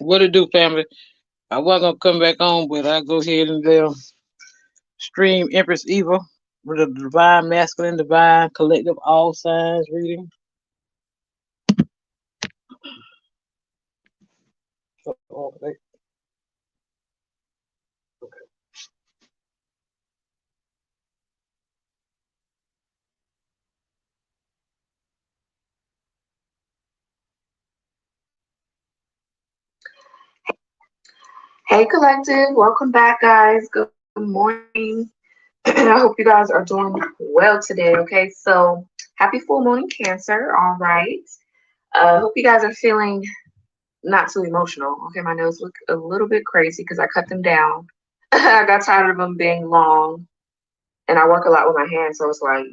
What it do, family? I wasn't gonna come back on, but I go ahead and stream Empress Eva with a divine masculine, divine collective all signs reading. Oh, Hey, collective, welcome back, guys. Good morning. I hope you guys are doing well today. Okay, so happy full moon in Cancer. All right. Hope you guys are feeling not too emotional. Okay, my nails look a little bit crazy because I cut them down. I got tired of them being long, and I work a lot with my hands, so it's like,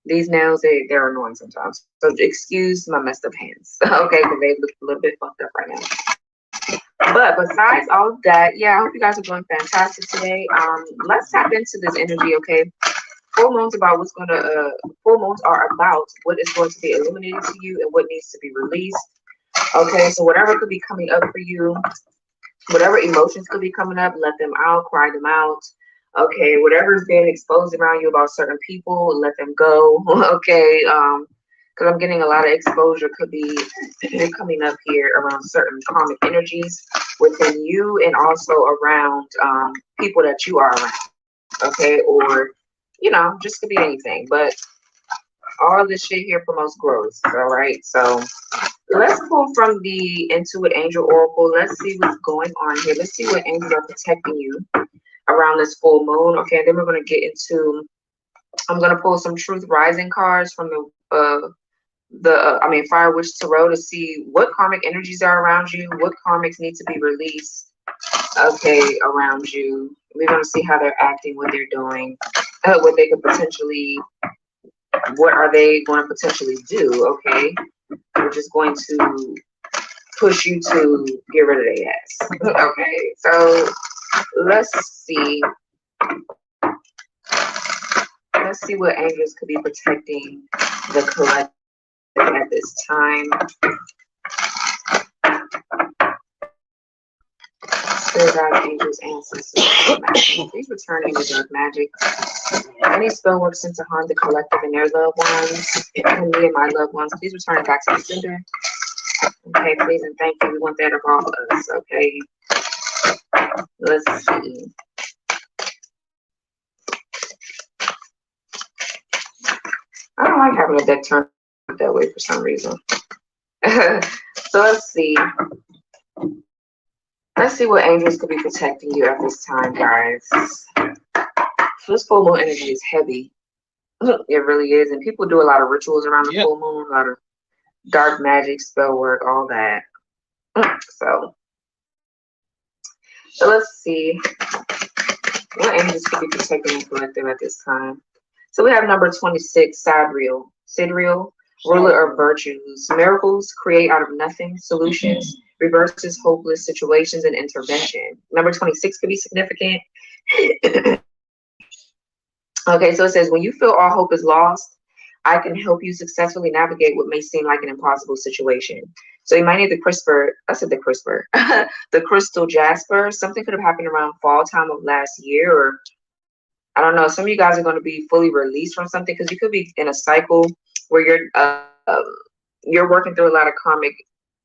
these nails, they're annoying sometimes. So excuse my messed up hands. Okay, because they look a little bit fucked up right now. But besides all of that, yeah, I hope you guys are doing fantastic today. Let's tap into this energy, okay? Full moons are about what is going to be illuminated to you and what needs to be released. Okay, so whatever could be coming up for you, whatever emotions could be coming up, let them out, cry them out. Okay, whatever's being exposed around you about certain people, let them go. Okay, because I'm getting a lot of exposure could be coming up here around certain karmic energies within you and also around people that you are around. Okay, or just could be anything, but all this shit here promotes growth. All right, so let's pull from the Intuit Angel Oracle. Let's see what's going on here. Let's see what angels are protecting you around this full moon. Okay, and then we're going to get into, I'm going to pull some Truth Rising cards from Fire Witch Tarot to see what karmic energies are around you, what karmics need to be released, okay, around you. We're going to see how they're acting, what they're doing, what they could potentially, what are they going to potentially do, okay? We're just going to push you to get rid of their ass. Okay, so let's see. Let's see what angels could be protecting the collective at this time. Spirit guides, angels, ancestors, please return any dark magic, any spell work sent to harm the collective and their loved ones, and me and my loved ones. Please return it back to the sender. Okay, please and thank you. We want that of all of us. Okay, let's see. I don't like having a deck turned that way for some reason. So let's see. Let's see what angels could be protecting you at this time, guys. This full moon energy is heavy. It really is. And people do a lot of rituals around the full moon, a lot of dark magic, spell work, all that. So let's see what angels could be protecting the collective at this time. So we have number 26, Sidriel, ruler of virtues. Miracles create out of nothing, solutions, reverses hopeless situations, and intervention. Number 26 could be significant. Okay, so it says, when you feel all hope is lost, I can help you successfully navigate what may seem like an impossible situation. So you might need the the crystal jasper. Something could have happened around fall time of last year, or I don't know. Some of you guys are going to be fully released from something because you could be in a cycle where you're working through a lot of karmic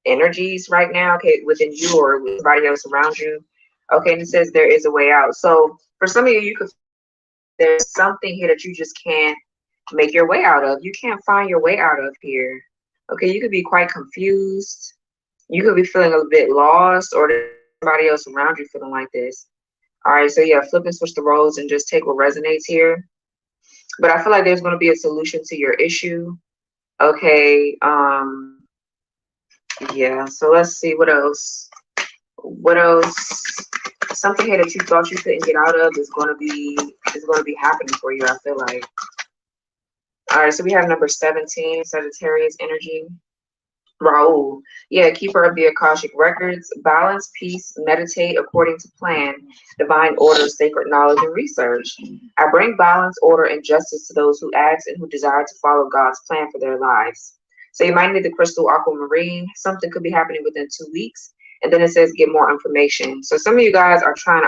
energies right now, okay, within you or with somebody else around you. Okay, and it says there is a way out. So for some of you, there's something here that you just can't make your way out of. You can't find your way out of here. Okay, you could be quite confused. You could be feeling a bit lost, or there's somebody else around you feeling like this. All right, so yeah, flip and switch the roles and just take what resonates here. But I feel like there's going to be a solution to your issue. Okay, yeah, so let's see what else. What else? Something here that you thought you couldn't get out of is going to be happening for you, I feel like. All right, so we have number 17, Sagittarius energy. Raul, yeah, keeper of the Akashic records, balance, peace, meditate according to plan, divine order, sacred knowledge, and research. I bring balance, order, and justice to those who ask and who desire to follow God's plan for their lives. So you might need the crystal aquamarine. Something could be happening within 2 weeks, And then it says get more information. So some of you guys are trying,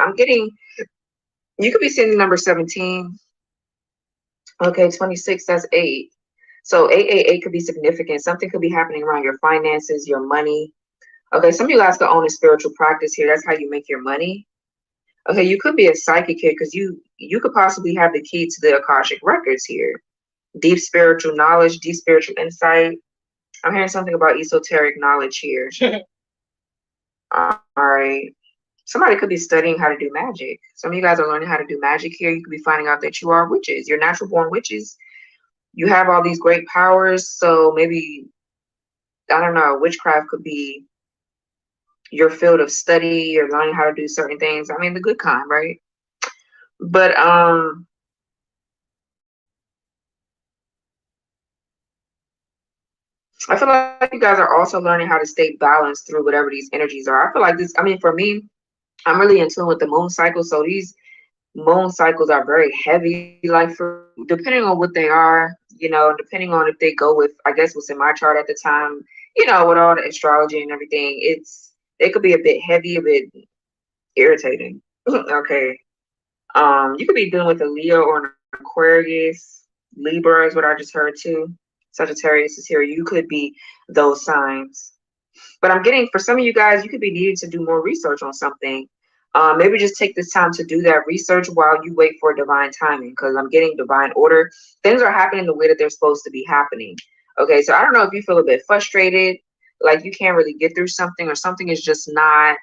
you could be seeing the number 17. Okay, 26, that's 8. So 888 could be significant. Something could be happening around your finances, your money. Okay, some of you guys could own a spiritual practice here. That's how you make your money. Okay, you could be a psychic here because you could possibly have the key to the Akashic records here. Deep spiritual knowledge, deep spiritual insight. I'm hearing something about esoteric knowledge here. All right. Somebody could be studying how to do magic. Some of you guys are learning how to do magic here. You could be finding out that you are witches. You're natural born witches. You have all these great powers. So maybe, I don't know, witchcraft could be your field of study. You're learning how to do certain things. I mean, the good kind, right? But I feel like you guys are also learning how to stay balanced through whatever these energies are. I feel like this, I mean, for me, I'm really in tune with the moon cycle. So these moon cycles are very heavy, like for depending on what they are, you know, depending on if they go with, I guess, what's in my chart at the time, you know, with all the astrology and everything, it could be a bit heavy, a bit irritating. Okay. You could be dealing with a Leo or an Aquarius. Libra is what I just heard too. Sagittarius is here. You could be those signs. But I'm getting, for some of you guys, you could be needing to do more research on something. Maybe just take this time to do that research while you wait for divine timing, because I'm getting divine order. Things are happening the way that they're supposed to be happening. Okay, so I don't know if you feel a bit frustrated, like you can't really get through something, or something is just not,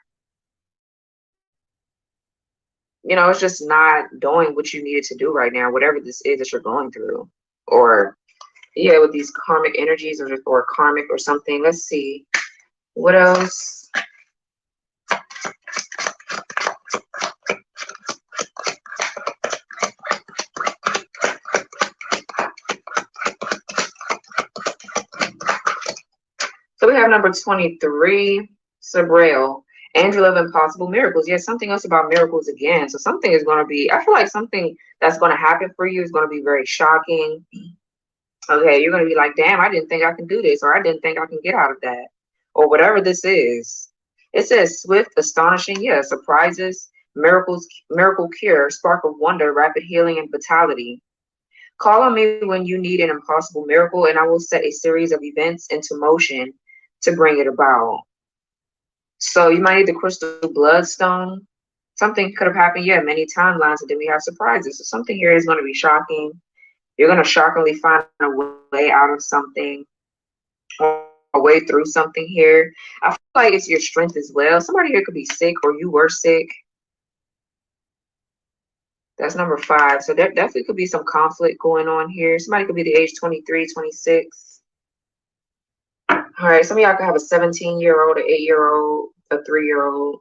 you know, it's just not doing what you needed to do right now, whatever this is that you're going through. Or, yeah, with these karmic energies or karmic or something. Let's see. What else? So we have number 23, Sabrail, Angel of Impossible Miracles. Yes, something else about miracles again. So something is going to be, I feel like something that's going to happen for you is going to be very shocking. Okay, you're going to be like, damn, I didn't think I can do this, or I didn't think I can get out of that, or whatever this is. It says swift, astonishing, yeah, surprises, miracles, miracle cure, spark of wonder, rapid healing, and vitality. Call on me when you need an impossible miracle, and I will set a series of events into motion to bring it about. So you might need the crystal bloodstone. Something could have happened, yeah, many timelines, and then we have surprises. So something here is going to be shocking. You're going to shockingly find a way out of something, or a way through something here. I feel like it's your strength as well. Somebody here could be sick, or you were sick. That's number 5. So there definitely could be some conflict going on here. Somebody could be the age 23, 26. All right, some of y'all could have a 17-year-old, an 8-year-old, a 3-year-old.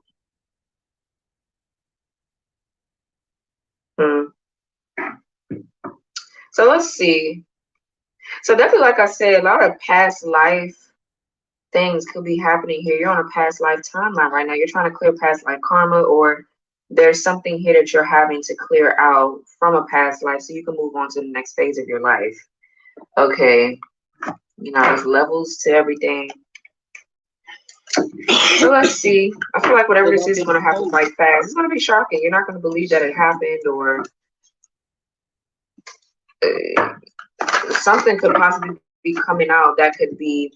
So let's see. So definitely, like I said, a lot of past life things could be happening here. You're on a past life timeline right now. You're trying to clear past life karma, or there's something here that you're having to clear out from a past life so you can move on to the next phase of your life. Okay. You know, there's levels to everything. So let's see. I feel like whatever this is going to happen quite fast. It's going to be shocking. You're not going to believe that it happened, or something could possibly be coming out that could be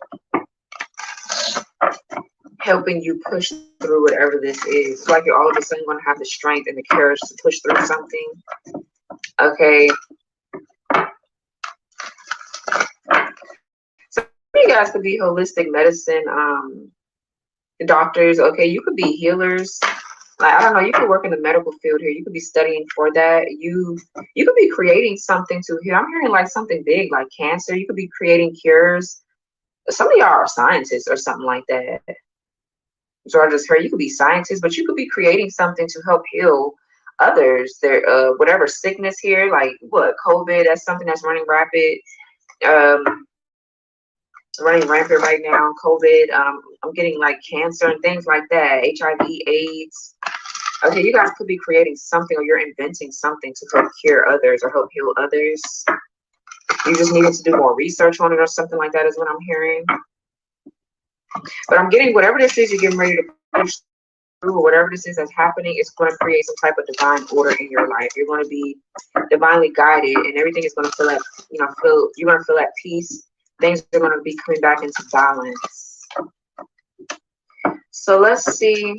helping you push through whatever this is. It's like you're all of a sudden going to have the strength and the courage to push through something. Okay. So you guys could be holistic medicine doctors. Okay, you could be healers. Like, I don't know, you could work in the medical field here. You could be studying for that. You could be creating something to heal. I'm hearing like something big, like cancer. You could be creating cures. Some of y'all are scientists or something like that. So I just heard you could be scientists, but you could be creating something to help heal others. There, whatever sickness here, like what, COVID, that's something that's running rapid, running rampant right now. COVID, I'm getting like cancer and things like that, HIV, AIDS. Okay, you guys could be creating something, or you're inventing something to help cure others or help heal others. You just needed to do more research on it or something like that is what I'm hearing. But I'm getting whatever this is you're getting ready to push through, or whatever this is that's happening, it's going to create some type of divine order in your life. You're going to be divinely guided, and everything is going to feel like, you're going to feel at peace. Things are going to be coming back into balance. So let's see.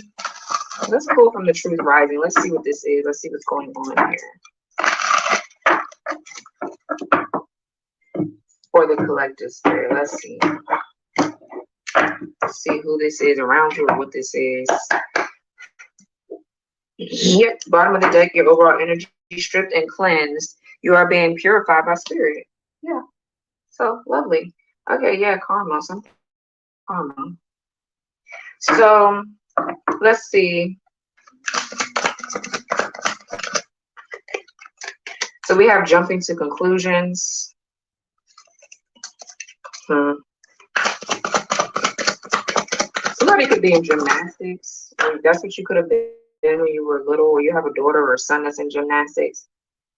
Let's pull from the Truth Rising. Let's see what this is. Let's see what's going on here for the collective spirit. Let's see. Let's see who this is around you or what this is. Yep, bottom of the deck, your overall energy stripped and cleansed. You are being purified by spirit. Yeah. So lovely. Okay, yeah, karma. Some karma. So let's see. So we have jumping to conclusions. Somebody could be in gymnastics. That's what you could have been when you were little, or you have a daughter or a son that's in gymnastics.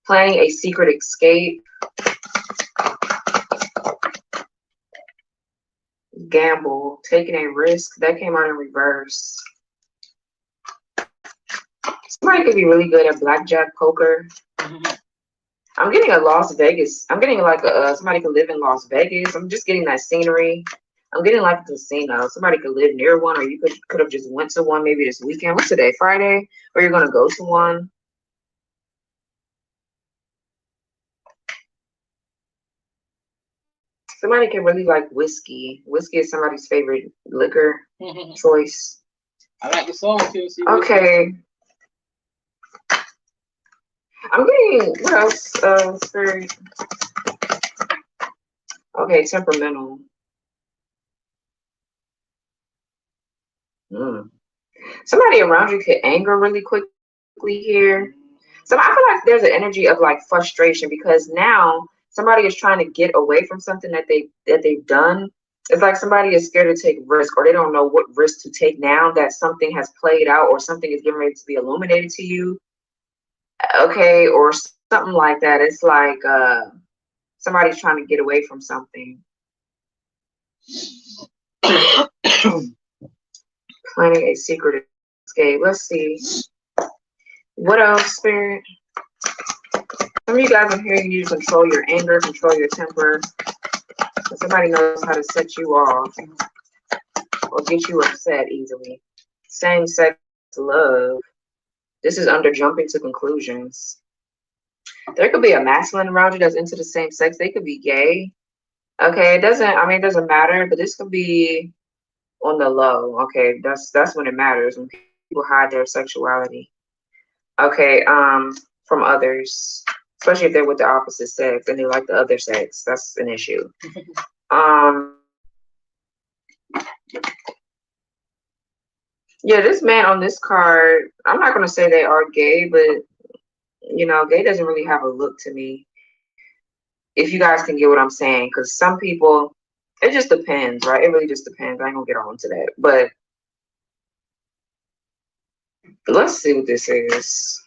Planning a secret escape. Gamble. Taking a risk. That came out in reverse. Somebody could be really good at blackjack, poker. I'm getting a Las Vegas. I'm getting like somebody could live in Las Vegas. I'm just getting that scenery. I'm getting like a casino. Somebody could live near one, or you could have just went to one maybe this weekend. What's today? Friday? Or you're gonna go to one. Somebody can really like whiskey. Whiskey is somebody's favorite liquor choice. I like the song too. Okay. I'm getting, what else? Spirit. Okay, temperamental. Somebody around you could anger really quickly here. So I feel like there's an energy of like frustration, because now somebody is trying to get away from something that they've done. It's like somebody is scared to take risk, or they don't know what risk to take now that something has played out, or something is getting ready to be illuminated to you. Okay, or something like that. It's like somebody's trying to get away from something. Planning a secret escape. Let's see. What else, Spirit? Some of you guys are here, you need to control your anger, control your temper. Somebody knows how to set you off or get you upset easily. Same sex love. This is under jumping to conclusions. There could be a masculine around you that's into the same sex. They could be gay. Okay, it doesn't matter, but this could be on the low. Okay, that's when it matters, when people hide their sexuality. Okay, from others, especially if they're with the opposite sex and they like the other sex. That's an issue. Yeah, this man on this card, I'm not gonna say they are gay, but gay doesn't really have a look to me. If you guys can get what I'm saying, because some people, it just depends, right? It really just depends. I ain't gonna get on to that, but let's see what this is.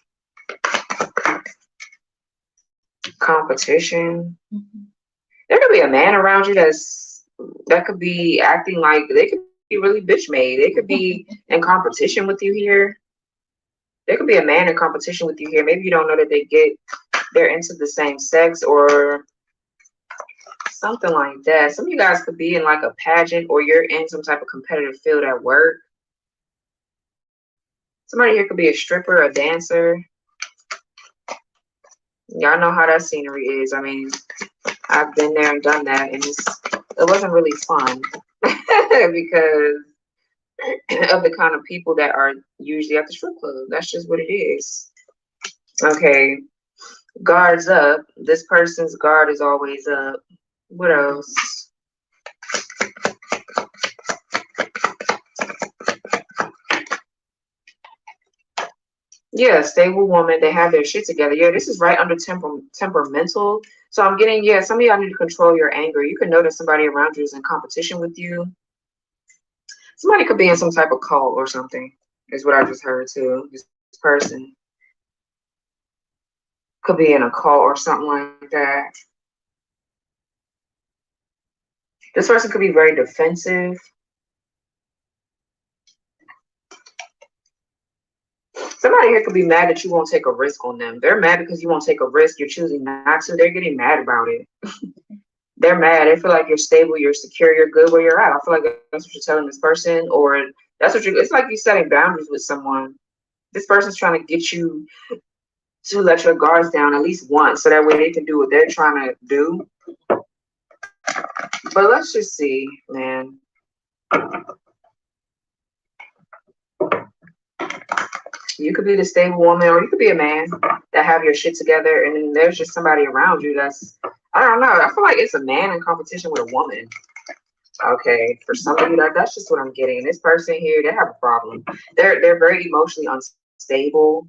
Competition. There could be a man around you that could be acting like they could be really bitch made. They could be in competition with you here. There could be a man in competition with you here. Maybe you don't know that they're into the same sex or something like that. Some of you guys could be in like a pageant, or you're in some type of competitive field at work. Somebody here could be a stripper, a dancer. Y'all know how that scenery is. I mean, I've been there and done that, and it wasn't really fun because of the kind of people that are usually at the strip club. That's just what it is. Okay, guards up. This person's guard is always up. What else? Yeah, stable woman. They have their shit together. Yeah, this is right under temperamental. So I'm getting, yeah, some of y'all need to control your anger. You can notice somebody around you is in competition with you. Somebody could be in some type of cult or something, is what I just heard too. This person could be in a cult or something like that. This person could be very defensive. Somebody here could be mad that you won't take a risk on them. They're mad because you won't take a risk. You're choosing not to. They're getting mad about it. They're mad. They feel like you're stable, you're secure, you're good where you're at. I feel like that's what you're telling this person, or that's what it's like you're setting boundaries with someone. This person's trying to get you to let your guards down at least once so that way they can do what they're trying to do. But let's just see, man. You could be the stable woman, or you could be a man that have your shit together, and then there's just somebody around you that's, I don't know. I feel like it's a man in competition with a woman. Okay, for some of you, that's just what I'm getting. This person here, they have a problem. They're very emotionally unstable.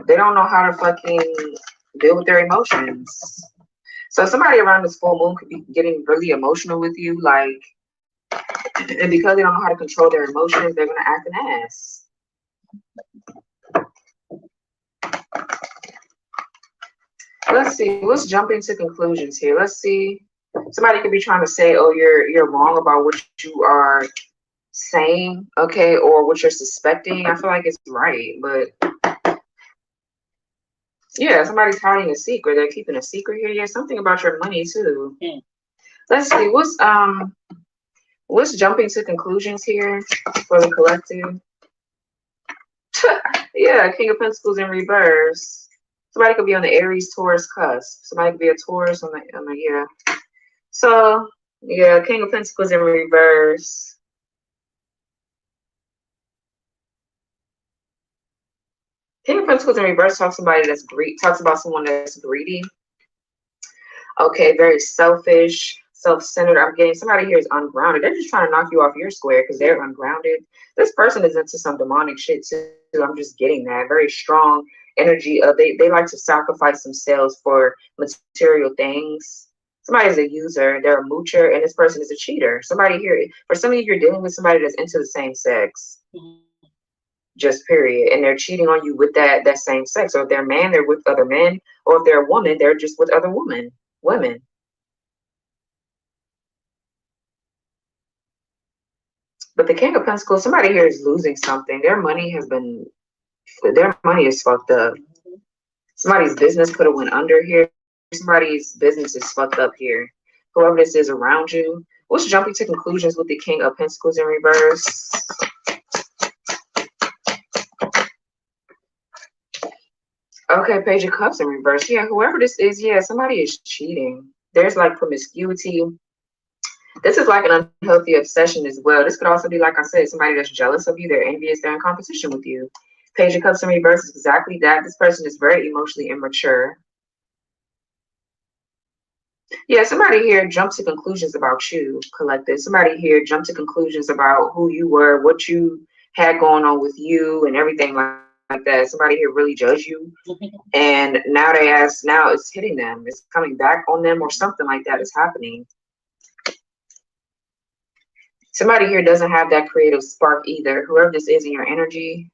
They don't know how to fucking deal with their emotions. So somebody around this full moon could be getting really emotional with you, like, and because they don't know how to control their emotions, they're gonna act an ass. Let's see. Let's jump into conclusions here. Let's see. Somebody could be trying to say, "Oh, you're wrong about what you are saying," okay, or what you're suspecting. I feel like it's right, but yeah, somebody's hiding a secret. They're keeping a secret here. Yeah, something about your money too. Let's see. What's jumping to conclusions here for the collective? Yeah, King of Pentacles in reverse. Somebody could be on the Aries Taurus cusp. Somebody could be a Taurus on the yeah. So yeah, King of Pentacles in reverse. King of Pentacles in reverse talks about someone that's greedy. Okay, very selfish, self-centered. I'm getting somebody here is ungrounded. They're just trying to knock you off your square because they're ungrounded. This person is into some demonic shit too. I'm just getting that very strong energy of they like to sacrifice themselves for material things. Somebody is a user, they're a moocher, and this person is a cheater. Somebody here, for some of you, you're dealing with somebody that's into the same sex. Just period. And they're cheating on you with that same sex. Or if they're a man, they're with other men, or if they're a woman, they're just with other women. But the King of Pentacles, somebody here is losing something. Their money is fucked up. Somebody's business could have went under here. Somebody's business is fucked up here. Whoever this is around you. Let's jump into conclusions with the King of Pentacles in reverse. Okay, Page of Cups in reverse. Yeah, whoever this is, yeah, somebody is cheating. There's like promiscuity. This is like an unhealthy obsession as well. This could also be, like I said, somebody that's jealous of you. They're envious. They're in competition with you. Page of Cups in reverse is exactly that. This person is very emotionally immature. Yeah, somebody here jumped to conclusions about you, collective. Somebody here jumped to conclusions about who you were, what you had going on with you, and everything like that. Somebody here really judged you. And now now it's hitting them. It's coming back on them, or something like that is happening. Somebody here doesn't have that creative spark either. Whoever this is in your energy.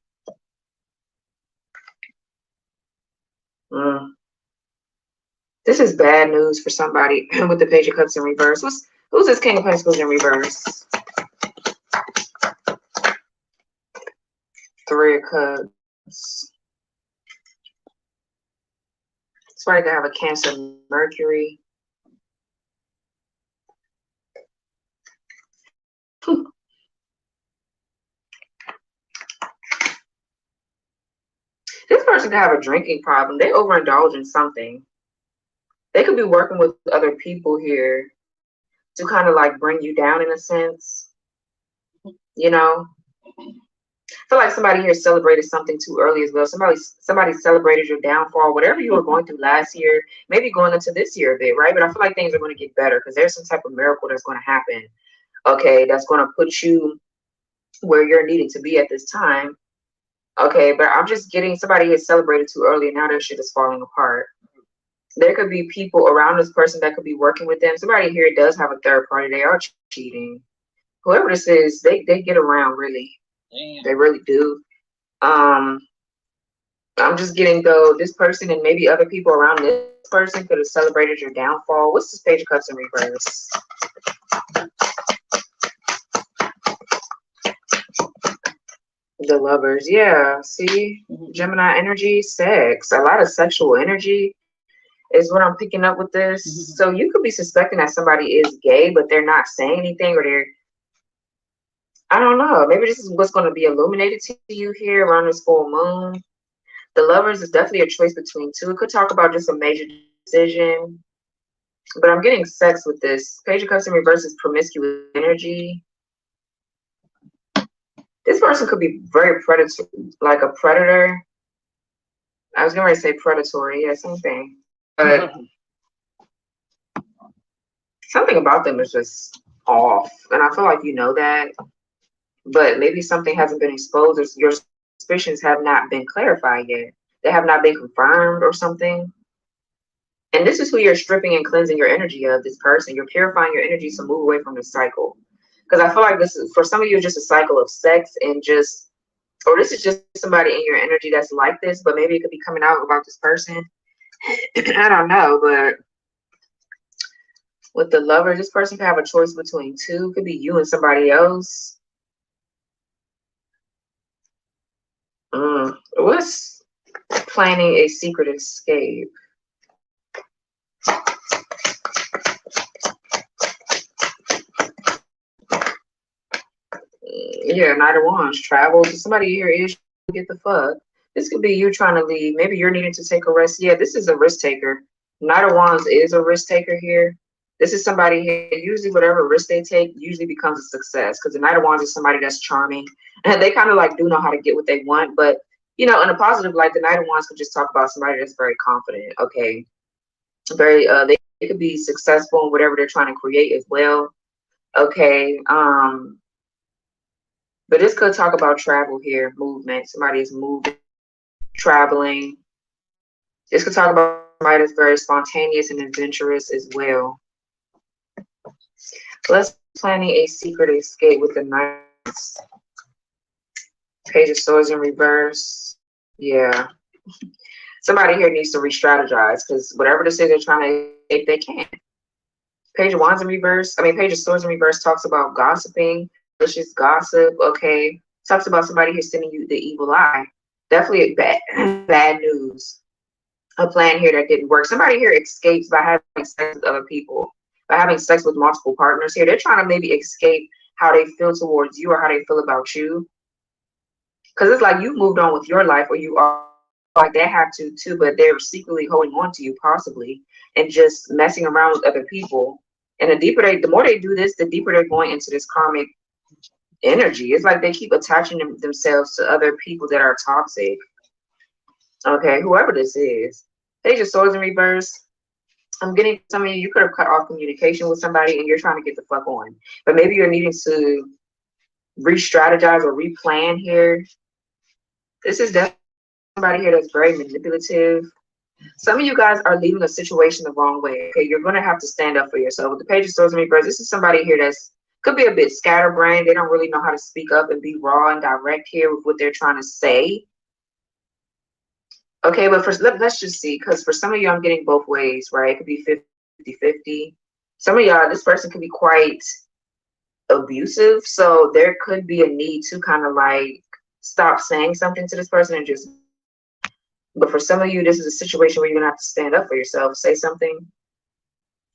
This is bad news for somebody with the Page of Cups in reverse. Who's this King of Pentacles in reverse? Three of Cups. Somebody could have a Cancer Mercury. This person could have a drinking problem. They overindulge in something. They could be working with other people here to kind of like bring you down in a sense. You know? I feel like somebody here celebrated something too early as well. Somebody celebrated your downfall, whatever you were going through last year, maybe going into this year a bit, right? But I feel like things are going to get better because there's some type of miracle that's going to happen. Okay, that's going to put you where you're needing to be at this time. Okay, but I'm just getting somebody has celebrated too early and now their shit is falling apart. There could be people around this person that could be working with them. Somebody here does have a third party. They are cheating. Whoever this is, they get around really. Damn. They really do. I'm just getting though this person and maybe other people around this person could have celebrated your downfall. What's this Page of Cups in reverse? The Lovers. Yeah. See, Gemini energy, sex. A lot of sexual energy is what I'm picking up with this. So you could be suspecting that somebody is gay, but they're not saying anything, or they're, I don't know. Maybe this is what's going to be illuminated to you here around this full moon. The Lovers is definitely a choice between two. It could talk about just a major decision, but I'm getting sex with this. Page of Cups in reverse is promiscuous energy. This person could be very predator, like a predator. I was going to say predatory. Yeah, same thing. But something about them is just off. And I feel like you know that. But maybe something hasn't been exposed, or your suspicions have not been clarified yet. They have not been confirmed or something. And this is who you're stripping and cleansing your energy of, this person. You're purifying your energy to move away from the cycle. Because I feel like this is, for some of you, just a cycle of sex and just, or this is just somebody in your energy that's like this, but maybe it could be coming out about this person. I don't know, but with the Lover, this person could have a choice between two. It could be you and somebody else. What's planning a secret escape? Yeah, Knight of Wands, travel. Somebody here is get the fuck. This could be you trying to leave. Maybe you're needing to take a risk. Yeah, this is a risk taker. Knight of Wands is a risk taker here. This is somebody here. Usually, whatever risk they take usually becomes a success, because the Knight of Wands is somebody that's charming and they kind of like do know how to get what they want. But you know, in a positive light, the Knight of Wands could just talk about somebody that's very confident. Okay, very. They could be successful in whatever they're trying to create as well. Okay. But this could talk about travel here, movement. Somebody is moving, traveling. This could talk about somebody that's very spontaneous and adventurous as well. Let's planning a secret escape with the Knights. Page of Swords in reverse. Yeah. Somebody here needs to re-strategize, because whatever this is they're trying to escape, they can't. Page of Wands in reverse. Page of Swords in reverse talks about gossiping. Malicious gossip. Okay, talks about somebody who's sending you the evil eye. Definitely bad news. A plan here that didn't work. Somebody here escapes by having sex with other people, by having sex with multiple partners here. They're trying to maybe escape how they feel towards you or how they feel about you, because it's like you've moved on with your life, or you are like they have to too, but they're secretly holding on to you possibly and just messing around with other people. And the more they do this, the deeper they're going into this karmic energy. It's like they keep attaching themselves to other people that are toxic. Okay, whoever this is. Page of Swords in reverse. I'm getting some of you could have cut off communication with somebody and you're trying to get the fuck on. But maybe you're needing to re-strategize or replan here. This is definitely somebody here that's very manipulative. Some of you guys are leaving a situation the wrong way. Okay, you're going to have to stand up for yourself. With the Page of Swords in reverse, this is somebody here that's could be a bit scatterbrained. They don't really know how to speak up and be raw and direct here with what they're trying to say. Okay, but let's just see, because for some of you, I'm getting both ways, right? It could be 50-50. Some of y'all, this person could be quite abusive. So there could be a need to kind of like stop saying something to this person and just, but for some of you, this is a situation where you're going to have to stand up for yourself, say something,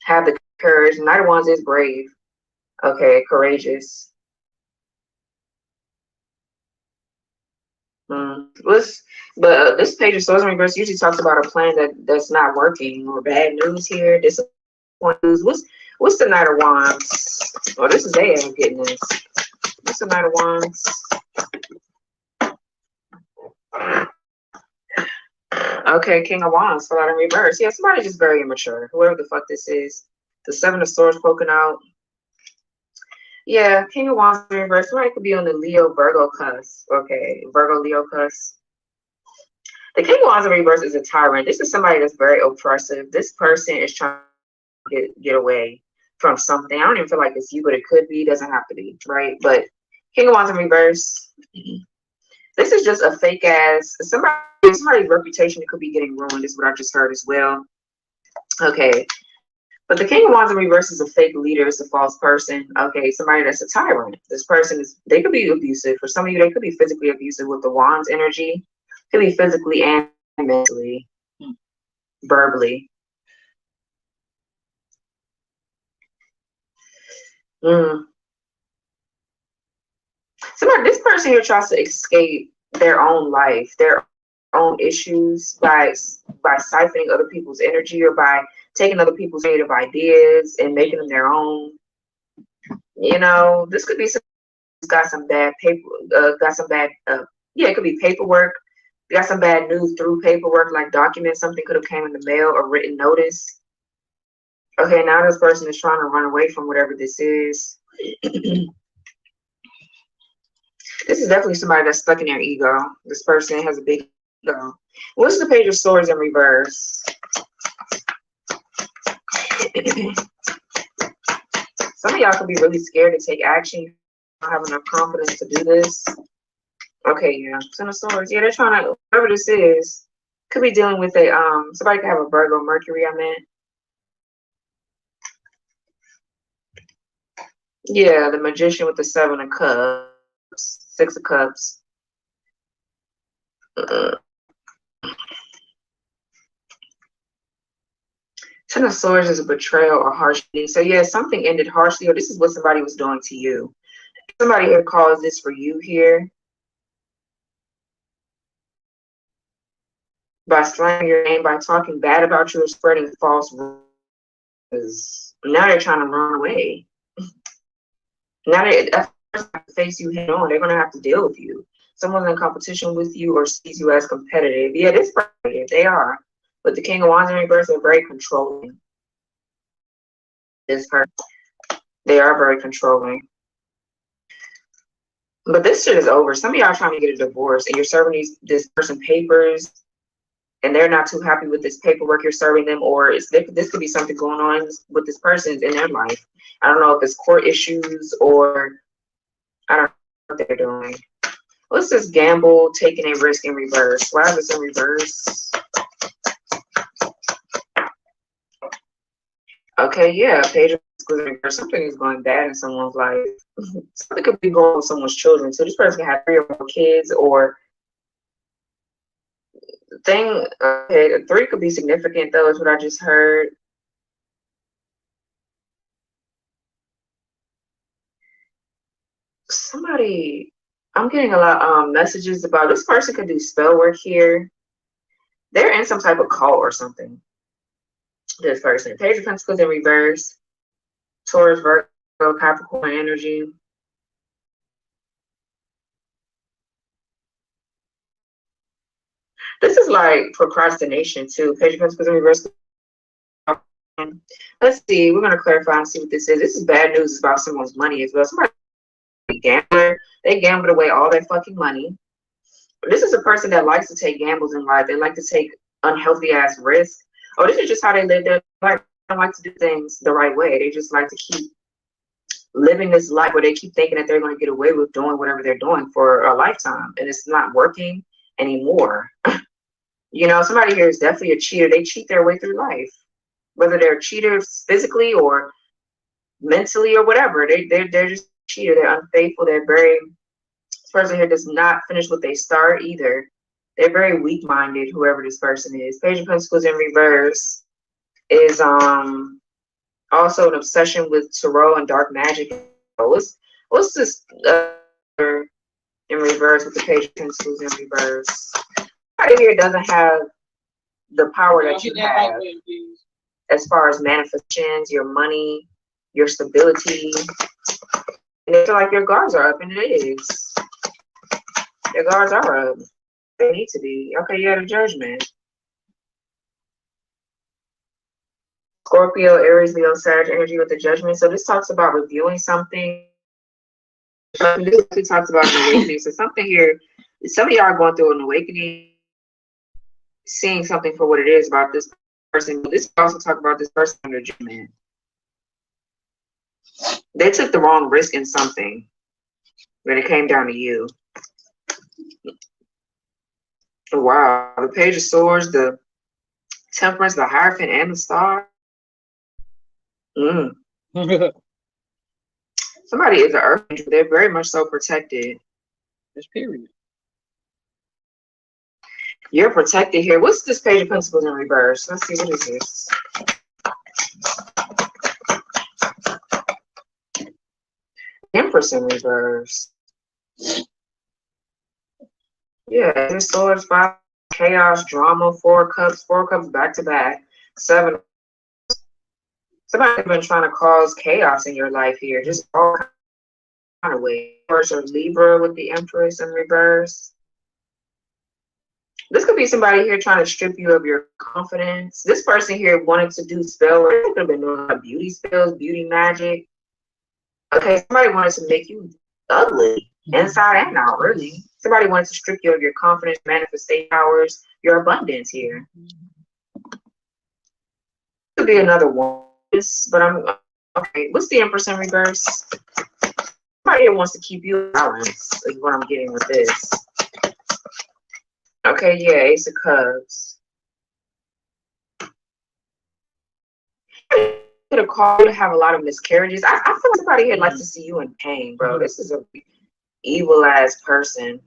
have the courage. Knight of Wands is brave. Okay, courageous. But this Page of Swords in reverse usually talks about a plan that's not working, or bad news here. Disappointing news. What's the Knight of Wands? Oh, this is I'm getting this. What's the Knight of Wands? Okay, King of Wands fell out in reverse. Yeah, somebody just very immature. Whoever the fuck this is. The Seven of Swords poking out. Yeah, King of Wands in reverse. Somebody could be on the Leo Virgo cusp. Okay, Virgo Leo cusp. The King of Wands in reverse is a tyrant. This is somebody that's very oppressive. This person is trying to get away from something. I don't even feel like it's you, but it could be. It doesn't have to be, right? But King of Wands in reverse. This is just a fake ass somebody's reputation that could be getting ruined. Is what I just heard as well. Okay. But the King of Wands in reverse is a fake leader. It's a false person. Okay, somebody that's a tyrant. This person they could be abusive. For some of you, they could be physically abusive with the Wands energy. Could be physically and mentally, verbally. This person here tries to escape their own life, their own issues by siphoning other people's energy or by taking other people's creative ideas and making them their own. You know, this could be someone who's got some bad paper, it could be paperwork. You got some bad news through paperwork, like documents, something could have came in the mail or written notice. Okay, now this person is trying to run away from whatever this is. This is definitely somebody that's stuck in their ego. This person has a big ego. What's the Page of Swords in reverse? Some of y'all could be really scared to take action. You don't have enough confidence to do this. Okay, yeah. Ten of Swords. Yeah, they're trying to, whatever this is, could be dealing with a, somebody could have a Virgo Mercury, I meant. Yeah, the Magician with the Seven of Cups. Six of Cups. Ten of Swords is a betrayal or harsh. So yeah, something ended harshly, or this is what somebody was doing to you. Somebody here caused this for you here. By slandering your name, by talking bad about you, or spreading false rumors. Now they're trying to run away. Now they have to face you head on. They're going to have to deal with you. Someone's in competition with you or sees you as competitive. Yeah, this person, they are. But the King of Wands in reverse are very controlling. This person, they are very controlling. But this shit is over. Some of y'all are trying to get a divorce and you're serving this person papers and they're not too happy with this paperwork you're serving them, or this could be something going on with this person in their life. I don't know if it's court issues or I don't know what they're doing. What's this gamble, taking a risk in reverse? Why is this in reverse? Okay, yeah, Page of reverse. Something is going bad in someone's life. Something could be going on with someone's children. So this person can have 3 or more kids, or thing. Okay, 3 could be significant though, is what I just heard. Somebody, I'm getting a lot messages about this person could do spell work here. They're in some type of cult or something. This person, Page of Pentacles in reverse, Taurus, Virgo, Capricorn energy. This is like procrastination too. Page of Pentacles in reverse. Let's see. We're gonna clarify and see what this is. This is bad news. It's about someone's money as well. Somebody gambler. They gambled away all their fucking money. This is a person that likes to take gambles in life. They like to take unhealthy ass risks. Oh, this is just how they live their life. They don't like to do things the right way. They just like to keep living this life where they keep thinking that they're going to get away with doing whatever they're doing for a lifetime, and it's not working anymore. You know, somebody here is definitely a cheater. They cheat their way through life, whether they're cheaters physically or mentally or whatever. They're just a cheater. They're unfaithful. They're very, this person here does not finish what they start either. They're very weak-minded, whoever this person is. Page of Pentacles in reverse is also an obsession with tarot and dark magic. What's this in reverse with the Page of Pentacles in reverse? Right here doesn't have the power that you have as far as manifestations, your money, your stability. And they feel like your guards are up, and it is. Your guards are up. They need to be. Okay, you had a Judgment. Scorpio, Aries, Leo, Sag energy with the Judgment. So this talks about reviewing something. This talks about an awakening. So something here, some of y'all are going through an awakening, seeing something for what it is about this person. But this also talk about this person under judgment. They took the wrong risk in something when it came down to you. Wow, the Page of Swords, the Temperance, the Hierophant, and the Star. Mm. Somebody is an earth angel. They're very much so protected. Just period. You're protected here. What's this Page of Pentacles in reverse? Let's see, what is this? Empress in reverse. Yeah, there's swords, 5, chaos, drama, 4 cups back to back, 7. Somebody's been trying to cause chaos in your life here, just all kind of ways. First, or Libra with the Empress in reverse. This could be somebody here trying to strip you of your confidence. This person here wanted to do spell work. They could have been doing beauty spells, beauty magic. Okay, somebody wanted to make you ugly, inside and out, really. Somebody wanted to strip you of your confidence, manifestation powers, your abundance here. Could be another one, but I'm okay. What's the Empress in reverse? Somebody here wants to keep you balanced, is what I'm getting with this. Okay, yeah, Ace of Cups. Could have called to have a lot of miscarriages. I feel like somebody here likes to see you in pain, bro. This is a evil ass person.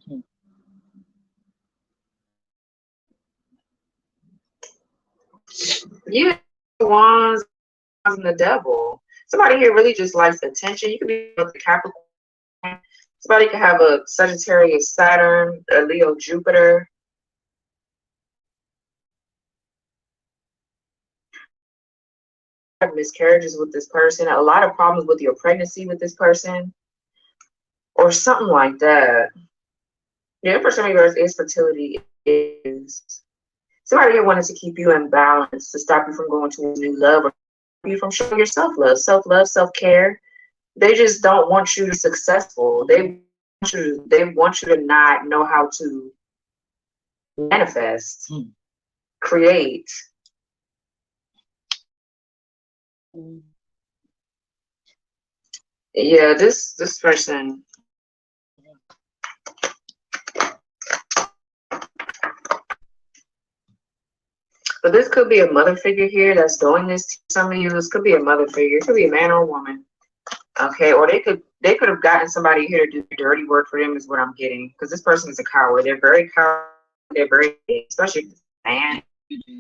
Yeah, Wands and the Devil. Somebody here really just likes attention. You could be with the Capricorn. Somebody could have a Sagittarius Saturn, a Leo Jupiter. Miscarriages with this person, a lot of problems with your pregnancy with this person, or something like that. Yeah, for some of you guys, is fertility is somebody here wanted to keep you in balance, to stop you from going towards new love, or you from showing your self-love, self-care. They just don't want you to be successful. They want you to not know how to manifest, create. Yeah, this person. But this could be a mother figure here that's doing this to some of you. This could be a mother figure. It could be a man or a woman. Okay, or they could have gotten somebody here to do dirty work for them is what I'm getting. Because this person is a coward. They're very coward. They're very, especially if it's a man.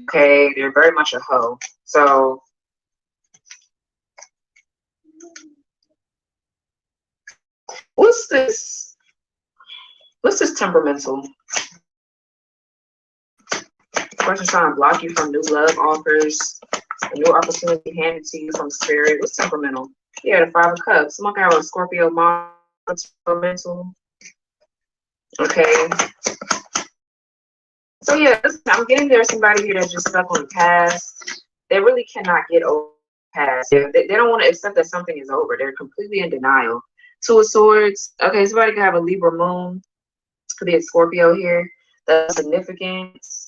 Okay, they're very much a hoe. So what's this temperamental? Person trying to block you from new love offers, a new opportunity handed to you from spirit. What's temperamental? Yeah, the 5 of Cups. Someone can have a Scorpio mom temperamental. Okay. So yeah, I'm getting there. Somebody here that's just stuck on the past. They really cannot get over the past. They don't want to accept that something is over. They're completely in denial. 2 of Swords. Okay, somebody can have a Libra moon. Could be a Scorpio here. That's significance.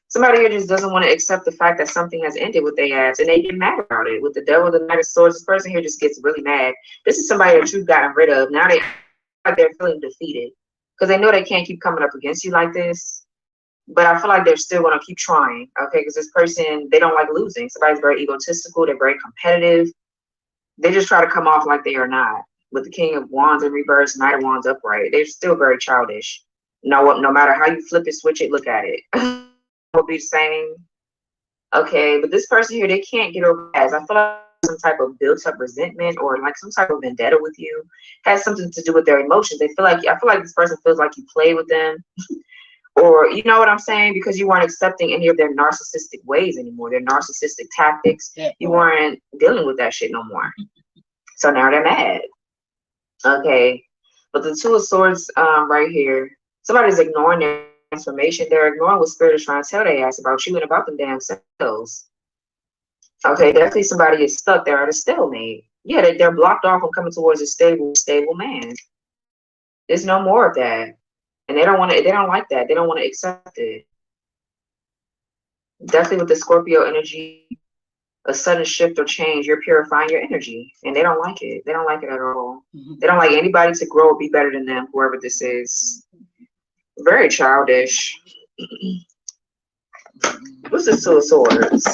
Somebody here just doesn't want to accept the fact that something has ended with their ass, and they get mad about it. With the Devil, the Knight of Swords, this person here just gets really mad. This is somebody that you've gotten rid of. Now they're feeling defeated because they know they can't keep coming up against you like this. But I feel like they're still going to keep trying, okay? Because this person, they don't like losing. Somebody's very egotistical. They're very competitive. They just try to come off like they are not. With the King of Wands in reverse, Knight of Wands upright, they're still very childish. No matter how you flip it, switch it, look at it. Will be the same. Okay, but this person here, they can't get over as. I feel like some type of built-up resentment or like some type of vendetta with you has something to do with their emotions. I feel like this person feels like you play with them, or you know what I'm saying, because you weren't accepting any of their narcissistic ways anymore, their narcissistic tactics. You weren't dealing with that shit no more. So now they're mad. Okay, but the 2 of Swords right here, somebody's ignoring their transformation. They're ignoring what spirit is trying to tell their ass about you and about them damn selves. Okay, definitely somebody is stuck. They're at a stalemate. Yeah, they're blocked off from coming towards a stable man. There's no more of that. And they don't want to, they don't like that. They don't want to accept it. Definitely with the Scorpio energy, a sudden shift or change, you're purifying your energy. And they don't like it. They don't like it at all. They don't like anybody to grow or be better than them, whoever this is. Very childish. What's the 2 of Swords?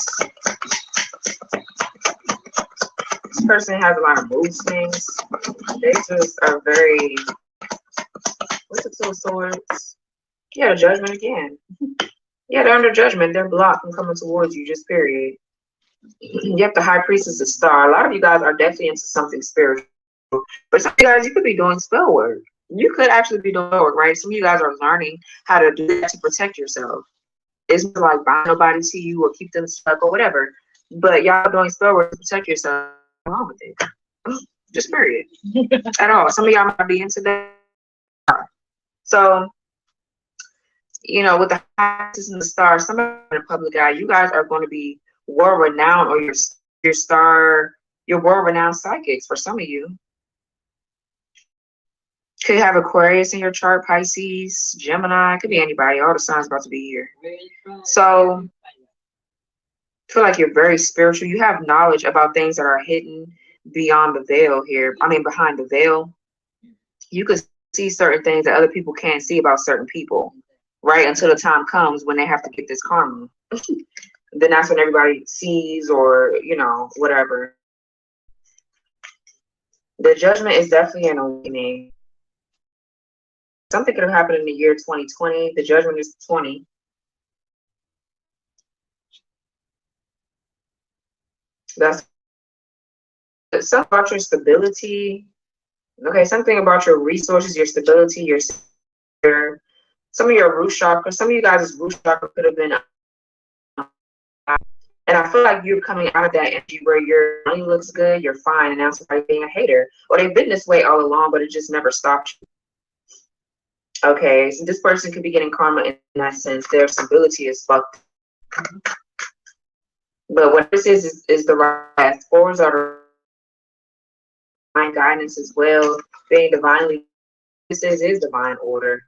This person has a lot of mood swings. They just are very, what's the Two of Swords? Yeah, Judgment again. Yeah, they're under judgment. They're blocked from coming towards you, just period. Yep, the High Priestess, the Star. A lot of you guys are definitely into something spiritual. But some of you guys, you could be doing spell work. You could actually be doing work, right? Some of you guys are learning how to do that to protect yourself. It's not like bind nobody to you or keep them stuck or whatever. But y'all doing spell work to protect yourself. What's wrong with it? Just period. At all. Some of y'all might be into that. So, you know, with the High Priestess and the Star, some of you in the public eye, you guys are going to be world renowned, or your star, your world renowned psychics for some of you. Could have Aquarius in your chart, Pisces, Gemini, could be anybody. All the signs about to be here. So I feel like you're very spiritual. You have knowledge about things that are hidden beyond the veil here. I mean, behind the veil. You could see certain things that other people can't see about certain people, right? Until the time comes when they have to get this karma. Then that's when everybody sees, or, you know, whatever. The Judgment is definitely an awakening. Something could have happened in the year 2020. The Judgment is 20. That's something about your stability. Okay, something about your resources, your stability, your some of your root chakra. Some of you guys' root chakra could have been. And I feel like you're coming out of that energy where your money looks good, you're fine, and now somebody being a hater. Or they've been this way all along, but it just never stopped you. Okay, so this person could be getting karma in that sense. Their stability is fucked. But what this is the right fours are divine guidance as well. Being divinely, this is divine order.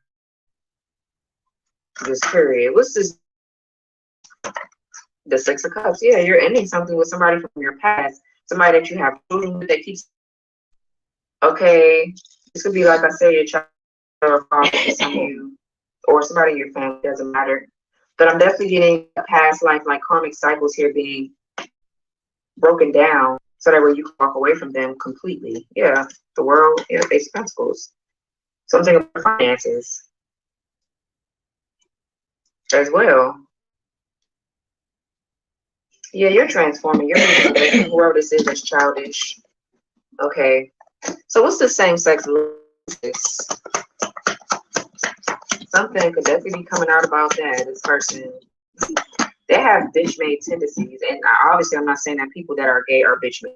Just period. What's this? The Six of Cups. Yeah, you're ending something with somebody from your past. Somebody that you have children with that keeps. Okay, this could be, like I said, your child or father for some of you, or somebody in your family, doesn't matter. But I'm definitely getting a past life, like karmic cycles here being broken down, so that way you can walk away from them completely. Yeah, the world, yeah, Ace of Pentacles. Something about finances as well. Yeah, you're transforming. You're moving away from whoever this is that's childish. Okay. So what's the same sex? Something could definitely be coming out about that. This person, they have bitch made tendencies. And obviously I'm not saying that people that are gay are bitch made.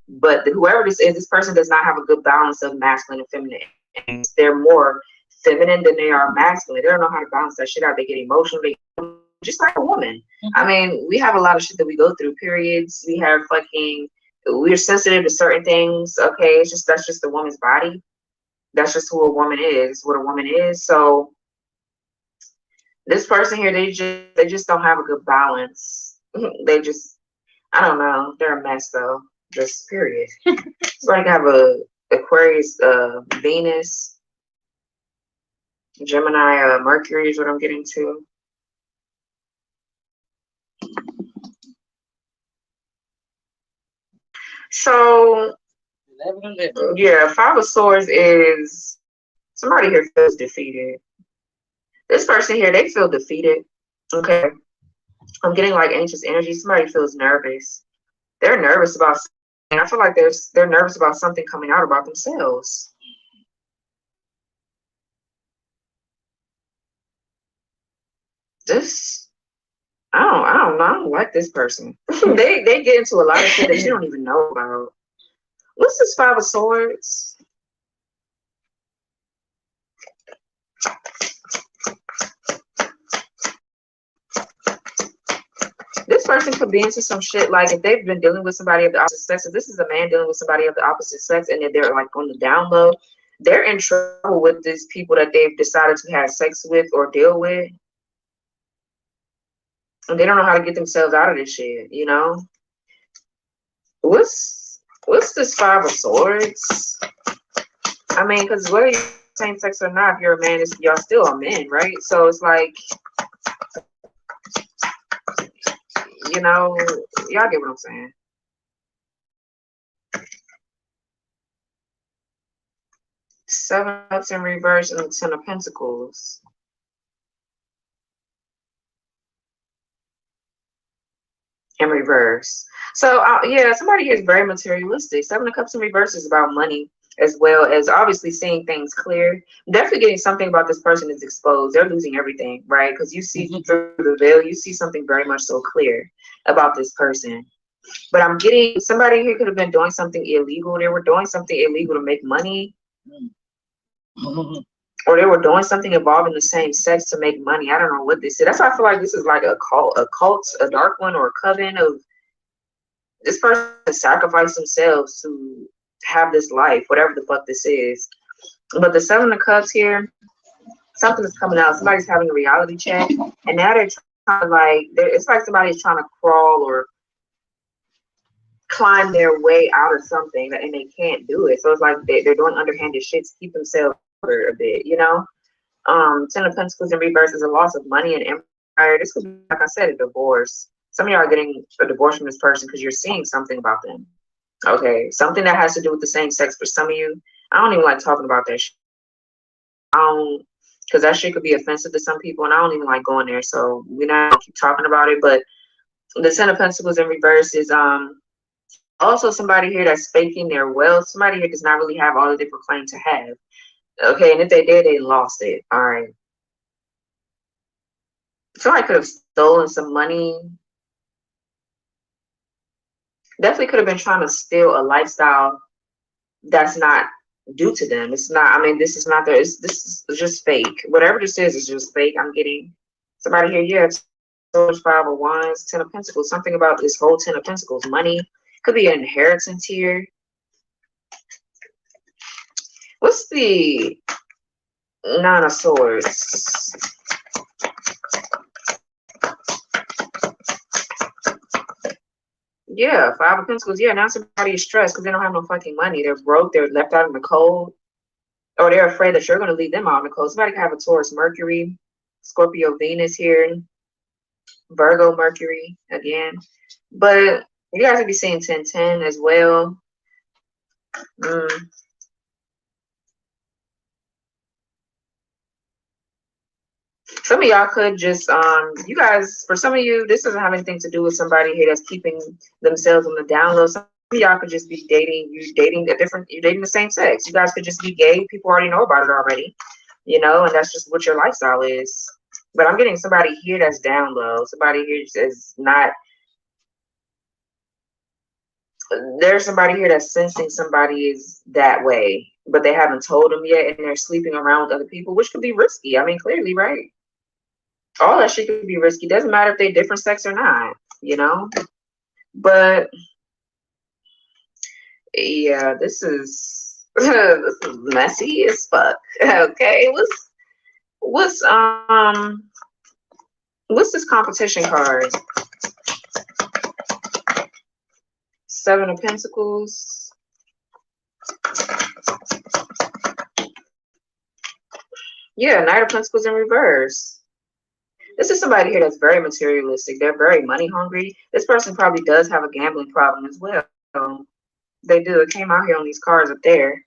But whoever this is, this person does not have a good balance of masculine and feminine. They're more feminine than they are masculine. They don't know how to balance that shit out. They get emotional. Just like a woman. I mean, we have a lot of shit that we go through. Periods. We have we're sensitive to certain things. Okay, that's just the woman's body. That's just who a woman is. What a woman is. So this person here, they just don't have a good balance. They just, I don't know. They're a mess though. Just period. So I have a Aquarius, Venus, Gemini, Mercury is what I'm getting to. So, yeah, Five of Swords is somebody here feels defeated. This person here, they feel defeated. Okay. I'm getting like anxious energy. Somebody feels nervous. They're nervous about, and I feel like they're nervous about something coming out about themselves. I don't know. I don't like this person. they get into a lot of shit that you don't even know about. What's this Five of Swords? This person could be into some shit, like if they've been dealing with somebody of the opposite sex, if this is a man dealing with somebody of the opposite sex and they're like on the down low, they're in trouble with these people that they've decided to have sex with or deal with. And they don't know how to get themselves out of this shit, you know? What's this Five of Swords? I mean, because whether you're same sex or not, if you're a man, y'all still are men, right? So it's like, you know, y'all get what I'm saying. Seven of Cups in reverse and the Ten of Pentacles. In reverse. So yeah, somebody here is very materialistic. Seven of Cups in reverse is about money, as well as obviously seeing things clear. Definitely getting something about this person is exposed. They're losing everything, right? Because you see through the veil, you see something very much so clear about this person. But I'm getting somebody here could have been doing something illegal. They were doing something illegal to make money. Or they were doing something involving the same sex to make money. I don't know what this is. That's why I feel like this is like a cult, a dark one, or a coven of this person sacrificed themselves to have this life, whatever the fuck this is. But the Seven of Cups here, something is coming out. Somebody's having a reality check, and now they're trying to it's like somebody's trying to crawl or climb their way out of something, and they can't do it. So it's like they're doing underhanded shit to keep themselves a bit, you know. Ten of Pentacles in reverse is a loss of money and empire. This could be, like I said, a divorce. Some of y'all are getting a divorce from this person because you're seeing something about them. Okay, something that has to do with the same sex. For some of you, I don't even like talking about that shit. I don't, because that shit could be offensive to some people, and I don't even like going there. So we're not gonna keep talking about it. But the Ten of Pentacles in reverse is also somebody here that's faking their wealth. Somebody here does not really have all that they proclaim to have. Okay, and if they did, they lost it. All right. Somebody could have stolen some money. Definitely could have been trying to steal a lifestyle that's not due to them. It's not, I mean, this is not this is just fake. Whatever this is just fake. I'm getting somebody here, yeah, so much Five of Wands, Ten of Pentacles. Something about this whole Ten of Pentacles. Money. Could be an inheritance here. What's the Nine of Swords? Yeah, Five of Pentacles. Yeah, now somebody is stressed because they don't have no fucking money. They're broke. They're left out in the cold. Or they're afraid that you're going to leave them out in the cold. Somebody can have a Taurus Mercury, Scorpio Venus here, Virgo Mercury again. But you guys will be seeing 10-10 as well. Some of y'all could just you guys, for some of you, this doesn't have anything to do with somebody here that's keeping themselves on the down low. Some of y'all could just be you're dating the same sex. You guys could just be gay. People already know about it already, you know, and that's just what your lifestyle is. But I'm getting somebody here that's down low. Somebody here is not, there's somebody here that's sensing somebody is that way, but they haven't told them yet, and they're sleeping around with other people, which could be risky. I mean, clearly, right? All that shit could be risky. Doesn't matter if they're different sex or not, you know. But yeah, this is this is messy as fuck. Okay, what's this competition card? Seven of Pentacles. Yeah, Knight of Pentacles in reverse. This is somebody here that's very materialistic. They're very money hungry. This person probably does have a gambling problem as well. They do. It came out here on these cards up there.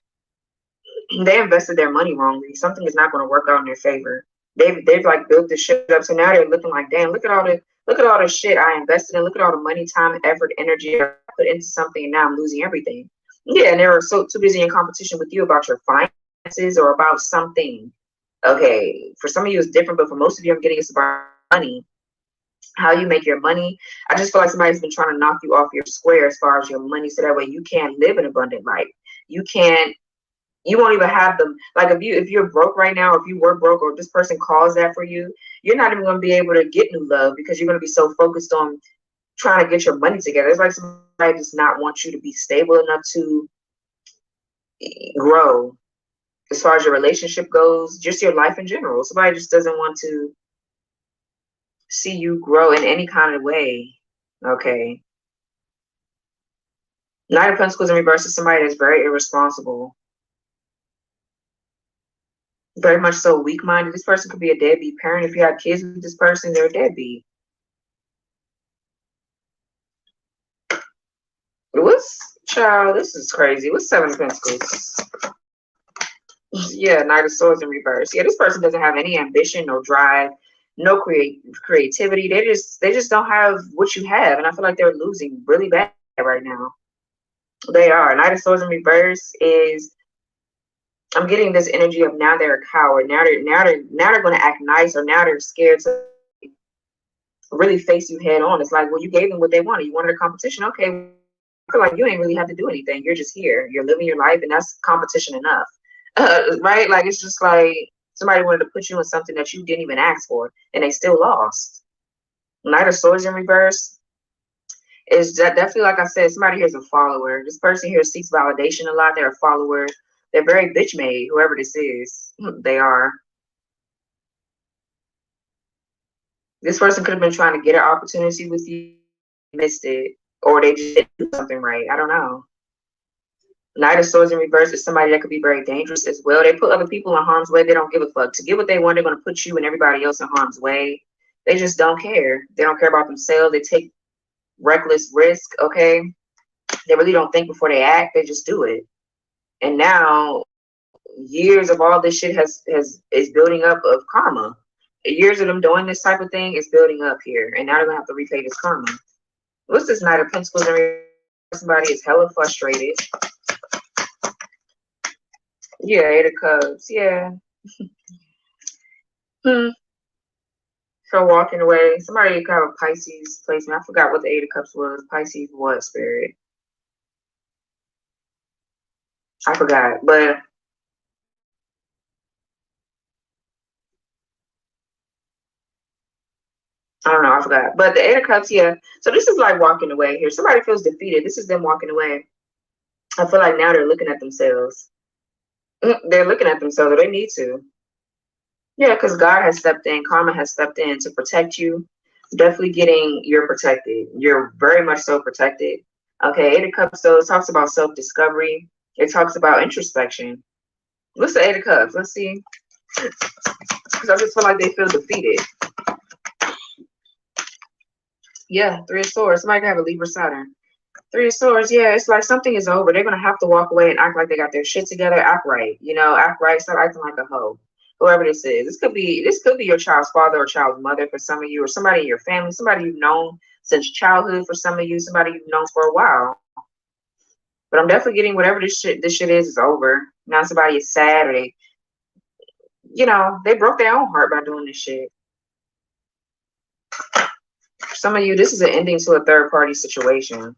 They invested their money wrongly. Something is not going to work out in their favor. They've like built this shit up. So now they're looking like, damn, look at all the shit I invested in. Look at all the money, time, effort, energy I put into something, and now I'm losing everything. Yeah, and they're so too busy in competition with you about your finances or about something. Okay, for some of you it's different, but for most of you, I'm getting it's about money, how you make your money. I just feel like somebody's been trying to knock you off your square as far as your money, so that way you can't live an abundant life. You won't even have them. Like if you're broke right now, if you were broke, or this person calls that for you, you're not even going to be able to get new love because you're going to be so focused on trying to get your money together. It's like somebody does not want you to be stable enough to grow. As far as your relationship goes, just your life in general. Somebody just doesn't want to see you grow in any kind of way. Okay. Knight of Pentacles in reverse is somebody that's very irresponsible. Very much so weak-minded. This person could be a deadbeat parent. If you have kids with this person, they're a deadbeat. Child, this is crazy. What's Seven of Pentacles? Yeah, Knight of Swords in reverse. Yeah, this person doesn't have any ambition, no drive, no creativity. They just don't have what you have, and I feel like they're losing really bad right now. They are. Knight of Swords in reverse is, I'm getting this energy of now they're a coward. Now they're going to act nice, or now they're scared to really face you head on. It's like, well, you gave them what they wanted. You wanted a competition. Okay, I feel like you ain't really have to do anything. You're just here. You're living your life, and that's competition enough. Right? Like, it's just like somebody wanted to put you in something that you didn't even ask for, and they still lost. Knight of Swords in reverse is definitely, like I said, somebody here is a follower. This person here seeks validation a lot. They're a follower. They're very bitch made, whoever this is. They are. This person could have been trying to get an opportunity with you, missed it, or they just didn't do something right. I don't know. Knight of Swords in reverse is somebody that could be very dangerous as well. They put other people in harm's way. They don't give a fuck. To get what they want, they're going to put you and everybody else in harm's way. They just don't care. They don't care about themselves. They take reckless risk, okay? They really don't think before they act. They just do it. And now years of all this shit is building up of karma. Years of them doing this type of thing is building up here. And now they're going to have to repay this karma. What's this Knight of Pentacles in reverse? Somebody is hella frustrated. Yeah, Eight of Cups. Yeah. So walking away. Somebody got a Pisces placement. I forgot what the Eight of Cups was. Pisces what, Spirit? I forgot. But I don't know. I forgot. But the Eight of Cups, yeah. So this is like walking away here. Somebody feels defeated. This is them walking away. I feel like now they're looking at themselves. They're looking at themselves. Or they need to. Yeah, because God has stepped in. Karma has stepped in to protect you. Definitely getting, you're protected. You're very much so protected. Okay, Eight of Cups, so it talks about self-discovery. It talks about introspection. What's the Eight of Cups? Let's see. Because I just feel like they feel defeated. Yeah, Three of Swords. Somebody can have a Libra Saturn. Three of Swords, yeah, it's like something is over. They're going to have to walk away and act like they got their shit together. Act right. You know, act right. Stop acting like a hoe. Whoever this is. This could be your child's father or child's mother for some of you, or somebody in your family, somebody you've known since childhood for some of you, somebody you've known for a while. But I'm definitely getting whatever this shit is over. Now somebody is sad, or they broke their own heart by doing this shit. For some of you, this is an ending to a third party situation.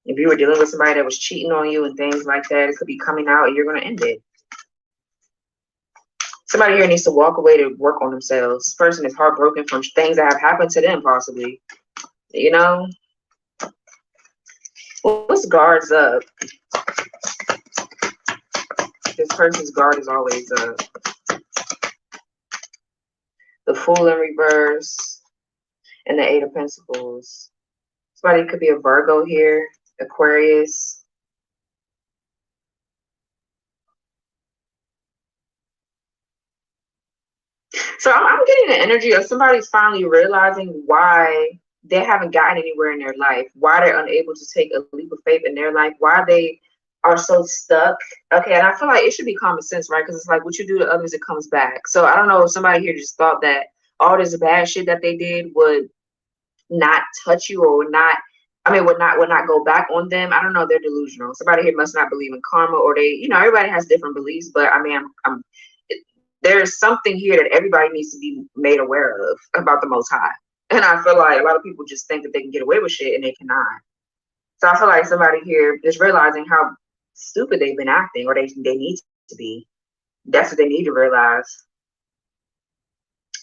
If you were dealing with somebody that was cheating on you and things like that, it could be coming out and you're going to end it. Somebody here needs to walk away to work on themselves. This person is heartbroken from things that have happened to them, possibly. You know? What's guards up? This person's guard is always up. The Fool in reverse. And the Eight of Pentacles. Somebody could be a Virgo here. Aquarius. So I'm getting the energy of somebody's finally realizing why they haven't gotten anywhere in their life, why they're unable to take a leap of faith in their life, why they are so stuck. Okay, and I feel like it should be common sense, right? Because it's like what you do to others, it comes back. So I don't know if somebody here just thought that all this bad shit that they did would not touch you, or would not, would not go back on them. I don't know. They're delusional. Somebody here must not believe in karma, or they, everybody has different beliefs. But I mean, there's something here that everybody needs to be made aware of about the Most High. And I feel like a lot of people just think that they can get away with shit and they cannot. So I feel like somebody here is realizing how stupid they've been acting, or they need to be. That's what they need to realize.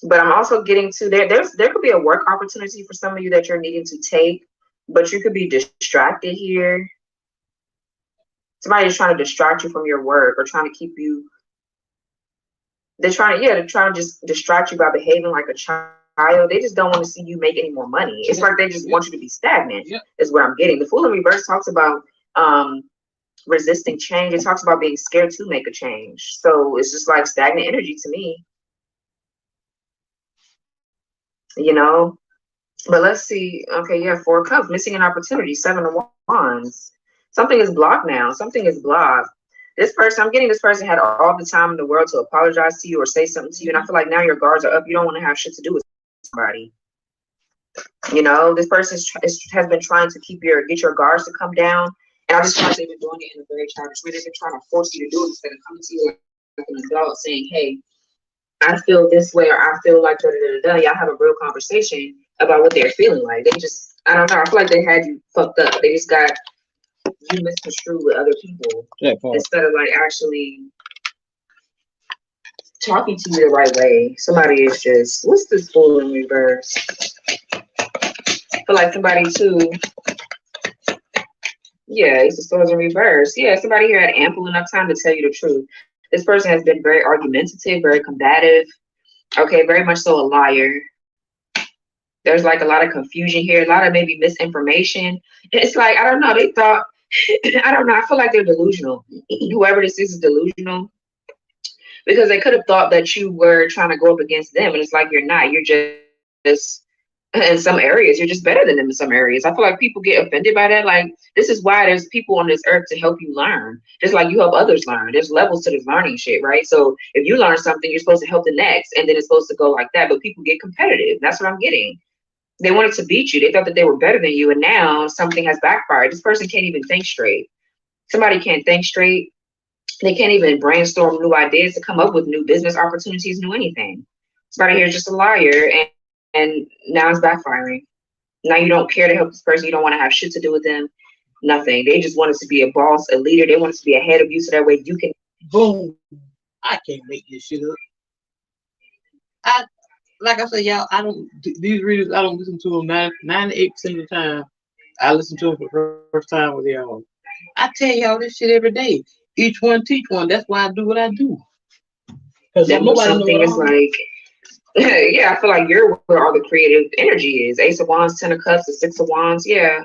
But I'm also getting to there could be a work opportunity for some of you that you're needing to take, but you could be distracted here. Somebody is trying to distract you from your work, or trying to keep you. They're trying to just distract you by behaving like a child. They just don't want to see you make any more money. It's like they just want you to be stagnant, is what I'm getting. The Fool in reverse talks about resisting change. It talks about being scared to make a change. So it's just like stagnant energy to me. But let's see. Okay, yeah, Four of Cups, missing an opportunity. Seven of Wands. Something is blocked now. Something is blocked. This person, I'm getting this person had all the time in the world to apologize to you or say something to you. And I feel like now your guards are up. You don't want to have shit to do with somebody. You know, this person has been trying to get your guards to come down. And I just feel like they've been doing it in a very childish way. They've been trying to force you to do it instead of coming to you like an adult saying, hey, I feel this way, or I feel like da da da da. Y'all have a real conversation about what they're feeling like. They just, I don't know. I feel like they had you fucked up. They just got you misconstrued with other people instead of like actually talking to you the right way. Somebody is just, what's this fool in reverse? I feel like somebody too. Yeah, it's the swords in reverse. Yeah, somebody here had ample enough time to tell you the truth. This person has been very argumentative, very combative. Okay, very much so a liar. There's like a lot of confusion here, a lot of maybe misinformation. It's like, I don't know, they thought, I don't know, I feel like they're delusional. Whoever this is delusional because they could have thought that you were trying to go up against them. And it's like, you're not, you're just, in some areas, you're just better than them in some areas. I feel like people get offended by that. Like, this is why there's people on this earth to help you learn. Just like you help others learn. There's levels to this learning shit, right? So if you learn something, you're supposed to help the next, and then it's supposed to go like that. But people get competitive. That's what I'm getting. They wanted to beat you. They thought that they were better than you, and now something has backfired. This person can't even think straight. Somebody can't think straight. They can't even brainstorm new ideas to come up with new business opportunities, new anything. Somebody here is just a liar, and now it's backfiring. Now you don't care to help this person. You don't want to have shit to do with them. Nothing. They just wanted to be a boss, a leader. They wanted to be ahead of you so that way you can. Boom. I can't make this shit up. Like I said, y'all, these readers, I don't listen to them 98% of the time. I listen to them for the first time with y'all. I tell y'all this shit every day. Each one teach one. That's why I do what I do. Because something is like, yeah, I feel like you're where all the creative energy is. Ace of Wands, 10 of Cups, the 6 of Wands, yeah.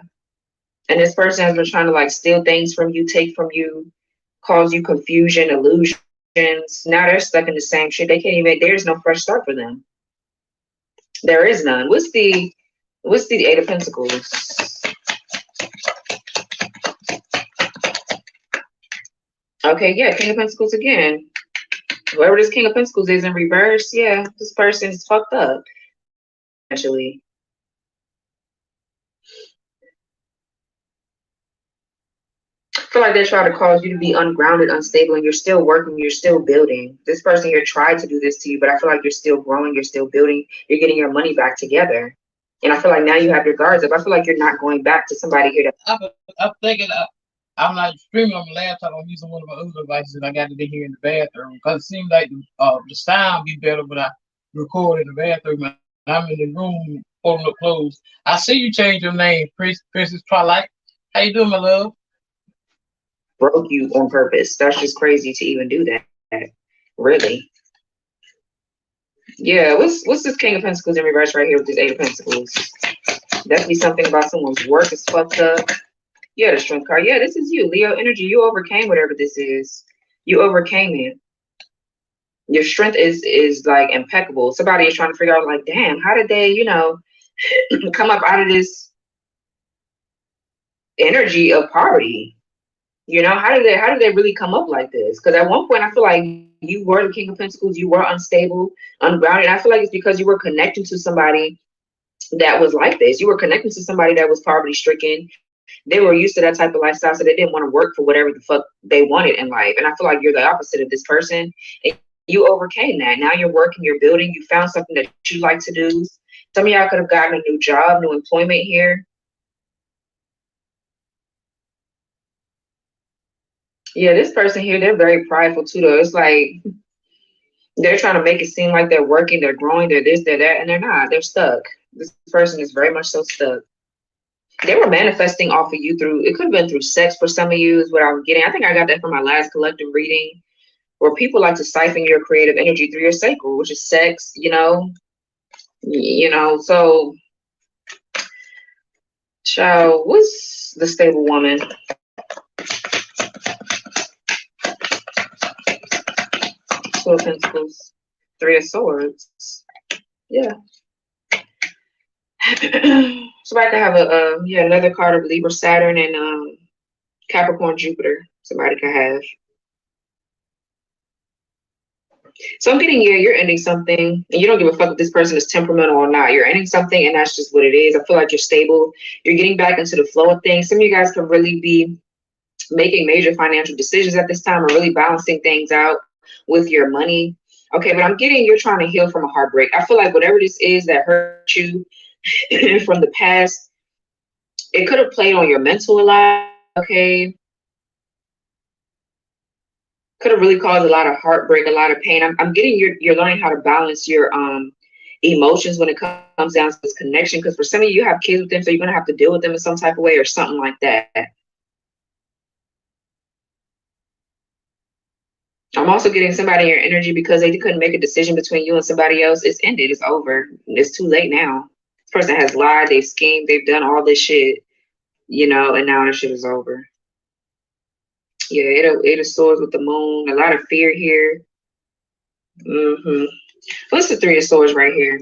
And this person has been trying to like steal things from you, take from you, cause you confusion, illusions. Now they're stuck in the same shit. They can't even, there's no fresh start for them. There is none. What's the Eight of Pentacles? Okay, yeah, King of Pentacles again. Whoever this King of Pentacles is in reverse, yeah, this person is fucked up. Actually. I feel like they try to cause you to be ungrounded, unstable, and you're still working, you're still building. This person here tried to do this to you, but I feel like you're still growing, you're still building, you're getting your money back together. And I feel like now you have your guards up. I feel like you're not going back to somebody here to. I'm thinking I'm not streaming on my laptop. I'm using one of my other devices, and I got it in here in the bathroom because it seems like the sound be better when I record in the bathroom. And I'm in the room pulling up clothes. I see you change your name, Princess Twilight. How you doing, my love? Broke you on purpose. That's just crazy to even do that. Really. Yeah, what's this King of Pentacles in reverse right here with this Eight of Pentacles? Definitely something about someone's work is fucked up. Yeah, the Strength card. Yeah, this is you, Leo energy. You overcame whatever this is. You overcame it. Your strength is like impeccable. Somebody is trying to figure out like, damn, how did they, come up out of this energy of poverty? How did they really come up like this? Because at one point I feel like you were the King of Pentacles, you were unstable, ungrounded. I feel like it's because you were connecting to somebody that was like this. You were connecting to somebody that was poverty stricken. They were used to that type of lifestyle, so they didn't want to work for whatever the fuck they wanted in life. And I feel like you're the opposite of this person. And you overcame that. Now you're working, you're building, you found something that you like to do. Some of y'all could have gotten a new job, new employment here. Yeah, this person here, they're very prideful too, though. It's like they're trying to make it seem like they're working, they're growing, they're this, they're that, and they're not. They're stuck. This person is very much so stuck. They were manifesting off of you through, it could have been through sex for some of you is what I was getting. I think I got that from my last collective reading, where people like to siphon your creative energy through your sacral, which is sex, so child, what's the stable woman? Two of Pentacles, Three of Swords. Yeah. Somebody could have another card of Libra, Saturn, and Capricorn, Jupiter. Somebody could have. So I'm getting, yeah, you're ending something and you don't give a fuck if this person is temperamental or not. You're ending something and that's just what it is. I feel like you're stable. You're getting back into the flow of things. Some of you guys can really be making major financial decisions at this time or really balancing things out with your money. Okay, but I'm getting you're trying to heal from a heartbreak. I feel like whatever this is that hurt you from the past, it could have played on your mental a lot. Okay, could have really caused a lot of heartbreak, a lot of pain. I'm getting you're learning how to balance your emotions when it comes down to this connection. Because for some of you have kids with them, so you're gonna have to deal with them in some type of way or something like that. I'm also getting somebody in your energy because they couldn't make a decision between you and somebody else. It's ended. It's over. It's too late now. This person has lied. They've schemed. They've done all this shit, and now the shit is over. Yeah, it soars with the moon. A lot of fear here. What's the Three of Swords right here?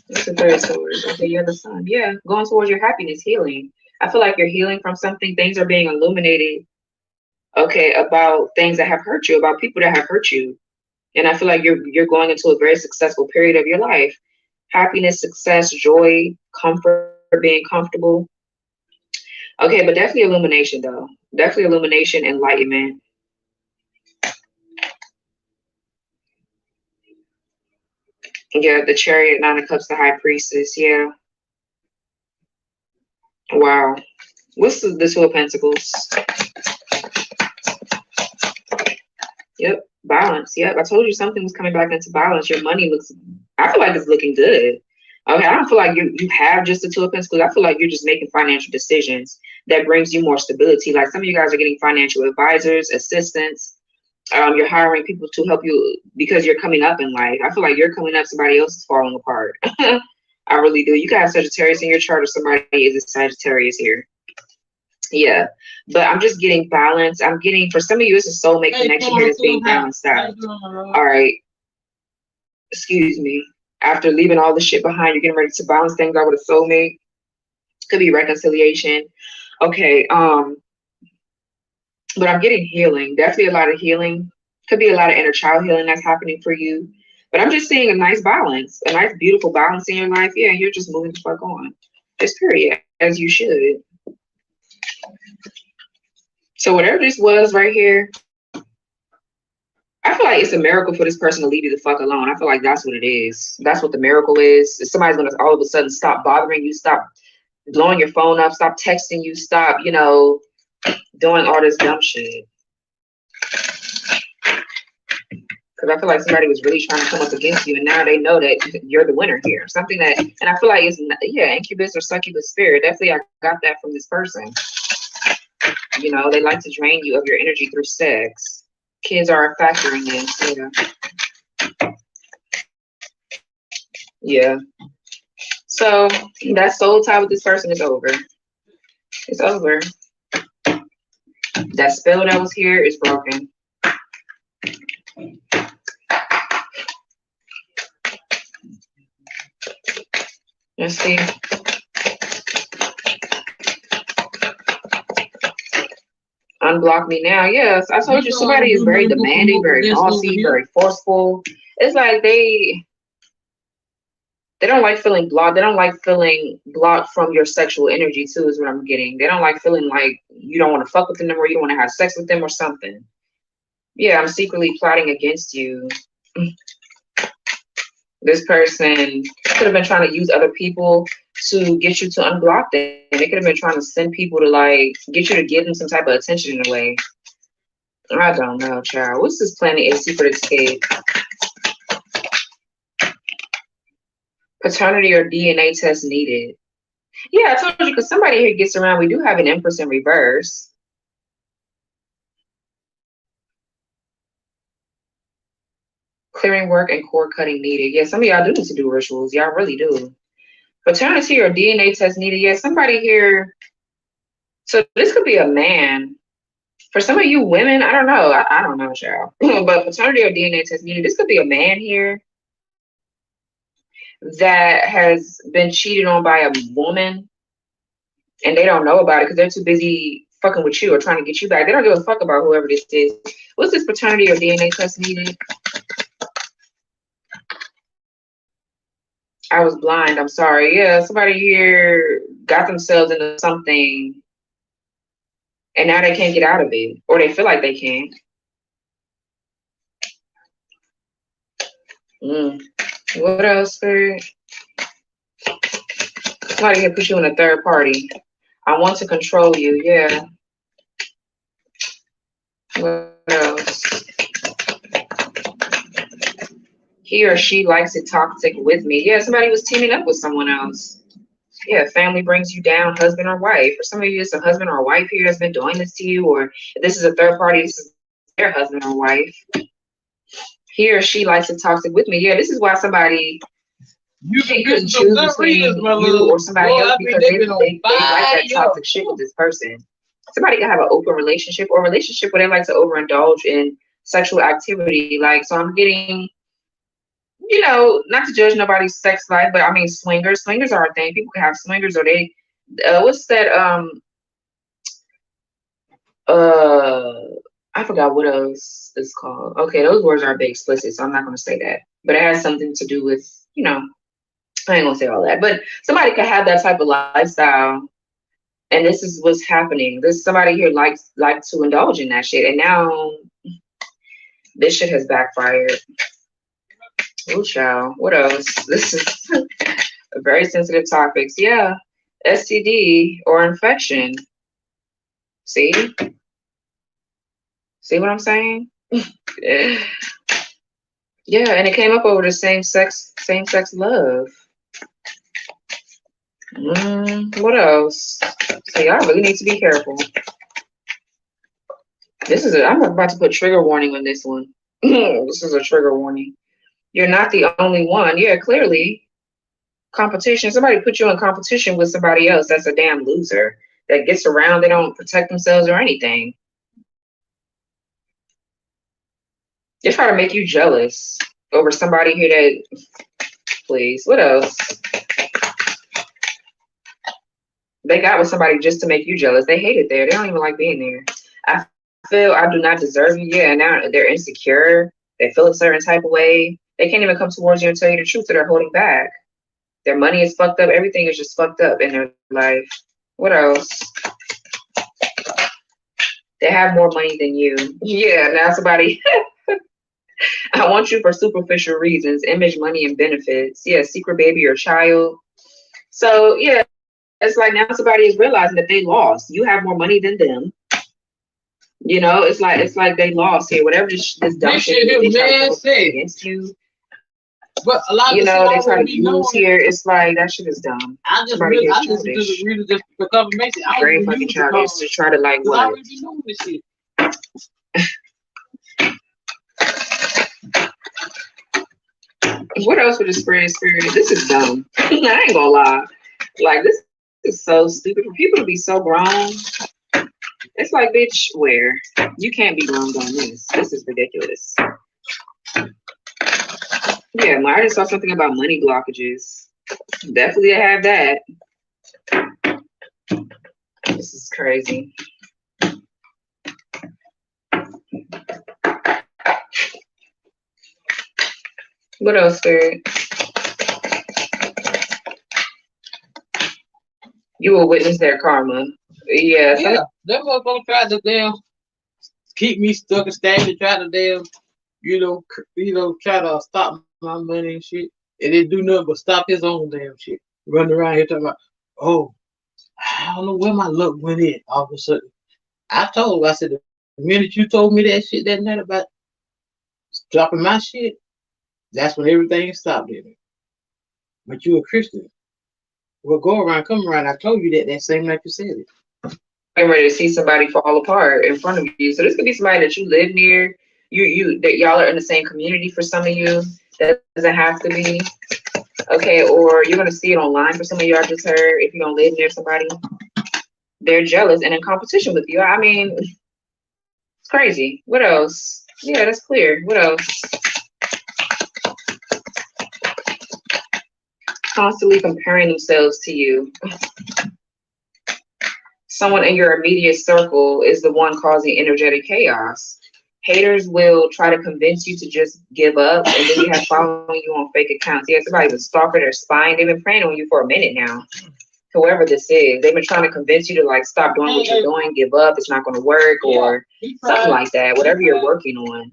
What's the Three of Swords? Okay, you're the Sun. Yeah, going towards your happiness, healing. I feel like you're healing from something. Things are being illuminated. Okay, about things that have hurt you, about people that have hurt you. And I feel like you're going into a very successful period of your life. Happiness, success, joy, comfort, being comfortable. Okay, but definitely illumination though. Definitely illumination, enlightenment. Yeah, the Chariot, Nine of Cups, the High Priestess. Yeah. Wow. What's the Two of Pentacles? Yep. Balance. Yep. I told you something was coming back into balance. Your money looks, I feel like it's looking good. Okay. I don't feel like you have just the Two of Pentacles. I feel like you're just making financial decisions that brings you more stability. Like some of you guys are getting financial advisors, assistants. You're hiring people to help you because you're coming up in life. I feel like you're coming up, somebody else is falling apart. I really do. You can have Sagittarius in your chart or somebody is a Sagittarius here. Yeah, but I'm just getting balance. I'm getting, for some of you, it's a soulmate connection here that's being balanced out. All right, excuse me. After leaving all the shit behind, you're getting ready to balance things out with a soulmate. Could be reconciliation. Okay, but I'm getting healing. Definitely a lot of healing. Could be a lot of inner child healing that's happening for you. But I'm just seeing a nice balance, a nice, beautiful balance in your life. Yeah, you're just moving the fuck on. Just period, as you should. So whatever this was right here, I feel like it's a miracle for this person to leave you the fuck alone. I feel like that's what it is. That's what the miracle is. Somebody's gonna all of a sudden stop bothering you, stop blowing your phone up, stop texting you, stop, doing all this dumb shit. Because I feel like somebody was really trying to come up against you, and now they know that you're the winner here. Something that, and I feel like it's, yeah, incubus or succubus spirit. Definitely, I got that from this person. They like to drain you of your energy through sex. Kids are a factor in this. Yeah. So that soul tie with this person is over. It's over. That spell that was here is broken. Let's see. Unblock me now. Yes, I told you somebody is very demanding, very bossy, very forceful. It's like they don't like feeling blocked. They don't like feeling blocked from your sexual energy too, is what I'm getting. They don't like feeling like you don't want to fuck with them or you don't want to have sex with them or something. Yeah, I'm secretly plotting against you. This person could have been trying to use other people to get you to unblock them. They could have been trying to send people to get you to give them some type of attention in a way. I don't know, child. What's this planet A secret escape? Paternity or DNA test needed. Yeah, I told you, because somebody here gets around. We do have an Empress in reverse. Clearing work and cord cutting needed. Yeah, some of y'all do need to do rituals. Y'all really do. Paternity or DNA test needed. Yeah, somebody here. So this could be a man. For some of you women, I don't know. I don't know, child. But paternity or DNA test needed. This could be a man here that has been cheated on by a woman and they don't know about it because they're too busy fucking with you or trying to get you back. They don't give a fuck about whoever this is. What's this paternity or DNA test needed? I was blind. I'm sorry. Yeah, somebody here got themselves into something and now they can't get out of it, or they feel like they can't. What else, Spirit? Somebody can put you in a third party. I want to control you. Yeah. What else? He or she likes it toxic with me. Yeah, somebody was teaming up with someone else. Yeah, family brings you down, husband or wife. For some of you, it's a husband or wife here that's been doing this to you, or if this is a third party, this is their husband or wife. He or she likes it toxic with me. Yeah, this is why somebody you couldn't choose between you or somebody else because they like that toxic shit with this person. Somebody can have an open relationship or a relationship where they like to overindulge in sexual activity. Like, so I'm getting, you know, not to judge nobody's sex life, but I mean swingers. Swingers are a thing. People can have swingers, or they what's that I forgot what else it's called. Okay, those words are a bit explicit, so I'm not gonna say that. But it has something to do with, you know, I ain't gonna say all that. But somebody could have that type of lifestyle, and this is what's happening. There's somebody here like to indulge in that shit, and now this shit has backfired. Oh, child. What else? This is a very sensitive topics. Yeah, STD or infection. See what I'm saying? Yeah, and it came up over the same sex love. What else? So y'all really need to be careful. I'm about to put trigger warning on this one. This is a trigger warning. You're not the only one. Yeah, clearly. Competition. Somebody put you in competition with somebody else. That's a damn loser that gets around. They don't protect themselves or anything. They try to make you jealous over somebody here that, please, what else? They got with somebody just to make you jealous. They hate it there. They don't even like being there. I feel I do not deserve you. Yeah, and now they're insecure. They feel a certain type of way. They can't even come towards you and tell you the truth, so they're holding back. Their money is fucked up. Everything is just fucked up in their life. What else? They have more money than you. Yeah, now somebody... I want you for superficial reasons, image, money, and benefits. Yeah, secret baby or child. So, yeah, it's like now somebody is realizing that they lost. You have more money than them. You know, it's like they lost here. Whatever this dumb shit they try to against you. But a lot of they try to use here. It's like that shit is dumb. I listen to the reader just for confirmation. Very fucking childish to try to like what? I already know this shit. What else would the spread spirit? This is dumb. I ain't gonna lie. Like, this is so stupid for people to be so grown. It's like, bitch, where? You can't be grown on this. This is ridiculous. Yeah, I just saw something about money blockages. Definitely I have that. This is crazy. What else, Spirit? You will witness their karma. Yeah. That motherfucker tried to damn keep me stuck and stagnant, try to damn, try to stop my money and shit. And they do nothing but stop his own damn shit. Running around here talking about, oh, I don't know where my luck went in all of a sudden. I said, the minute you told me that shit that night about dropping my shit, that's when everything stopped in it. But you a Christian. Well, go around, come around. I told you that same night you said it. I'm ready to see somebody fall apart in front of you. So this could be somebody that you live near. That y'all are in the same community for some of you. That doesn't have to be. Okay, or you're gonna see it online for some of you. I just heard if you don't live near somebody, they're jealous and in competition with you. I mean, it's crazy. What else? Yeah, that's clear. What else? Constantly comparing themselves to you. Someone in your immediate circle is the one causing energetic chaos. Haters will try to convince you to just give up, and then you have following you on fake accounts. Yeah, somebody's a stalker, they're spying, they've been preying on you for a minute now. Whoever this is, they've been trying to convince you to like stop doing what you're doing, give up, it's not going to work, or something like that, whatever you're working on.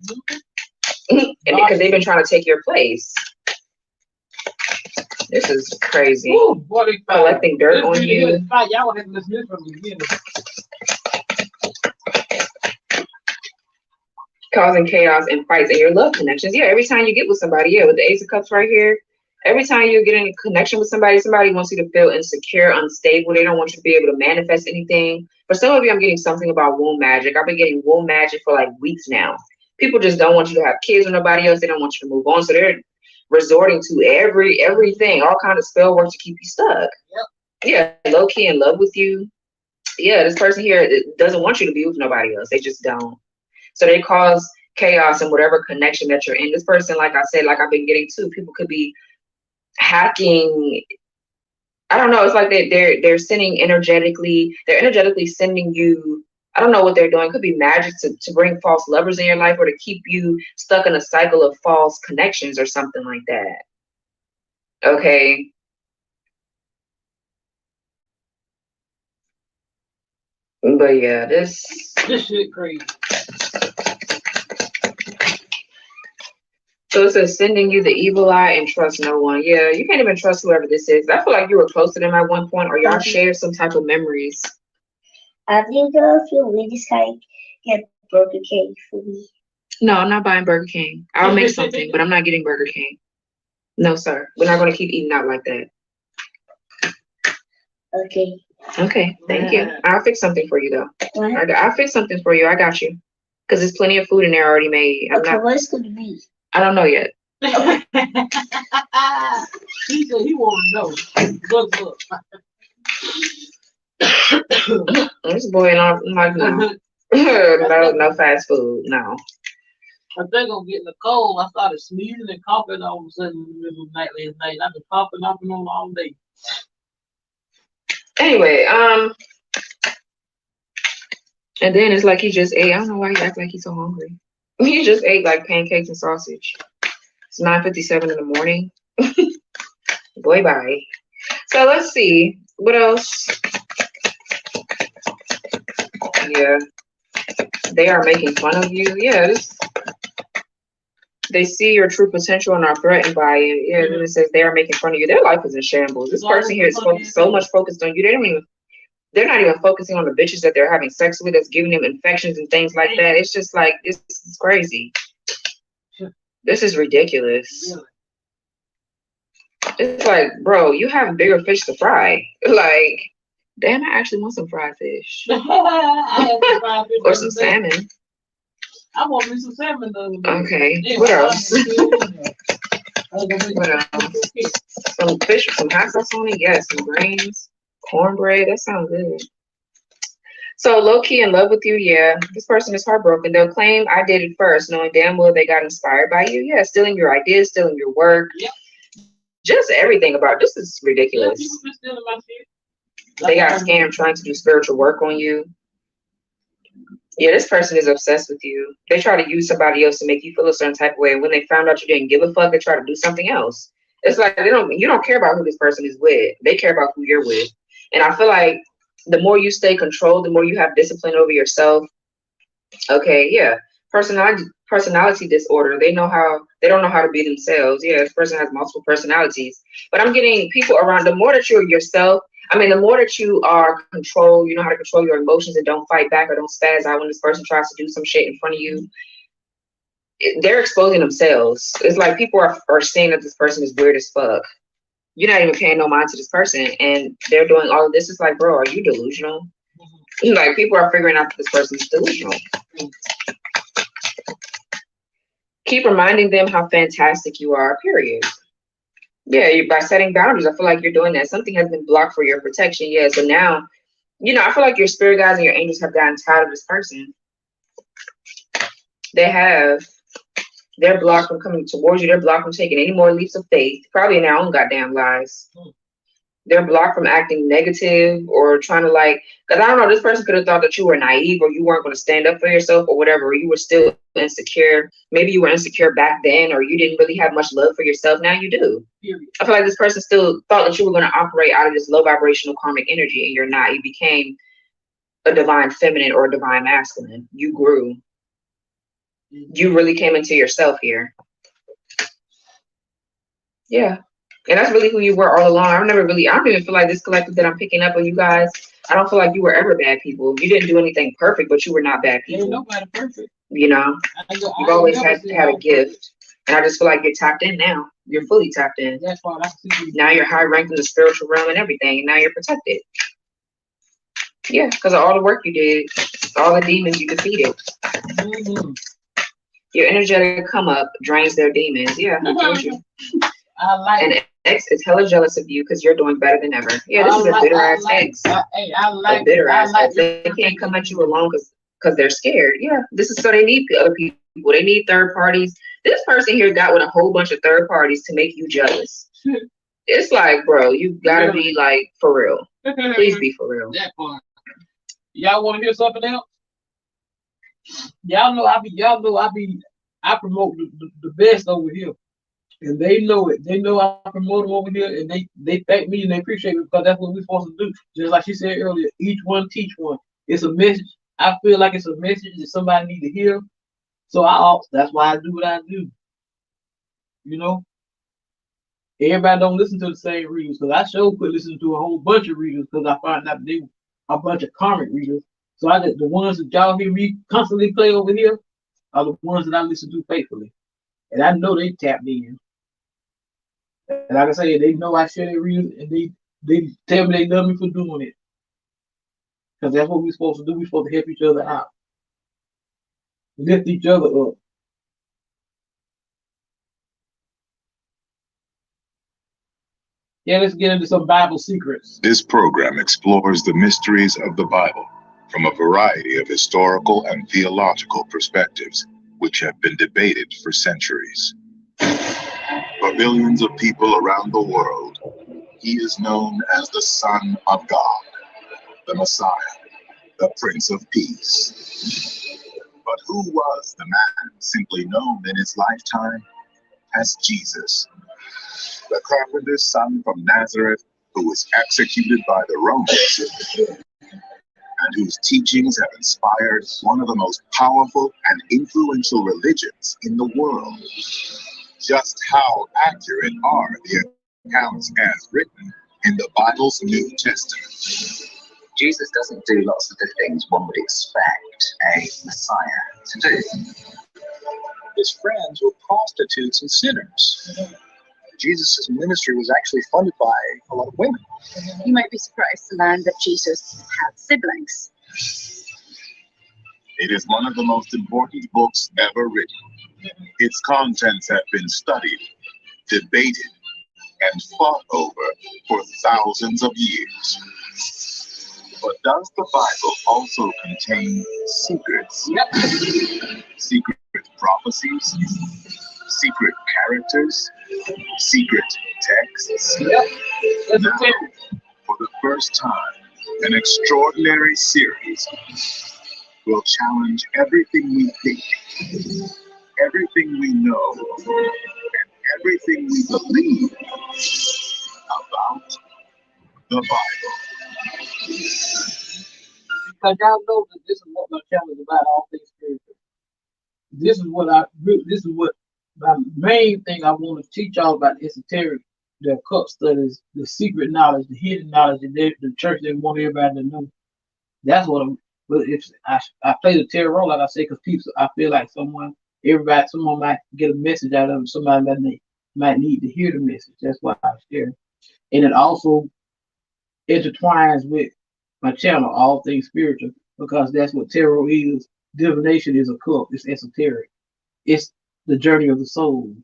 And because they've been trying to take your place. This is crazy. Collecting dirt on you. Causing chaos and fights in your love connections. Yeah, every time you get with somebody, yeah, with the Ace of Cups right here, every time you get in a connection with somebody, somebody wants you to feel insecure, unstable. They don't want you to be able to manifest anything. For some of you, I'm getting something about womb magic. I've been getting womb magic for like weeks now. People just don't want you to have kids with nobody else. They don't want you to move on. So they're resorting to everything, all kind of spell work to keep you stuck. Yep. Yeah, low key in love with you. Yeah, this person here doesn't want you to be with nobody else. They just don't. So they cause chaos in whatever connection that you're in. This person, like I said, like I've been getting to, people could be hacking. I don't know. It's like they're sending energetically. They're energetically sending you. I don't know what they're doing. It could be magic to bring false lovers in your life, or to keep you stuck in a cycle of false connections or something like that. Okay. But yeah, this shit crazy. So it says sending you the evil eye and trust no one. Yeah, you can't even trust whoever this is. I feel like you were close to them at one point, or y'all shared some type of memories. I think if you read this guy, get Burger King for me. No, I'm not buying Burger King. I'll make something, but I'm not getting Burger King. No, sir. We're not going to keep eating out like that. Okay. Okay, thank you. I'll fix something for you, though. What? I'll fix something for you. I got you. Because there's plenty of food in there already made. Okay, what is going to be? I don't know yet. He said he want to know. What's up? This boy, I'm like, no. No fast food, no. I think I'm getting a cold. I started sneezing and coughing all of a sudden in the middle of the night last night. I've been coughing off and on all day. Anyway, and then it's like he just ate. I don't know why he act like he's so hungry. He just ate like pancakes and sausage. It's 9:57 in the morning. Boy, bye. So let's see. What else? Yeah. They are making fun of you. Yeah, they see your true potential and are threatened by it. Yeah, and then it says they are making fun of you. Their life is in shambles. This person here is so much focused on you. They're not even focusing on the bitches that they're having sex with, that's giving them infections and things like that. It's just like, it's crazy. This is ridiculous. It's like, bro, you have bigger fish to fry. Like, damn, I actually want some fried fish. Or some salmon. I want me some salmon though. Okay, what else? What else? Some fish with some hot sauce on it? Yes, some grains, cornbread. That sounds good. So low key in love with you, yeah. This person is heartbroken. They'll claim I did it first, knowing damn well they got inspired by you. Yeah, stealing your ideas, stealing your work. Yep. Just everything about this is ridiculous. Yeah, people been stealing my shit. They got scammed trying to do spiritual work on you. Yeah, this person is obsessed with you. They try to use somebody else to make you feel a certain type of way. And when they found out you didn't give a fuck, they try to do something else. It's like you don't care about who this person is with. They care about who you're with. And I feel like the more you stay controlled, the more you have discipline over yourself. Okay, yeah. Personality disorder. They don't know how to be themselves. Yeah, this person has multiple personalities. But I'm getting people around. The more that you're yourself, the more that you are controlled, you know how to control your emotions and don't fight back or don't spaz out when this person tries to do some shit in front of you. They're exposing themselves. It's like people are saying that this person is weird as fuck. You're not even paying no mind to this person, and they're doing all of this. It's like, bro, are you delusional? Like, people are figuring out that this person is delusional. Keep reminding them how fantastic you are, period. Yeah, by setting boundaries, I feel like you're doing that. Something has been blocked for your protection. Yeah, so now, I feel like your spirit guides and your angels have gotten tired of this person. They're blocked from coming towards you. They're blocked from taking any more leaps of faith, probably in their own goddamn lives. They're blocked from acting negative or trying to like, because I don't know, this person could have thought that you were naive or you weren't going to stand up for yourself or whatever, or you were still insecure. Maybe you were insecure back then, or you didn't really have much love for yourself. Now you do. I feel like this person still thought that you were going to operate out of this low vibrational karmic energy, and you're not. You became a divine feminine or a divine masculine. You grew. You really came into yourself here. Yeah. And that's really who you were all along. I don't even feel like this collective that I'm picking up on you guys. I don't feel like you were ever bad people. You didn't do anything perfect, but you were not bad people. Ain't nobody perfect. You know, you've always had a gift. And I just feel like you're tapped in now. You're fully tapped in. That's why I see you. Now you're high ranked in the spiritual realm and everything. And now you're protected. Yeah, because of all the work you did, all the demons you defeated. Mm-hmm. Your energetic come up drains their demons. Yeah, I told you. I like and X is hella jealous of you because you're doing better than ever. Yeah, this is a bitter ass X. I like a bitter ass like X. They can't come at you alone because they're scared. Yeah, this is so they need other people. They need third parties. This person here got with a whole bunch of third parties to make you jealous. It's like, bro, you gotta be like for real. Please be for real. That part. Y'all want to hear something else? I promote the best over here. And they know it. They know I promote them over here, and they thank me and they appreciate it because that's what we're supposed to do. Just like she said earlier, each one teach one. It's a message. I feel like it's a message that somebody need to hear. So that's why I do what I do. You know, everybody don't listen to the same readers because I sure could listen to a whole bunch of readers because I find out they a bunch of karmic readers. So the ones that y'all hear me constantly play over here are the ones that I listen to faithfully, and I know they tapped in. And like I say, they know I share their readers, and they tell me they love me for doing it. Because that's what we're supposed to do. We're supposed to help each other out. Lift each other up. Yeah, let's get into some Bible secrets. This program explores the mysteries of the Bible from a variety of historical and theological perspectives, which have been debated for centuries. For billions of people around the world, he is known as the Son of God, the Messiah, the Prince of Peace. But who was the man simply known in his lifetime as Jesus, the carpenter's son from Nazareth, who was executed by the Romans, and whose teachings have inspired one of the most powerful and influential religions in the world? Just how accurate are the accounts as written in the Bible's New Testament? Jesus doesn't do lots of the things one would expect a Messiah to do. His friends were prostitutes and sinners. Jesus' ministry was actually funded by a lot of women. You might be surprised to learn that Jesus had siblings. It is one of the most important books ever written. Its contents have been studied, debated, and fought over for thousands of years. But does the Bible also contain secrets? Yep. Secret prophecies? Secret characters? Secret texts? Yep. Now, for the first time, an extraordinary series will challenge everything we think, everything we know, and everything we believe about the Bible. Because y'all know that this is what my channel is about, all things spiritual. This is what my main thing I want to teach y'all about esoteric, the occult studies, the secret knowledge, the hidden knowledge that the church didn't want everybody to know. That's what I'm. But if I play the tarot, like I say, because people, I feel like someone might get a message out of it. Somebody might need to hear the message. That's why I share. And it also intertwines with my channel, all things spiritual, because that's what tarot is. Divination is occult. It's esoteric. It's the journey of the soul.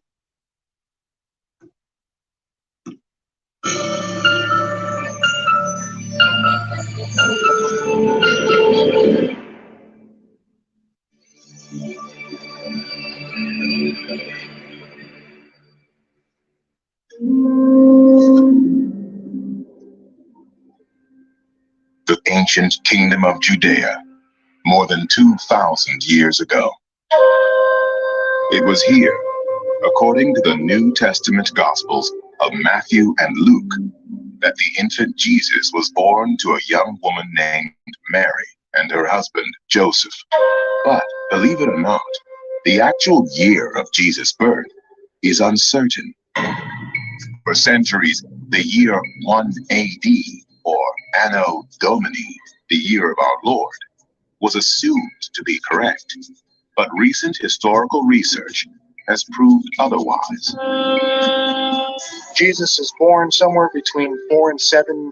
ancient kingdom of Judea more than 2,000 years ago. It was here, according to the New Testament Gospels of Matthew and Luke, that the infant Jesus was born to a young woman named Mary and her husband Joseph. But, believe it or not, the actual year of Jesus' birth is uncertain. For centuries, the year 1 AD, or Anno Domini, the year of our Lord, was assumed to be correct. But recent historical research has proved otherwise. Jesus is born somewhere between 4 and 7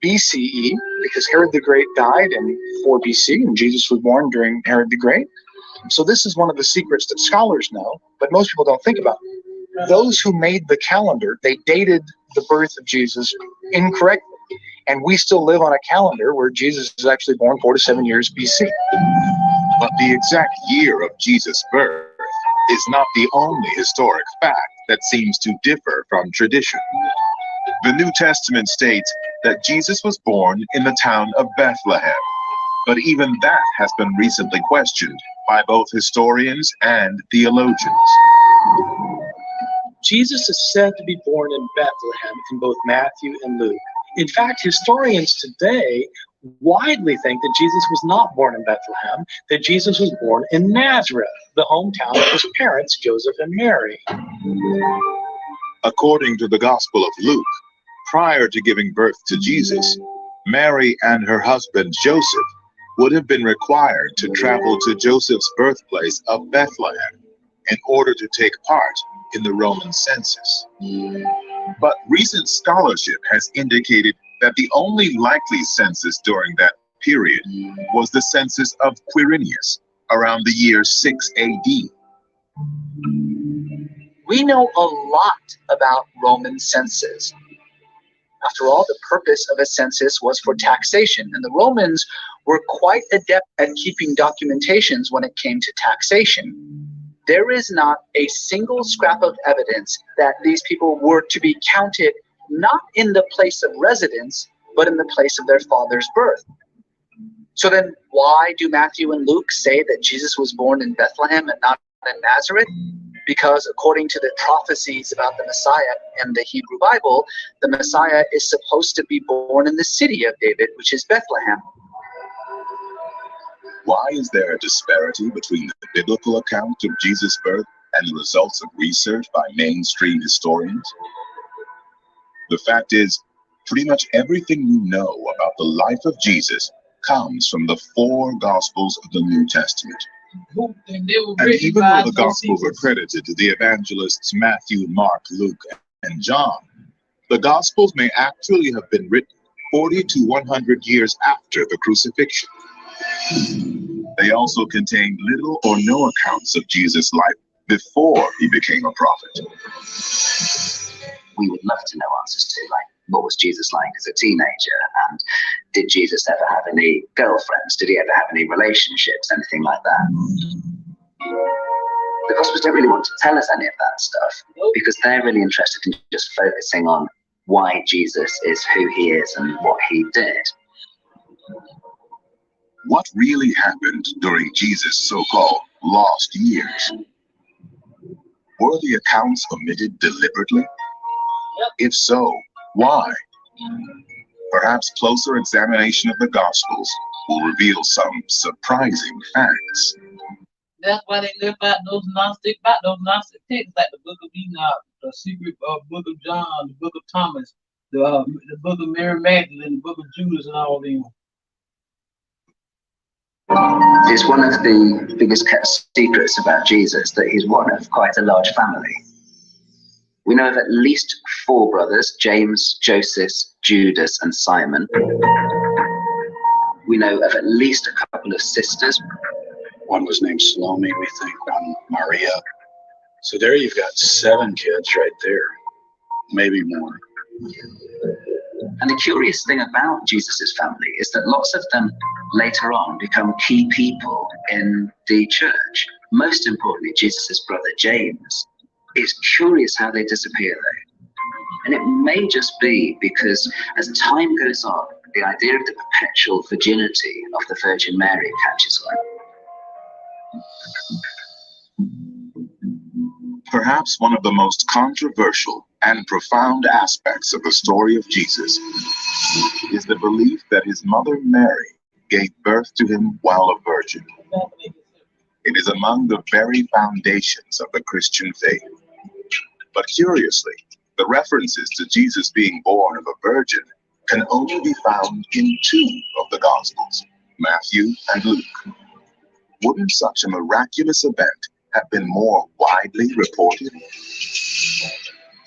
BCE, because Herod the Great died in 4 BC, and Jesus was born during Herod the Great. So this is one of the secrets that scholars know, but most people don't think about. Those who made the calendar, they dated the birth of Jesus incorrectly. And we still live on a calendar where Jesus is actually born 4 to 7 years BC. But the exact year of Jesus' birth is not the only historic fact that seems to differ from tradition. The New Testament states that Jesus was born in the town of Bethlehem, but even that has been recently questioned by both historians and theologians. Jesus is said to be born in Bethlehem in both Matthew and Luke. In fact, historians today widely think that Jesus was not born in Bethlehem, that Jesus was born in Nazareth, the hometown of his parents, Joseph and Mary. According to the Gospel of Luke, prior to giving birth to Jesus, Mary and her husband Joseph would have been required to travel to Joseph's birthplace of Bethlehem in order to take part in the Roman census. But recent scholarship has indicated that the only likely census during that period was the census of Quirinius around the year 6 AD. We know a lot about Roman censuses. After all, the purpose of a census was for taxation, and the Romans were quite adept at keeping documentations when it came to taxation. There is not a single scrap of evidence that these people were to be counted not in the place of residence, but in the place of their father's birth. So then why do Matthew and Luke say that Jesus was born in Bethlehem and not in Nazareth? Because according to the prophecies about the Messiah in the Hebrew Bible, the Messiah is supposed to be born in the city of David, which is Bethlehem. Why is there a disparity between the biblical account of Jesus' birth and the results of research by mainstream historians? The fact is, pretty much everything you know about the life of Jesus comes from the 4 Gospels of the New Testament. And even though the Gospels are credited to the evangelists Matthew, Mark, Luke, and John, the Gospels may actually have been written 40 to 100 years after the crucifixion. They also contain little or no accounts of Jesus' life before he became a prophet. We would love to know answers to, like, what was Jesus like as a teenager? And did Jesus ever have any girlfriends? Did he ever have any relationships? Anything like that? The Gospels don't really want to tell us any of that stuff because they're really interested in just focusing on why Jesus is who he is and what he did. What really happened during Jesus' so-called lost years? Were the accounts omitted deliberately? If so, why? Perhaps closer examination of the Gospels will reveal some surprising facts. That's why they live out those Gnostic texts, like the Book of Enoch, the secret Book of John, the Book of Thomas, the Book of Mary Magdalene, the Book of Judas, and all of them. It's one of the biggest kept secrets about Jesus that he's one of quite a large family. We know of at least 4 brothers, James, Joseph, Judas, and Simon. We know of at least a couple of sisters. One was named Salome, we think, one Maria. So there you've got 7 kids right there, maybe more. And the curious thing about Jesus's family is that lots of them later on become key people in the church. Most importantly, Jesus's brother James. It's curious how they disappear though. And it may just be because as time goes on, the idea of the perpetual virginity of the Virgin Mary catches one. Perhaps one of the most controversial and profound aspects of the story of Jesus is the belief that his mother Mary gave birth to him while a virgin. It is among the very foundations of the Christian faith. But curiously, the references to Jesus being born of a virgin can only be found in two of the Gospels, Matthew and Luke. Wouldn't such a miraculous event have been more widely reported?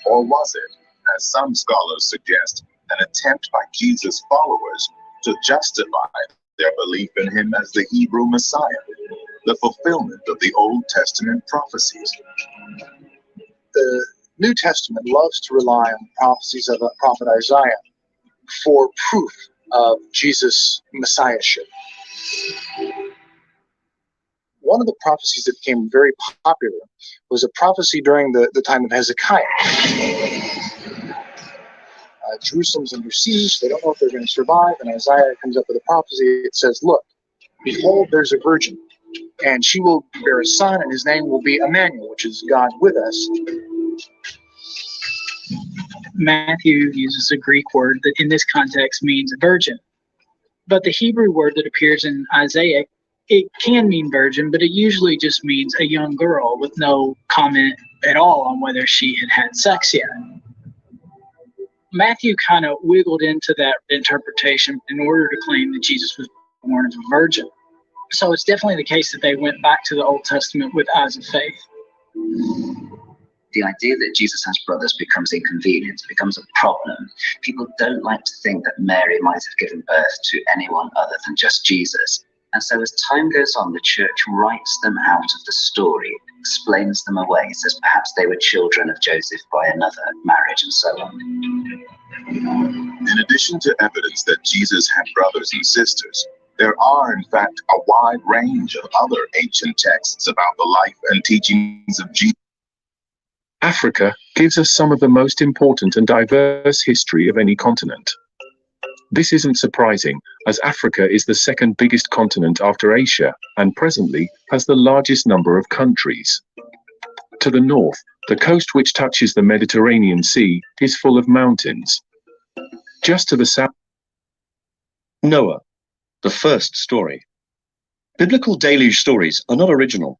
Or was it, as some scholars suggest, an attempt by Jesus' followers to justify their belief in him as the Hebrew Messiah, the fulfillment of the Old Testament prophecies? The New Testament loves to rely on prophecies of the prophet Isaiah for proof of Jesus' messiahship. One of the prophecies that became very popular was a prophecy during the time of Hezekiah. Jerusalem's under siege. They don't know if they're going to survive. And Isaiah comes up with a prophecy. It says, look, behold, there's a virgin, and she will bear a son, and his name will be Emmanuel, which is God with us. Matthew uses a Greek word that in this context means virgin. But the Hebrew word that appears in Isaiah, it can mean virgin, but it usually just means a young girl with no comment at all on whether she had had sex yet. Matthew kind of wiggled into that interpretation in order to claim that Jesus was born of a virgin. So it's definitely the case that they went back to the Old Testament with eyes of faith. The idea that Jesus has brothers becomes inconvenient, becomes a problem. People don't like to think that Mary might have given birth to anyone other than just Jesus. And so as time goes on, the church writes them out of the story, explains them away, says perhaps they were children of Joseph by another marriage, and so on. In addition to evidence that Jesus had brothers and sisters, there are, in fact, a wide range of other ancient texts about the life and teachings of Jesus. Africa gives us some of the most important and diverse history of any continent. This isn't surprising, as Africa is the second biggest continent after Asia and presently has the largest number of countries. To the north, the coast which touches the Mediterranean Sea is full of mountains. Just to the south, Noah, the first story. Biblical deluge stories are not original.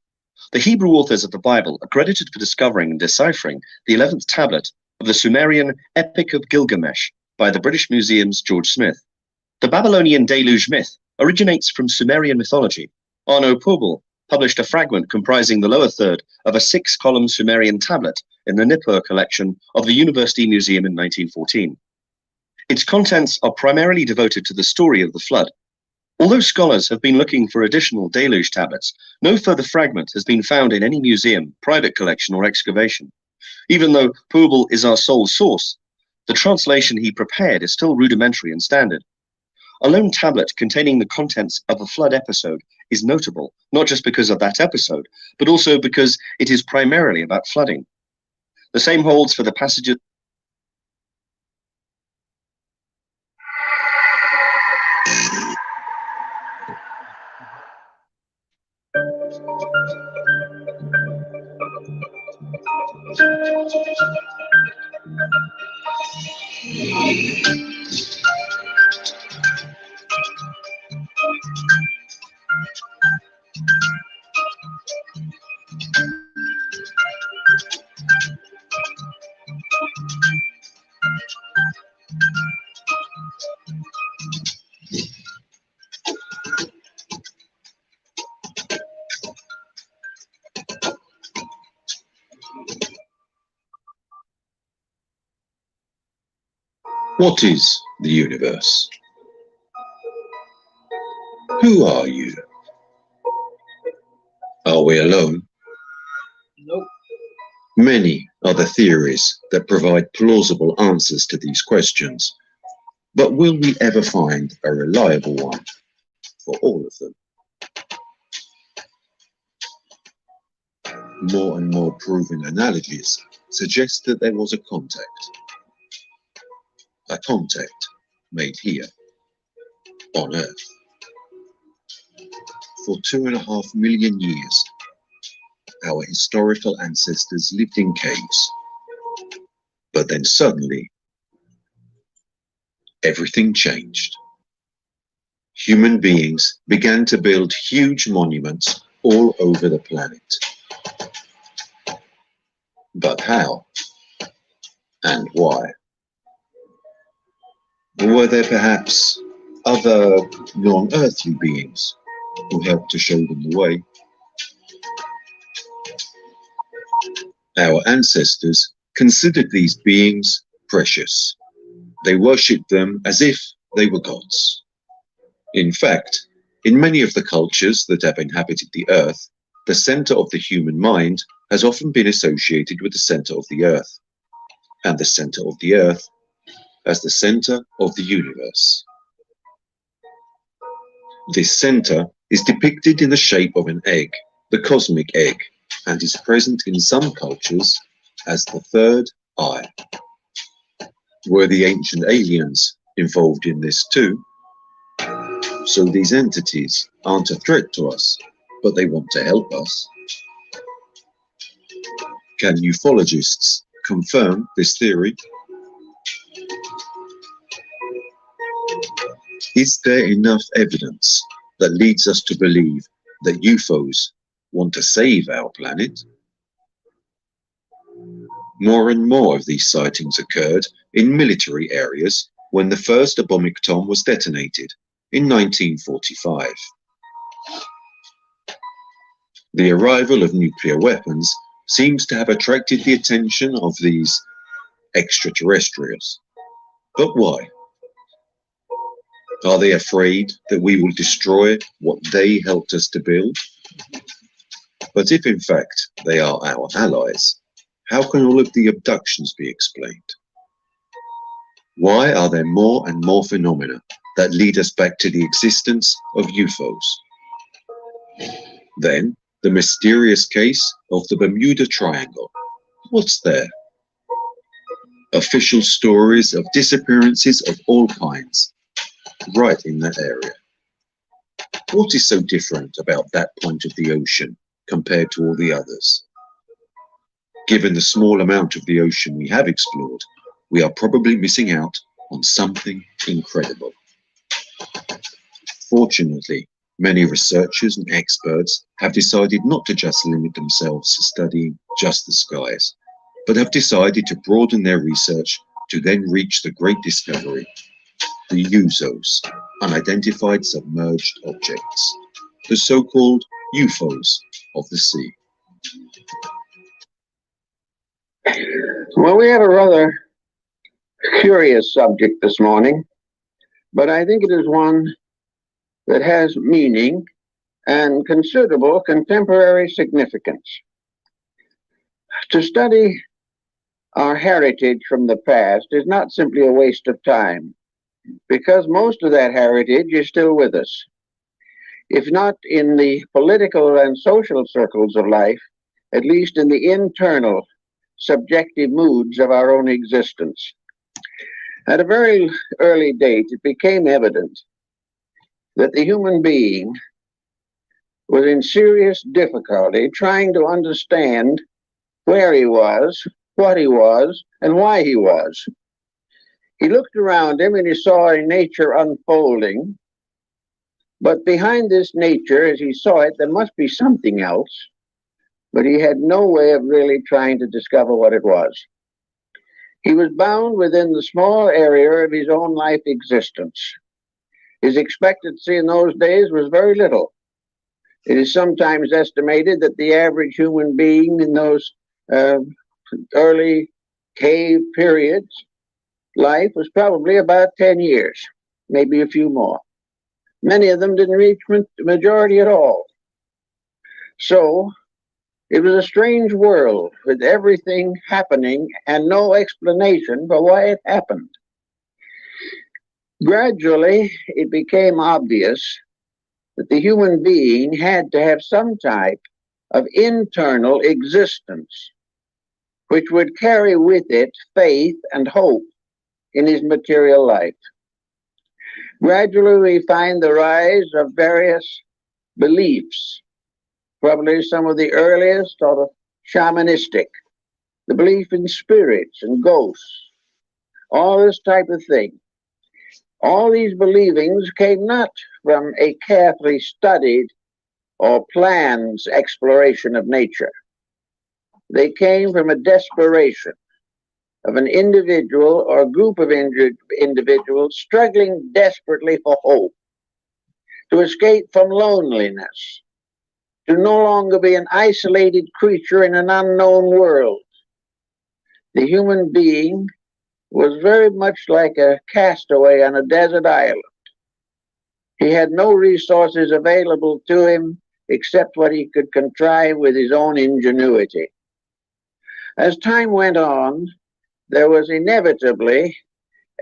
The Hebrew authors of the Bible are credited for discovering and deciphering the 11th tablet of the Sumerian Epic of Gilgamesh by the British Museum's George Smith. The Babylonian deluge myth originates from Sumerian mythology. Arno Pobel published a fragment comprising the lower third of a 6-column Sumerian tablet in the Nippur collection of the University Museum in 1914. Its contents are primarily devoted to the story of the flood. Although scholars have been looking for additional deluge tablets, no further fragment has been found in any museum, private collection, or excavation. Even though Pobel is our sole source, the translation he prepared is still rudimentary and standard. A lone tablet containing the contents of a flood episode is notable, not just because of that episode, but also because it is primarily about flooding. The same holds for the passages. What is the universe? Who are you? Are we alone? Nope. Many are the theories that provide plausible answers to these questions, but will we ever find a reliable one for all of them? More and more proven analogies suggest that there was a contact made here. on Earth. For 2.5 million years, our historical ancestors lived in caves. But then suddenly, everything changed. Human beings began to build huge monuments all over the planet. But how? And why? Were there perhaps other non-earthly beings who helped to show them the way? Our ancestors considered these beings precious. They worshipped them as if they were gods. In fact, in many of the cultures that have inhabited the earth, the center of the human mind has often been associated with the center of the earth, and the center of the earth as the center of the universe. This center is depicted in the shape of an egg, the cosmic egg, and is present in some cultures as the third eye. Were the ancient aliens involved in this too? So these entities aren't a threat to us, but they want to help us. Can ufologists confirm this theory? Is there enough evidence that leads us to believe that UFOs want to save our planet? More and more of these sightings occurred in military areas when the first atomic bomb was detonated in 1945. The arrival of nuclear weapons seems to have attracted the attention of these extraterrestrials. But why? Are they afraid that we will destroy what they helped us to build? But if in fact they are our allies, how can all of the abductions be explained? Why are there more and more phenomena that lead us back to the existence of UFOs? Then, the mysterious case of the Bermuda Triangle. What's there? Official stories of disappearances of all kinds, right in that area. What is so different about that point of the ocean compared to all the others? Given the small amount of the ocean we have explored, we are probably missing out on something incredible. Fortunately, many researchers and experts have decided not to just limit themselves to studying just the skies, but have decided to broaden their research to then reach the great discovery, the USOs, unidentified submerged objects, the so-called UFOs of the sea. Well, we have a rather curious subject this morning, but I think it is one that has meaning and considerable contemporary significance. To study our heritage from the past is not simply a waste of time, because most of that heritage is still with us. If not in the political and social circles of life, at least in the internal, subjective moods of our own existence. At a very early date, it became evident that the human being was in serious difficulty trying to understand where he was, what he was, and why he was. He looked around him and he saw a nature unfolding, but behind this nature, as he saw it, there must be something else, but he had no way of really trying to discover what it was. He was bound within the small area of his own life existence. His expectancy in those days was very little. It is sometimes estimated that the average human being in those early cave periods, life was probably about 10 years, maybe a few more. Many of them didn't reach majority at all. So it was a strange world with everything happening and no explanation for why it happened. Gradually, it became obvious that the human being had to have some type of internal existence, which would carry with it faith and hope in his material life. Gradually, we find the rise of various beliefs, probably some of the earliest sort of shamanistic, the belief in spirits and ghosts, all this type of thing. All these believings came not from a carefully studied or planned exploration of nature. They came from a desperation of an individual or group of individuals struggling desperately for hope, to escape from loneliness, to no longer be an isolated creature in an unknown world. The human being was very much like a castaway on a desert island. He had no resources available to him except what he could contrive with his own ingenuity. As time went on, there was inevitably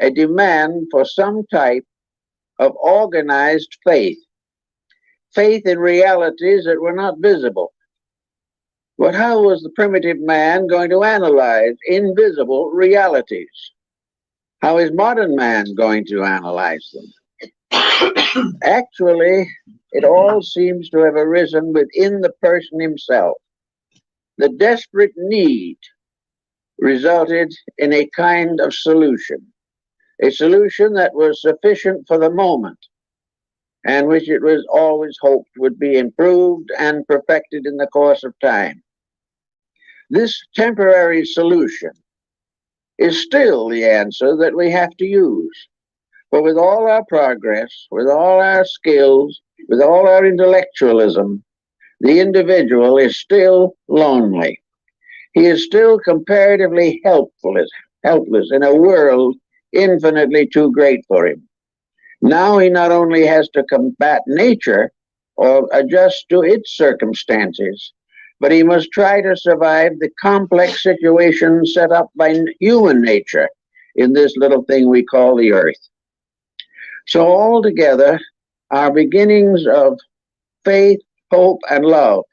a demand for some type of organized faith, faith in realities that were not visible. But how was the primitive man going to analyze invisible realities? How is modern man going to analyze them? Actually, it all seems to have arisen within the person himself. The desperate need resulted in a kind of solution, a solution that was sufficient for the moment, and which it was always hoped would be improved and perfected in the course of time. This temporary solution is still the answer that we have to use. But with all our progress, with all our skills, with all our intellectualism, the individual is still lonely. He is still comparatively helpless in a world infinitely too great for him. Now he not only has to combat nature or adjust to its circumstances, but he must try to survive the complex situations set up by human nature in this little thing we call the earth. So altogether, our beginnings of faith, hope, and love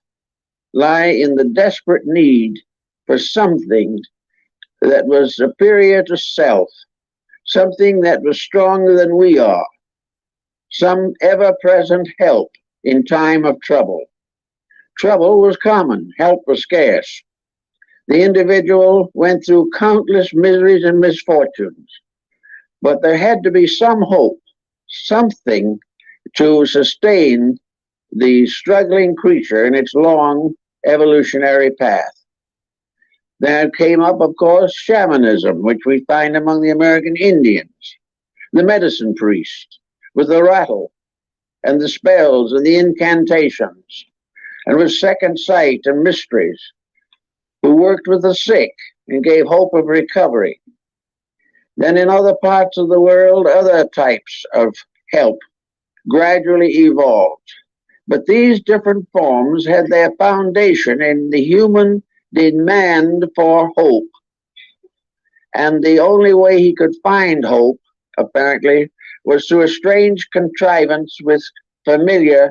lie in the desperate need for something that was superior to self, something that was stronger than we are, some ever-present help in time of trouble. Trouble was common, help was scarce. The individual went through countless miseries and misfortunes, but there had to be some hope, something to sustain the struggling creature in its long evolutionary path. There came up, of course, shamanism, which we find among the American Indians, the medicine priest with the rattle and the spells and the incantations, and with second sight and mysteries, who worked with the sick and gave hope of recovery. Then in other parts of the world, other types of help gradually evolved. But these different forms had their foundation in the human demand for hope. And the only way he could find hope, apparently, was through a strange contrivance with familiar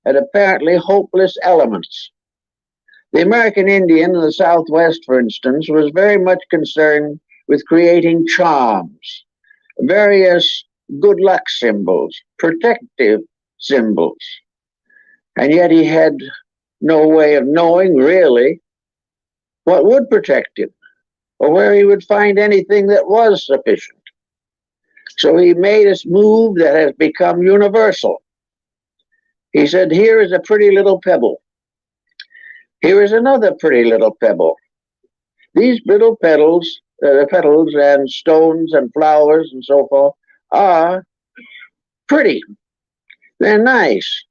and apparently hopeless elements. The American Indian in the Southwest, for instance, was very much concerned with creating charms, various good luck symbols, protective symbols. And yet he had no way of knowing, really, what would protect him, or where he would find anything that was sufficient. So he made this move that has become universal. He said, here is a pretty little pebble. Here is another pretty little pebble. These little petals and stones and flowers and so forth are pretty. They're nice,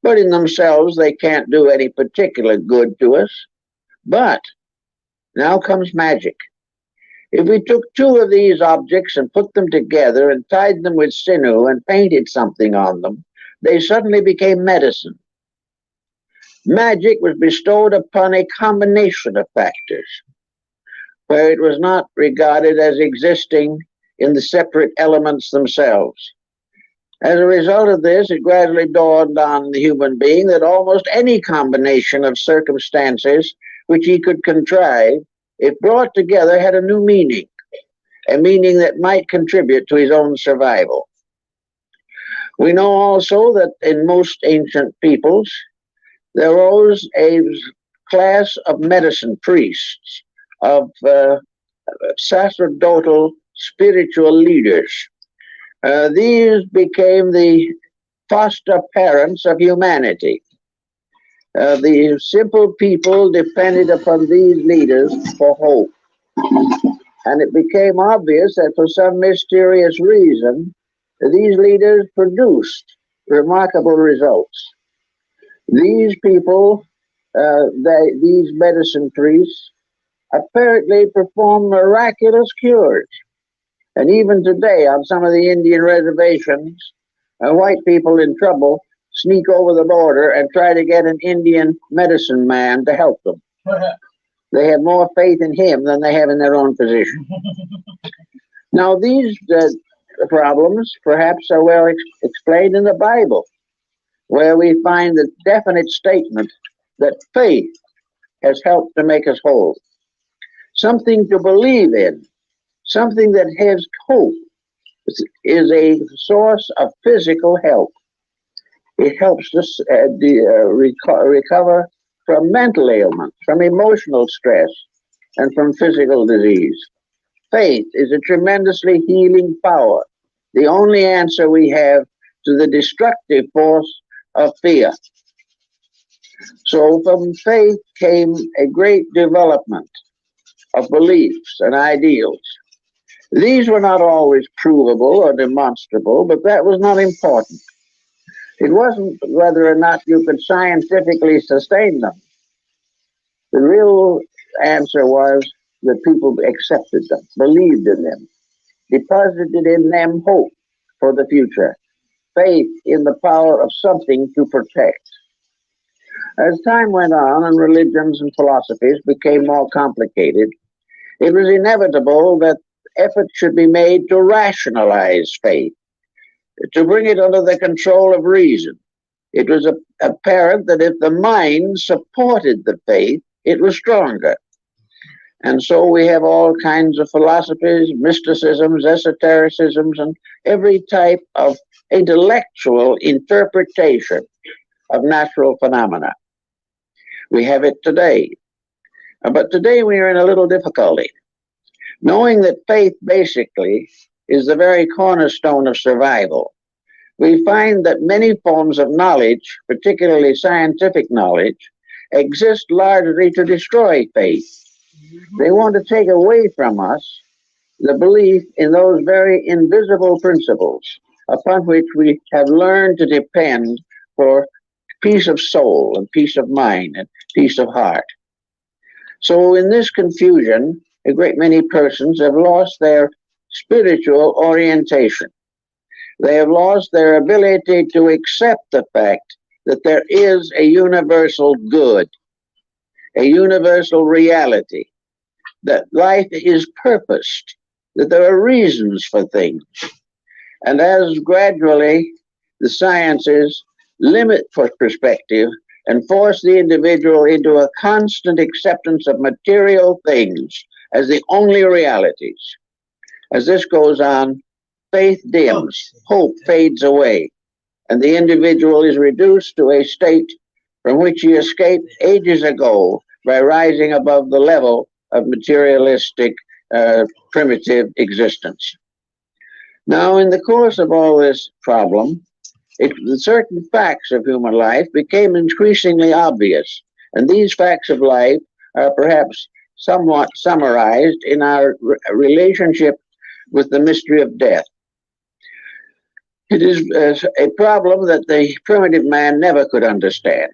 but in themselves they can't do any particular good to us. But now comes magic. If we took two of these objects and put them together and tied them with sinew and painted something on them, they suddenly became medicine. Magic was bestowed upon a combination of factors, where it was not regarded as existing in the separate elements themselves. As a result of this, it gradually dawned on the human being that almost any combination of circumstances which he could contrive, if brought together, had a new meaning, a meaning that might contribute to his own survival. We know also that in most ancient peoples, there was a class of medicine priests, of sacerdotal spiritual leaders. These became the foster parents of humanity. The simple people depended upon these leaders for hope. And it became obvious that for some mysterious reason, these leaders produced remarkable results. These people, these medicine priests, apparently perform miraculous cures. And even today, on some of the Indian reservations, white people in trouble sneak over the border and try to get an Indian medicine man to help them. They have more faith in him than they have in their own position. Now, these problems perhaps are well explained in the Bible, where we find the definite statement that faith has helped to make us whole. Something to believe in, something that has hope, is a source of physical help. It helps us recover from mental ailments, from emotional stress, and from physical disease. Faith is a tremendously healing power, the only answer we have to the destructive force of fear. So from faith came a great development of beliefs and ideals. These were not always provable or demonstrable, but that was not important. It wasn't whether or not you could scientifically sustain them. The real answer was that people accepted them, believed in them, deposited in them hope for the future, faith in the power of something to protect. As time went on and religions and philosophies became more complicated, it was inevitable that effort should be made to rationalize faith, to bring it under the control of reason. It was apparent that if the mind supported the faith, it was stronger. And so we have all kinds of philosophies, mysticisms, esotericisms, and every type of intellectual interpretation of natural phenomena. We have it today. But today we are in a little difficulty. Knowing that faith basically is the very cornerstone of survival, we find that many forms of knowledge, particularly scientific knowledge, exist largely to destroy faith. They want to take away from us the belief in those very invisible principles upon which we have learned to depend for peace of soul and peace of mind and peace of heart. So in this confusion, a great many persons have lost their spiritual orientation. They have lost their ability to accept the fact that there is a universal good, a universal reality, that life is purposed, that there are reasons for things. And as gradually the sciences limit perspective and force the individual into a constant acceptance of material things as the only realities, as this goes on, faith dims, hope fades away, and the individual is reduced to a state from which he escaped ages ago by rising above the level of materialistic, primitive existence. Now, in the course of all this problem, certain facts of human life became increasingly obvious, and these facts of life are perhaps somewhat summarized in our relationship with the mystery of death. It is a problem that the primitive man never could understand.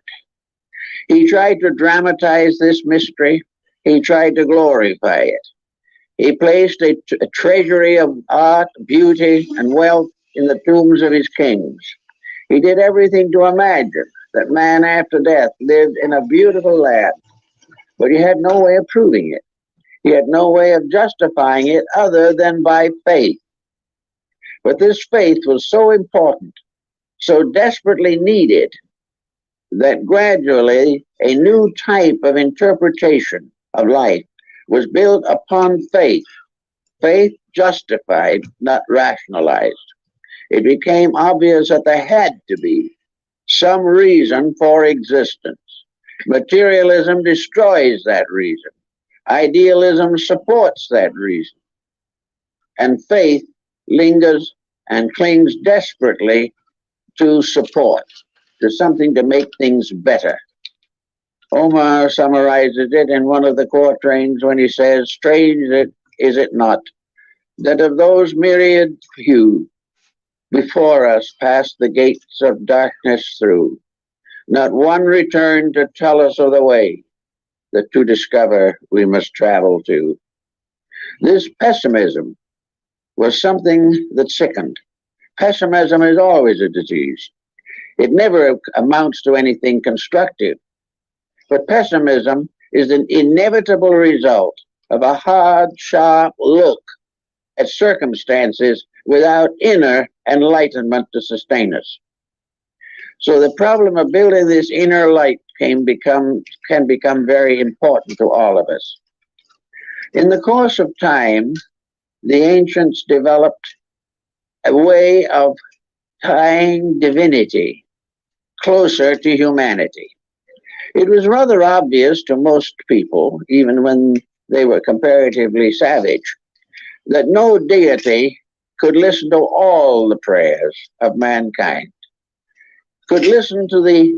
He tried to dramatize this mystery. He tried to glorify it. He placed a treasury of art, beauty, and wealth in the tombs of his kings. He did everything to imagine that man after death lived in a beautiful land, but he had no way of proving it. He had no way of justifying it other than by faith. But this faith was so important, so desperately needed, that gradually a new type of interpretation of life was built upon faith. Faith justified, not rationalized. it became obvious that there had to be some reason for existence. Materialism destroys that reason. Idealism supports that reason. And faith lingers and clings desperately to support, to something to make things better. Omar summarizes it in one of the quatrains when he says, "Strange is it not, that of those myriad few before us passed the gates of darkness through, not one returned to tell us of the way that to discover we must travel to." This pessimism was something that sickened. Pessimism is always a disease. It never amounts to anything constructive. But pessimism is an inevitable result of a hard, sharp look at circumstances without inner enlightenment to sustain us. So the problem of building this inner light can become very important to all of us. In the course of time, the ancients developed a way of tying divinity closer to humanity. It was rather obvious to most people, even when they were comparatively savage, that no deity could listen to all the prayers of mankind, could listen to the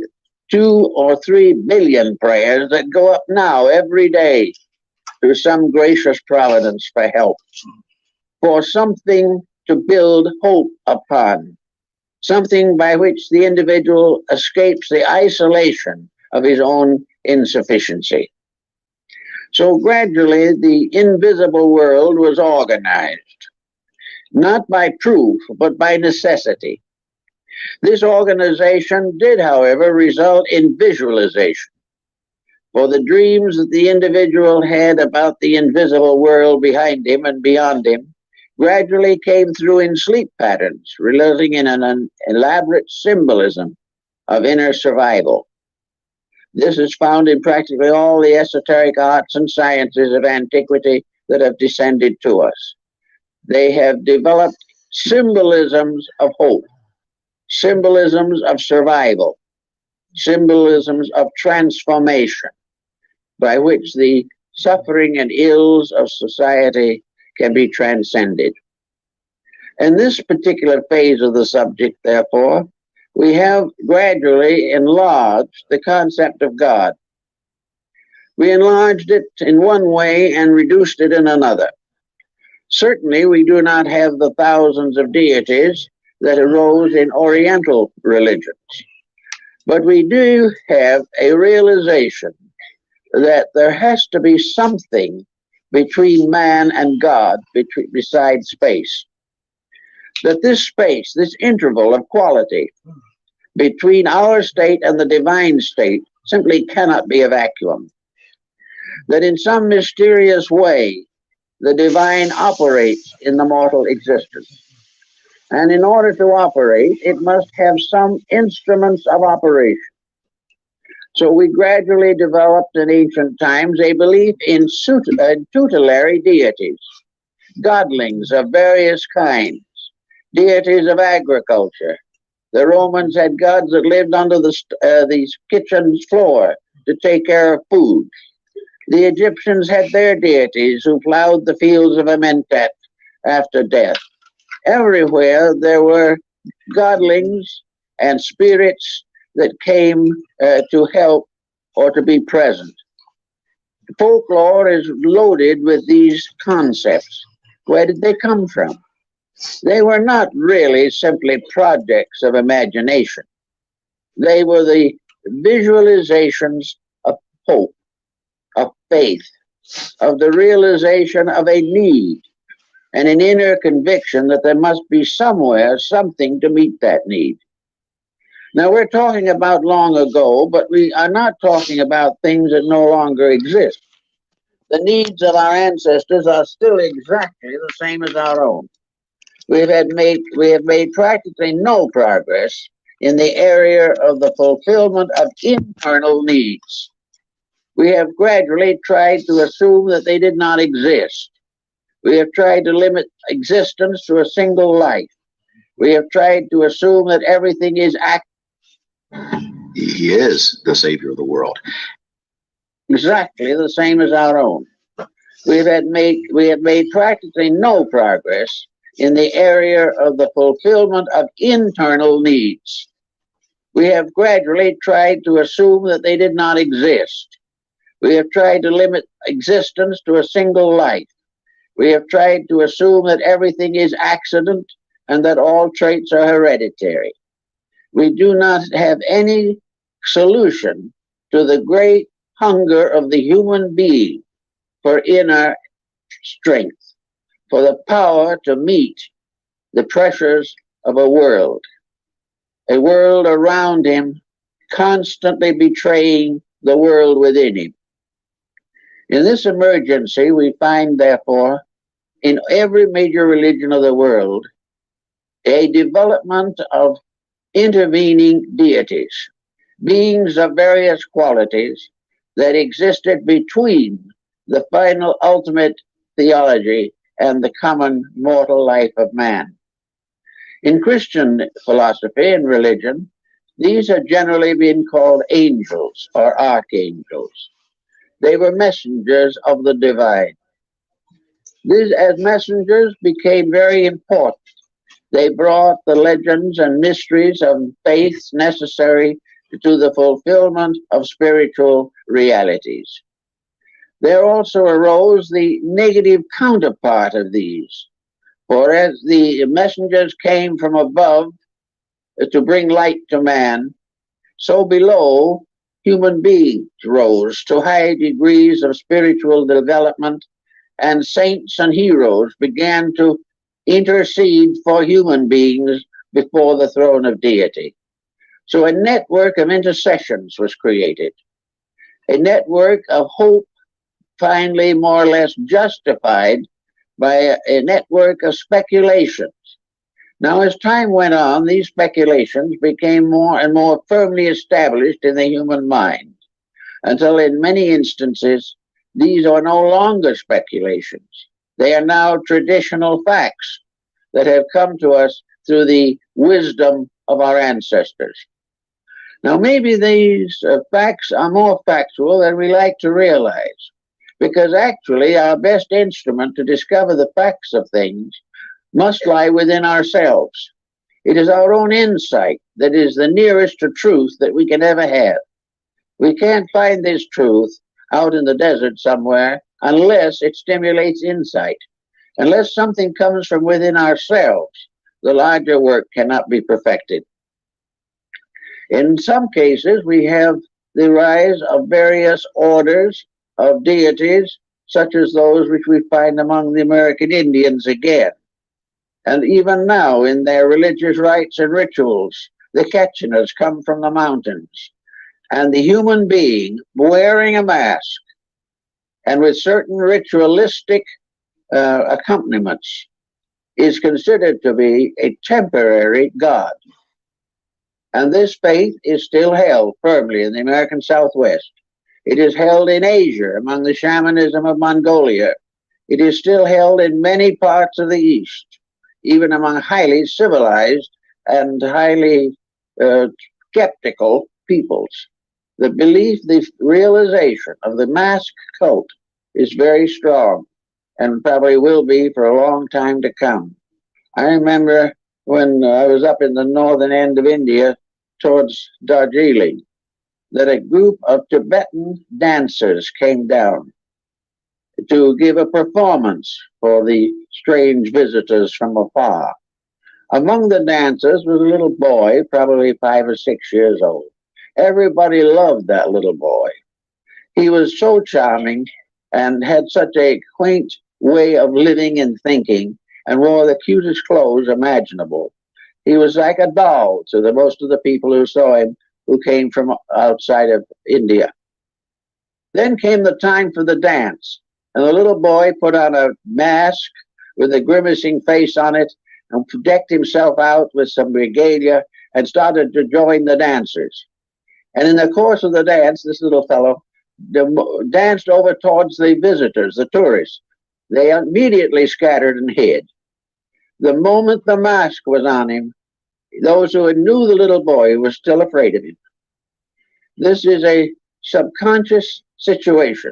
2 or 3 billion prayers that go up now every day to some gracious providence for help, for something to build hope upon, something by which the individual escapes the isolation of his own insufficiency. So gradually the invisible world was organized, not by proof, but by necessity. This organization did, however, result in visualization. For the dreams that the individual had about the invisible world behind him and beyond him gradually came through in sleep patterns, resulting in an elaborate symbolism of inner survival. This is found in practically all the esoteric arts and sciences of antiquity that have descended to us. They have developed symbolisms of hope, symbolisms of survival, symbolisms of transformation, by which the suffering and ills of society can be transcended. In this particular phase of the subject, therefore, we have gradually enlarged the concept of God. We enlarged it in one way and reduced it in another. Certainly, we do not have the thousands of deities that arose in Oriental religions, but we do have a realization that there has to be something between man and God, besides space. That this space, this interval of quality between our state and the divine state simply cannot be a vacuum. That in some mysterious way, the divine operates in the mortal existence. And in order to operate, it must have some instruments of operation. So we gradually developed in ancient times a belief in tutelary deities, godlings of various kinds, deities of agriculture. The Romans had gods that lived under the kitchen floor to take care of food. The Egyptians had their deities who plowed the fields of Amentet after death. Everywhere there were godlings and spirits that came to help or to be present. Folklore is loaded with these concepts. Where did they come from? They were not really simply projects of imagination. They were the visualizations of hope, of faith, of the realization of a need, and an inner conviction that there must be somewhere something to meet that need. Now, we're talking about long ago, but we are not talking about things that no longer exist. The needs of our ancestors are still exactly the same as our own. We have made practically no progress in the area of the fulfillment of internal needs. We have gradually tried to assume that they did not exist. We have tried to limit existence to a single life. We have tried to assume that everything is He is the Savior of the world. exactly the same as our own. We have made practically no progress in the area of the fulfillment of internal needs. We have gradually tried to assume that they did not exist. We have tried to limit existence to a single life. We have tried to assume that everything is accident and that all traits are hereditary. We do not have any solution to the great hunger of the human being for inner strength, for the power to meet the pressures of a world around him constantly betraying the world within him. In this emergency, we find, therefore, in every major religion of the world, a development of intervening deities, beings of various qualities that existed between the final ultimate theology and the common mortal life of man. In Christian philosophy and religion, these have generally been called angels or archangels. They were messengers of the divine. These, as messengers, became very important. They brought the legends and mysteries of faith necessary to the fulfillment of spiritual realities. There also arose the negative counterpart of these. For as the messengers came from above to bring light to man, so below human beings rose to high degrees of spiritual development, and saints and heroes began to intercede for human beings before the throne of deity. So a network of intercessions was created, a network of hope finally more or less justified by a network of speculations. Now, as time went on, these speculations became more and more firmly established in the human mind, until in many instances, these are no longer speculations. They are now traditional facts that have come to us through the wisdom of our ancestors. Now, maybe these facts are more factual than we like to realize, because actually our best instrument to discover the facts of things must lie within ourselves. It is our own insight that is the nearest to truth that we can ever have. We can't find this truth out in the desert somewhere unless it stimulates insight. Unless something comes from within ourselves, the larger work cannot be perfected. In some cases, we have the rise of various orders of deities, such as those which we find among the American Indians again. And even now, in their religious rites and rituals, the Ketchinas come from the mountains. And the human being wearing a mask and with certain ritualistic accompaniments is considered to be a temporary god. And this faith is still held firmly in the American Southwest. It is held in Asia among the shamanism of Mongolia. It is still held in many parts of the East, even among highly civilized and highly skeptical peoples. The belief, the realization of the mask cult is very strong and probably will be for a long time to come. I remember when I was up in the northern end of India towards Darjeeling, that a group of Tibetan dancers came down to give a performance for the strange visitors from afar. Among the dancers was a little boy, probably 5 or 6 years old. Everybody loved that little boy. He was so charming and had such a quaint way of living and thinking, and wore the cutest clothes imaginable. He was like a doll to most of the people who saw him, who came from outside of India. Then came the time for the dance, and the little boy put on a mask with a grimacing face on it and decked himself out with some regalia and started to join the dancers. And in the course of the dance, this little fellow danced over towards the visitors, the tourists. They immediately scattered and hid. The moment the mask was on him, those who knew the little boy were still afraid of him. This is a subconscious situation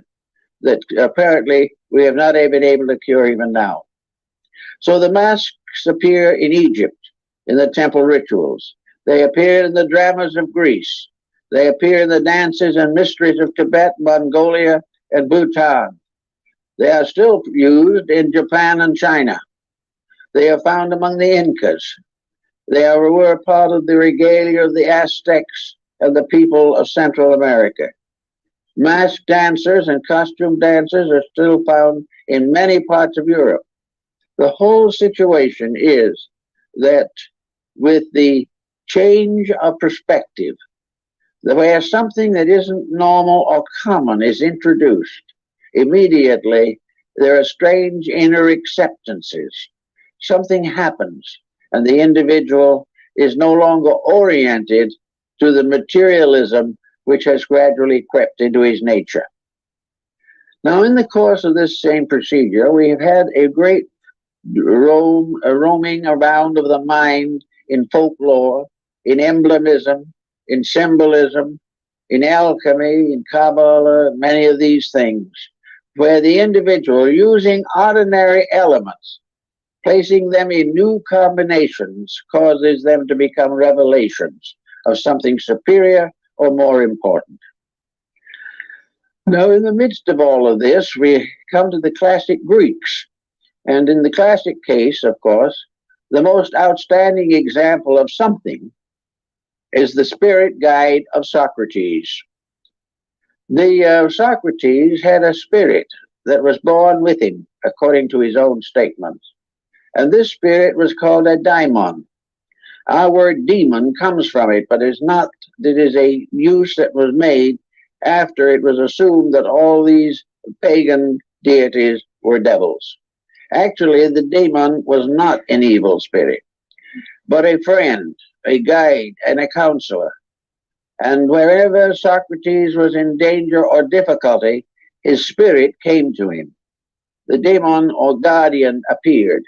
that apparently we have not been able to cure even now. So the masks appear in Egypt in the temple rituals. They appear in the dramas of Greece. They appear in the dances and mysteries of Tibet, Mongolia, and Bhutan. They are still used in Japan and China. They are found among the Incas. They were part of the regalia of the Aztecs and the people of Central America. Masked dancers and costume dancers are still found in many parts of Europe. The whole situation is that with the change of perspective, where something that isn't normal or common is introduced, immediately there are strange inner acceptances. Something happens, and the individual is no longer oriented to the materialism which has gradually crept into his nature. Now, in the course of this same procedure, we have had a great roaming around of the mind in folklore, in emblemism, in symbolism, in alchemy, in Kabbalah, many of these things, where the individual, using ordinary elements, placing them in new combinations, causes them to become revelations of something superior or more important. Now, in the midst of all of this, we come to the classic Greeks. And in the classic case, of course, the most outstanding example of something is the spirit guide of Socrates. Socrates had a spirit that was born with him, according to his own statements. And this spirit was called a daimon. Our word demon comes from it, but it is a use that was made after it was assumed that all these pagan deities were devils. Actually, the daemon was not an evil spirit, but a friend, a guide, and a counselor. And wherever Socrates was in danger or difficulty, his spirit came to him. The daemon or guardian appeared,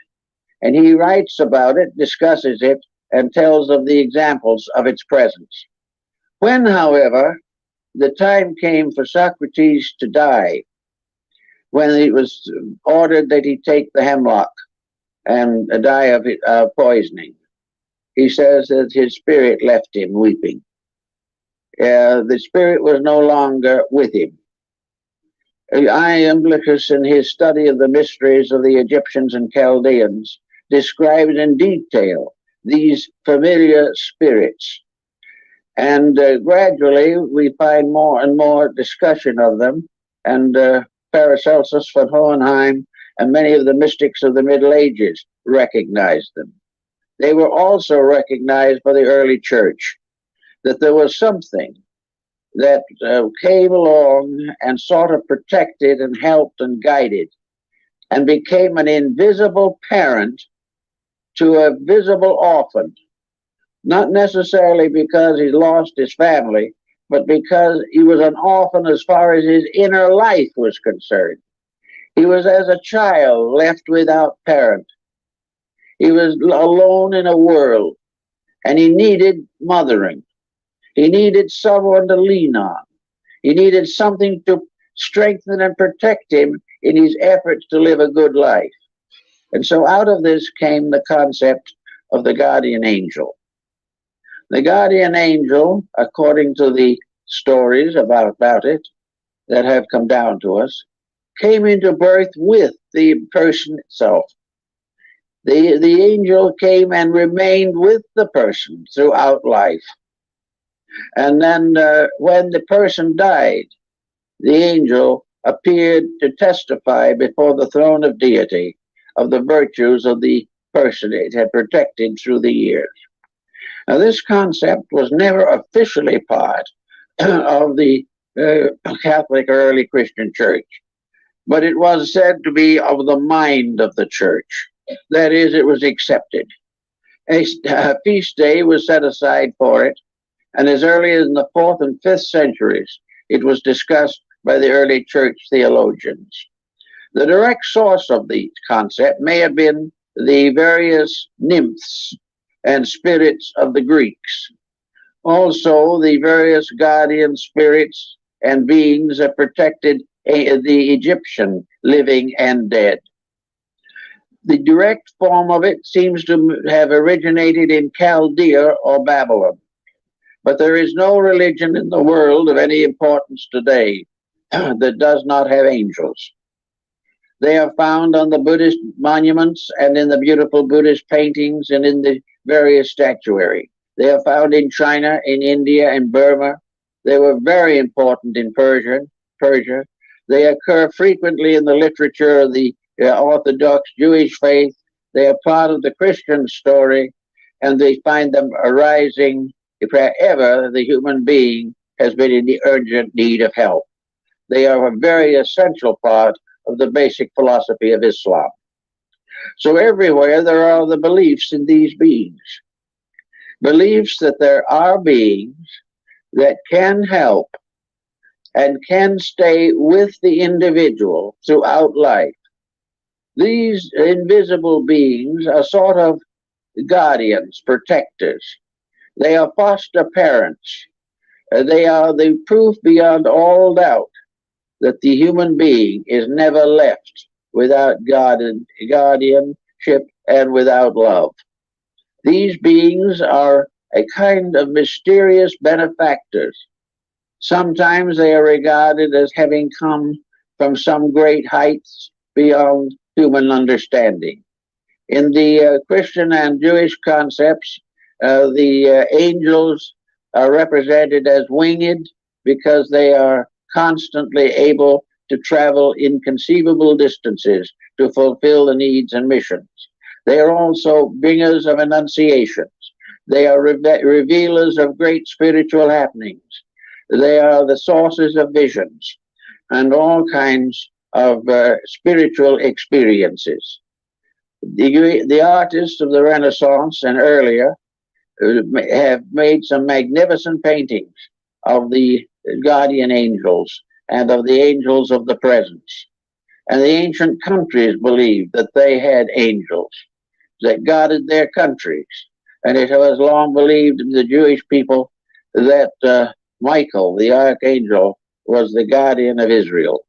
and he writes about it, discusses it, and tells of the examples of its presence. When, however, the time came for Socrates to die, when it was ordered that he take the hemlock and die of poisoning, he says that his spirit left him weeping. The spirit was no longer with him. Iamblichus, in his study of the mysteries of the Egyptians and Chaldeans, describes in detail these familiar spirits. And gradually we find more and more discussion of them, and Paracelsus von Hohenheim and many of the mystics of the Middle Ages recognized them. They were also recognized by the early church, that there was something that came along and sort of protected and helped and guided and became an invisible parent to a visible orphan, not necessarily because he lost his family, but because he was an orphan as far as his inner life was concerned. He was as a child left without parent. He was alone in a world, and he needed mothering. He needed someone to lean on. He needed something to strengthen and protect him in his efforts to live a good life. And so out of this came the concept of the guardian angel. The guardian angel, according to the stories about it that have come down to us, came into birth with the person itself. The angel came and remained with the person throughout life. And then when the person died, the angel appeared to testify before the throne of deity of the virtues of the person it had protected through the years. Now, this concept was never officially part of the Catholic or early Christian church, but it was said to be of the mind of the church. That is, it was accepted. A feast day was set aside for it, and as early as in the 4th and 5th centuries, it was discussed by the early church theologians. The direct source of the concept may have been the various nymphs and spirits of the Greeks. Also, the various guardian spirits and beings that protected the Egyptian living and dead. The direct form of it seems to have originated in Chaldea or Babylon. But there is no religion in the world of any importance today that does not have angels. They are found on the Buddhist monuments and in the beautiful Buddhist paintings and in the various statuary. They are found in China, in India, and Burma. They were very important in Persia. They occur frequently in the literature of the Orthodox Jewish faith. They are part of the Christian story, and they find them arising wherever the human being has been in the urgent need of help. They are a very essential part of the basic philosophy of Islam. So everywhere there are the beliefs in these beings. Beliefs that there are beings that can help and can stay with the individual throughout life. These invisible beings are sort of guardians, protectors. They are foster parents. They are the proof beyond all doubt that the human being is never left without guardianship and without love. These beings are a kind of mysterious benefactors. Sometimes they are regarded as having come from some great heights beyond human understanding. In the Christian and Jewish concepts, the angels are represented as winged because they are constantly able to travel inconceivable distances to fulfill the needs and missions. They are also bringers of annunciations. They are revealers of great spiritual happenings. They are the sources of visions and all kinds of spiritual experiences. The artists of the Renaissance and earlier have made some magnificent paintings of the guardian angels and of the angels of the presence. And the ancient countries believed that they had angels that guarded their countries. And it was long believed in the Jewish people that Michael, the archangel, was the guardian of Israel.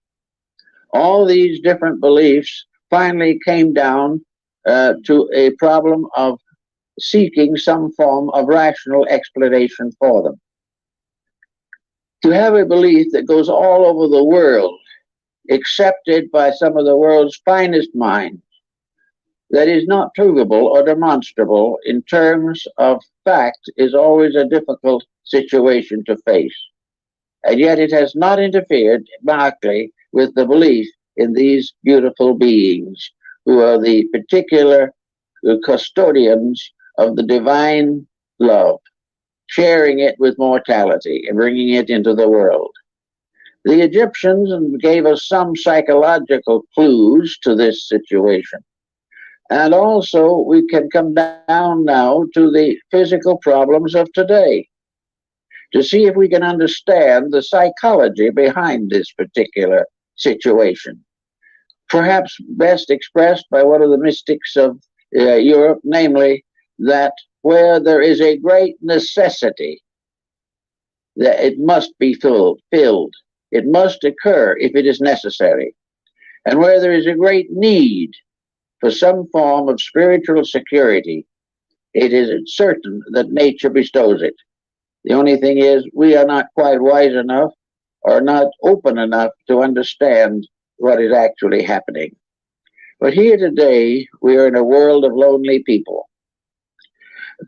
All these different beliefs finally came down to a problem of seeking some form of rational explanation for them. To have a belief that goes all over the world, accepted by some of the world's finest minds, that is not provable or demonstrable in terms of fact is always a difficult situation to face. And yet it has not interfered markedly with the belief in these beautiful beings who are the particular custodians of the divine love, sharing it with mortality and bringing it into the world. The Egyptians gave us some psychological clues to this situation. And also we can come down now to the physical problems of today to see if we can understand the psychology behind this particular situation. Perhaps best expressed by one of the mystics of Europe, namely that where there is a great necessity, that it must be filled. It must occur if it is necessary. And where there is a great need for some form of spiritual security, it is certain that nature bestows it. The only thing is we are not quite wise enough or not open enough to understand what is actually happening. But here today, we are in a world of lonely people.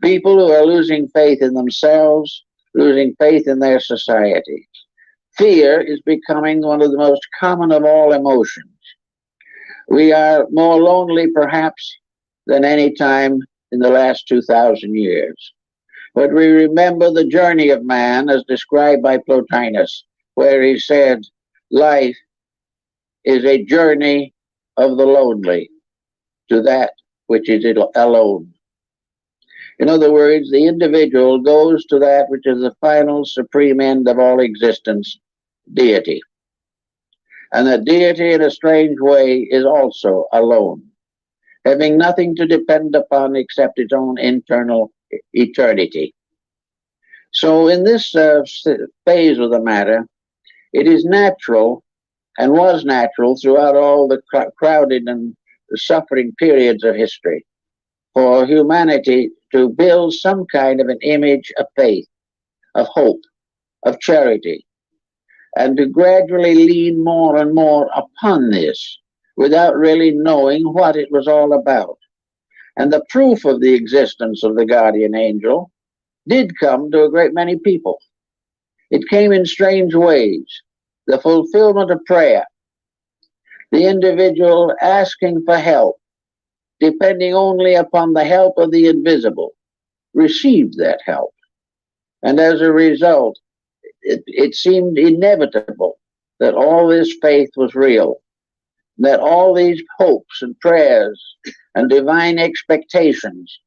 People who are losing faith in themselves, losing faith in their society. Fear is becoming one of the most common of all emotions. We are more lonely, perhaps, than any time in the last 2,000 years. But we remember the journey of man as described by Plotinus, where he said, life is a journey of the lonely to that which is alone. In other words, the individual goes to that which is the final supreme end of all existence, deity. And that deity in a strange way is also alone. having nothing to depend upon except its own internal eternity. So in this phase of the matter, it is natural and was natural throughout all the crowded and suffering periods of history for humanity to build some kind of an image of faith, of hope, of charity, and to gradually lean more and more upon this without really knowing what it was all about. And the proof of the existence of the guardian angel did come to a great many people. It came in strange ways. The fulfillment of prayer, the individual asking for help, depending only upon the help of the invisible, received that help. And as a result, it seemed inevitable that all this faith was real, that all these hopes and prayers and divine expectations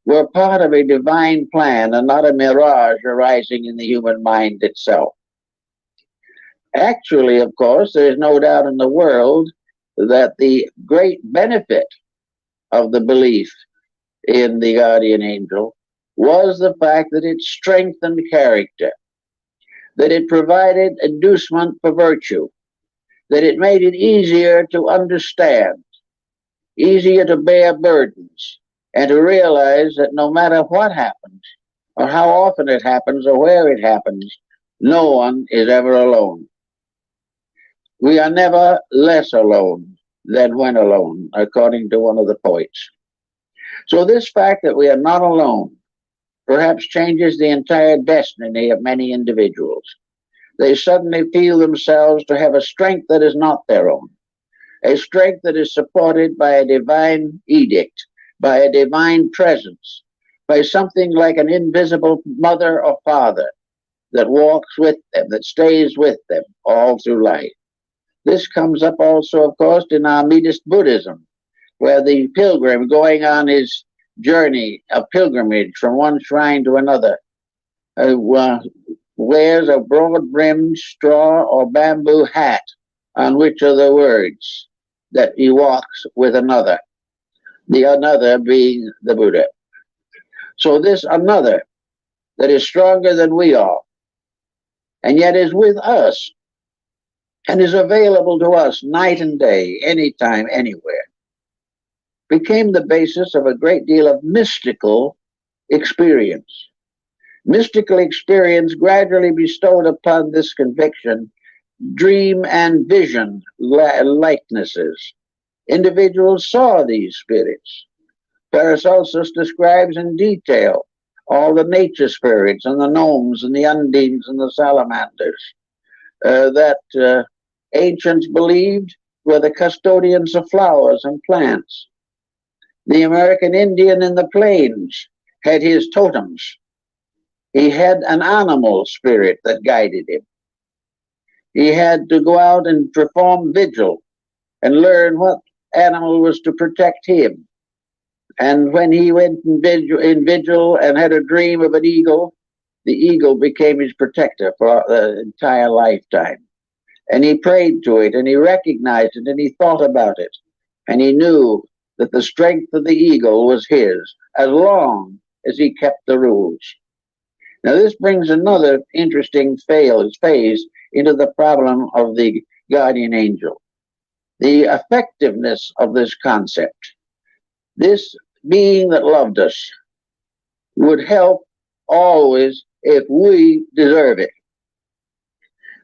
were part of a divine plan and not a mirage arising in the human mind itself. Actually, of course, there is no doubt in the world that the great benefit of the belief in the guardian angel was the fact that it strengthened character, that it provided inducement for virtue, that it made it easier to understand, easier to bear burdens, and to realize that no matter what happens, or how often it happens, or where it happens, no one is ever alone. We are never less alone than when alone, according to one of the poets. So this fact that we are not alone perhaps changes the entire destiny of many individuals. They suddenly feel themselves to have a strength that is not their own, a strength that is supported by a divine edict, by a divine presence, by something like an invisible mother or father that walks with them, that stays with them all through life. This comes up also, of course, in our Medist Buddhism, where the pilgrim going on his journey of pilgrimage from one shrine to another wears a broad-brimmed straw or bamboo hat on which are the words that he walks with another, the another being the Buddha. So this another that is stronger than we are, and yet is with us, and is available to us night and day, anytime, anywhere, became the basis of a great deal of mystical experience. Mystical experience gradually bestowed upon this conviction dream and vision likenesses. Individuals saw these spirits. Paracelsus describes in detail all the nature spirits and the gnomes and the undines and the salamanders that ancients believed were the custodians of flowers and plants. The American Indian in the plains had his totems. He had an animal spirit that guided him. He had to go out and perform vigil and learn what animal was to protect him. And when he went in vigil and had a dream of an eagle, the eagle became his protector for the entire lifetime. And he prayed to it, and he recognized it, and he thought about it. And he knew that the strength of the eagle was his, as long as he kept the rules. Now this brings another interesting phase into the problem of the guardian angel. The effectiveness of this concept. This being that loved us would help always if we deserve it.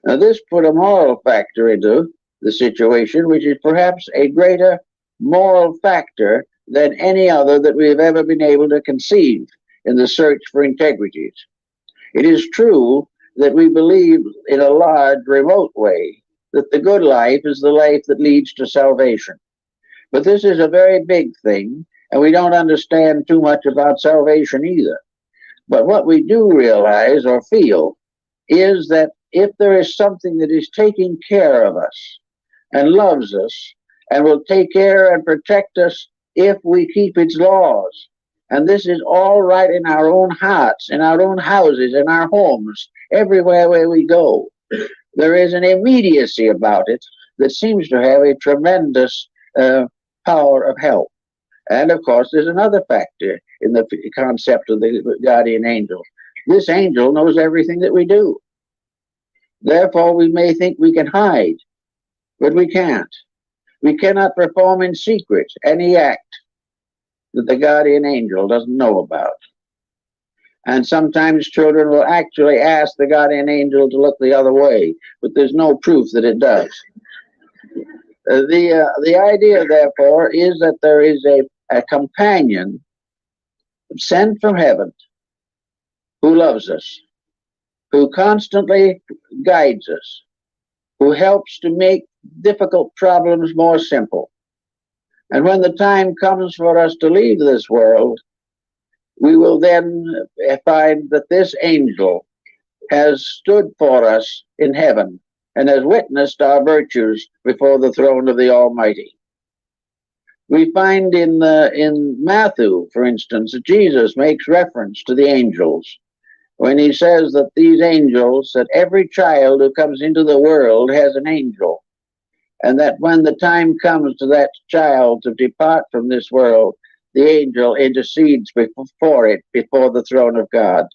Now this put a moral factor into the situation, which is perhaps a greater moral factor than any other that we have ever been able to conceive in the search for integrities. It is true that we believe in a large, remote way that the good life is the life that leads to salvation. But this is a very big thing, and we don't understand too much about salvation either. But what we do realize or feel is that if there is something that is taking care of us and loves us and will take care and protect us if we keep its laws, and this is all right in our own hearts, in our own houses, in our homes, everywhere where we go, there is an immediacy about it that seems to have a tremendous power of help. And of course, there's another factor in the concept of the guardian angel. This angel knows everything that we do. Therefore, we may think we can hide, but we can't. We cannot perform in secret any act that the guardian angel doesn't know about. And sometimes children will actually ask the guardian angel to look the other way, but there's no proof that it does. The idea, therefore, is that there is a companion sent from heaven who loves us, who constantly guides us, who helps to make difficult problems more simple. And when the time comes for us to leave this world, we will then find that this angel has stood for us in heaven and has witnessed our virtues before the throne of the Almighty. We find in Matthew, for instance, that Jesus makes reference to the angels when he says that these angels, that every child who comes into the world has an angel, and that when the time comes to that child to depart from this world, the angel intercedes before it, before the throne of God.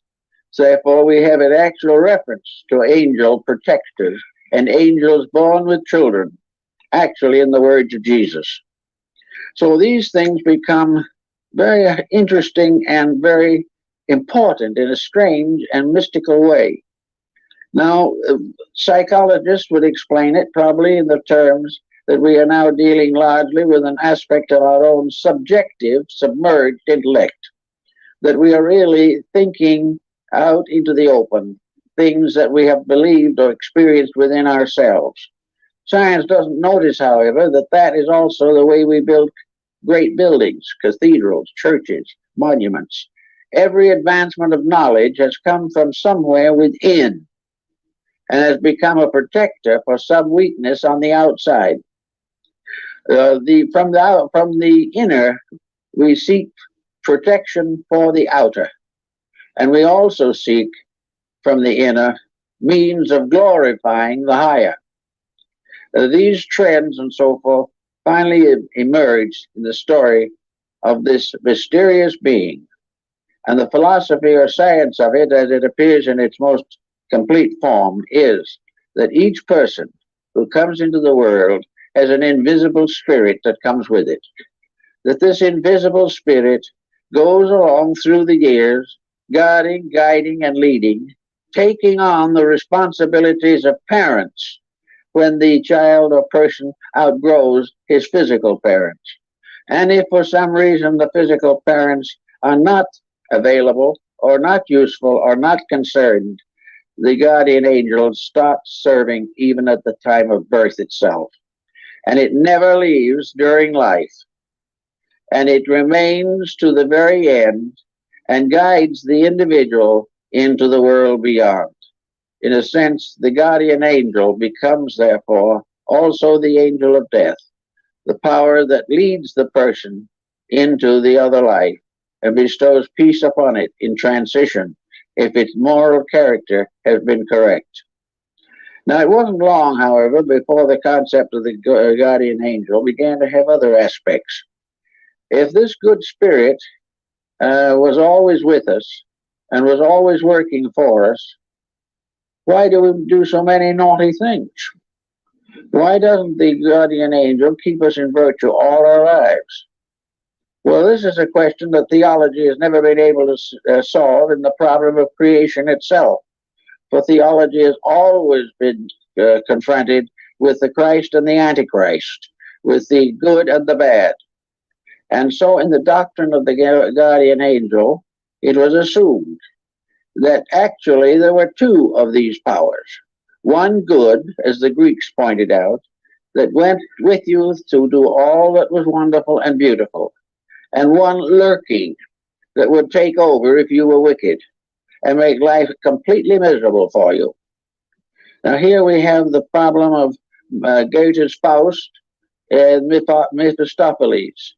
So therefore, we have an actual reference to angel protectors and angels born with children, actually in the words of Jesus. So these things become very interesting and very important in a strange and mystical way. Now, psychologists would explain it probably in the terms that we are now dealing largely with an aspect of our own subjective, submerged intellect, that we are really thinking out into the open, things that we have believed or experienced within ourselves. Science doesn't notice, however, that that is also the way we build great buildings, cathedrals, churches, monuments. Every advancement of knowledge has come from somewhere within and has become a protector for some weakness on the outside. From the inner, we seek protection for the outer. And we also seek from the inner means of glorifying the higher. These trends and so forth finally emerged in the story of this mysterious being. And the philosophy or science of it, as it appears in its most complete form, is that each person who comes into the world has an invisible spirit that comes with it. That this invisible spirit goes along through the years, guarding, guiding, and leading, taking on the responsibilities of parents when the child or person outgrows his physical parents. And if for some reason the physical parents are not available or not useful or not concerned, the guardian angel starts serving even at the time of birth itself. And it never leaves during life. And it remains to the very end and guides the individual into the world beyond. In a sense, the guardian angel becomes, therefore, also the angel of death, the power that leads the person into the other life and bestows peace upon it in transition if its moral character has been correct. Now, it wasn't long, however, before the concept of the guardian angel began to have other aspects. If this good spirit was always with us and was always working for us, why do we do so many naughty things? Why doesn't the guardian angel keep us in virtue all our lives? Well, this is a question that theology has never been able to solve in the problem of creation itself. For theology has always been confronted with the Christ and the Antichrist, with the good and the bad. And so in the doctrine of the guardian angel, it was assumed that actually there were two of these powers. One good, as the Greeks pointed out, that went with you to do all that was wonderful and beautiful, and one lurking that would take over if you were wicked and make life completely miserable for you. Now here we have the problem of Goethe's Faust and Mephistopheles,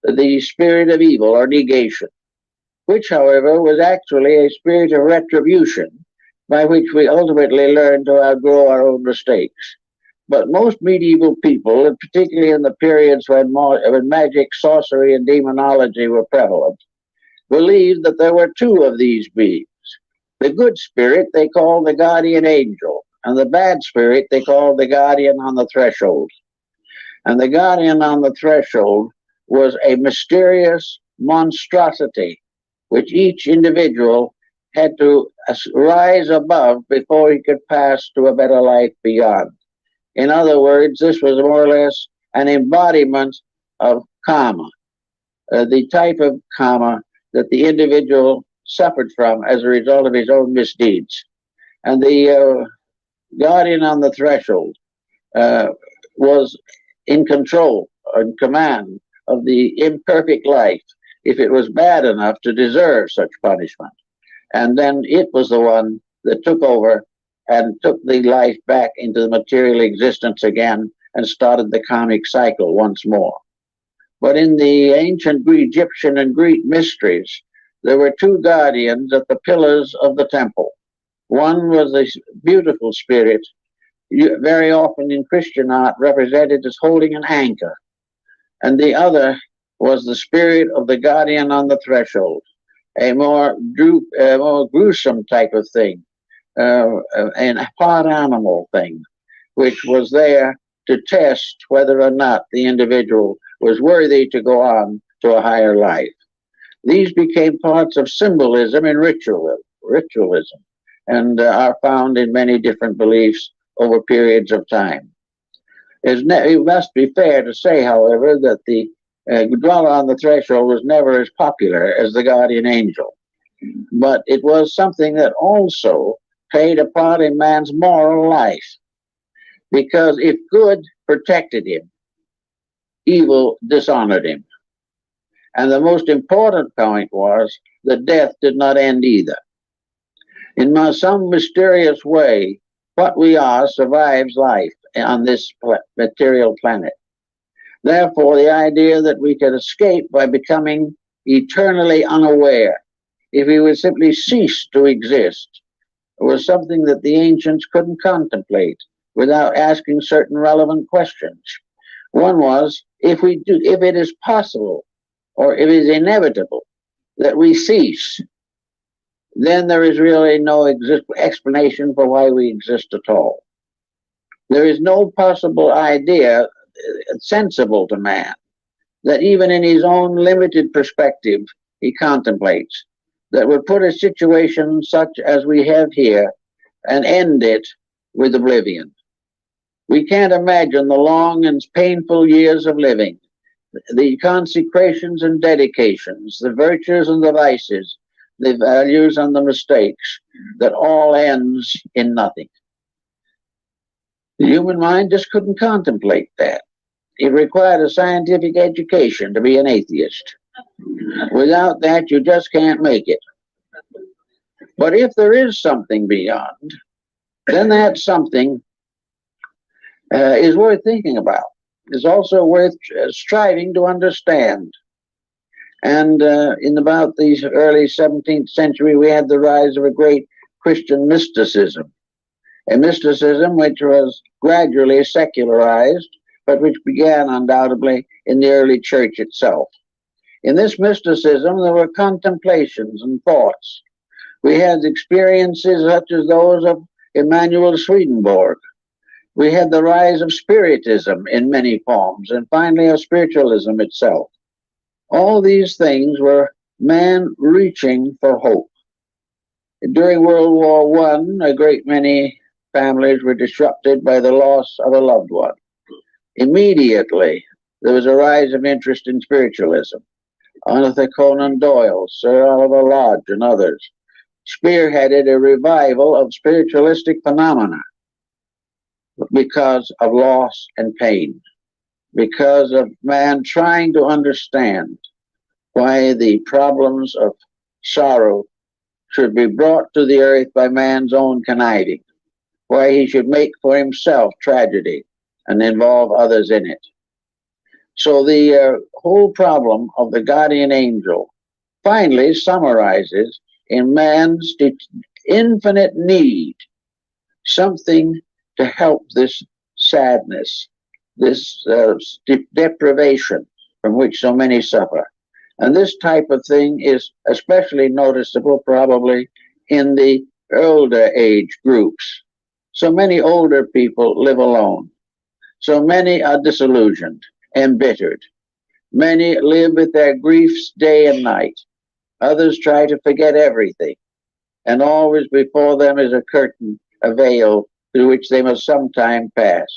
the spirit of evil or negation, which, however, was actually a spirit of retribution by which we ultimately learn to outgrow our own mistakes. But most medieval people, and particularly in the periods when magic, sorcery, and demonology were prevalent, believed that there were two of these beings. The good spirit they called the guardian angel, and the bad spirit they called the guardian on the threshold. And the guardian on the threshold was a mysterious monstrosity which each individual had to rise above before he could pass to a better life beyond. In other words, this was more or less an embodiment of karma, the type of karma that the individual suffered from as a result of his own misdeeds. And the guardian on the threshold was in control or in command of the imperfect life if it was bad enough to deserve such punishment. And then it was the one that took over and took the life back into the material existence again and started the karmic cycle once more. But in the ancient Egyptian and Greek mysteries, there were two guardians at the pillars of the temple. One was a beautiful spirit, very often in Christian art represented as holding an anchor, and the other was the spirit of the guardian on the threshold, a more gruesome type of thing, a part animal thing, which was there to test whether or not the individual was worthy to go on to a higher life. These became parts of symbolism and ritualism, and are found in many different beliefs over periods of time. It must be fair to say, however, that the dweller on the threshold was never as popular as the guardian angel, but it was something that also played a part in man's moral life, because if good protected him, evil dishonored him. And the most important point was that death did not end either. In some mysterious way, what we are survives life on this material planet. Therefore, the idea that we could escape by becoming eternally unaware, if we would simply cease to exist, was something that the ancients couldn't contemplate without asking certain relevant questions. One was, if it is possible, or if it is inevitable that we cease, then there is really no explanation for why we exist at all. There is no possible idea sensible to man that even in his own limited perspective he contemplates that would put a situation such as we have here and end it with oblivion. We can't imagine the long and painful years of living, the consecrations and dedications, the virtues and the vices, the values and the mistakes, that all ends in nothing. The human mind just couldn't contemplate that. It required a scientific education to be an atheist. Without that, you just can't make it. But if there is something beyond, then that something is worth thinking about. It's also worth striving to understand. And in about the early 17th century, we had the rise of a great Christian mysticism, a mysticism which was gradually secularized, but which began undoubtedly in the early church itself. In this mysticism, there were contemplations and thoughts. We had experiences such as those of Emanuel Swedenborg. We had the rise of Spiritism in many forms, and finally of spiritualism itself. All these things were man reaching for hope. During World War I, a great many families were disrupted by the loss of a loved one. Immediately, there was a rise of interest in spiritualism. Arthur Conan Doyle, Sir Oliver Lodge, and others spearheaded a revival of spiritualistic phenomena because of loss and pain, because of man trying to understand why the problems of sorrow should be brought to the earth by man's own conniving, why he should make for himself tragedy and involve others in it. So the whole problem of the guardian angel finally summarizes in man's infinite need something to help this sadness, this deprivation from which so many suffer. And this type of thing is especially noticeable probably in the older age groups. So many older people live alone. So many are disillusioned, embittered. Many live with their griefs day and night. Others try to forget everything. And always before them is a curtain, a veil, through which they must sometime pass.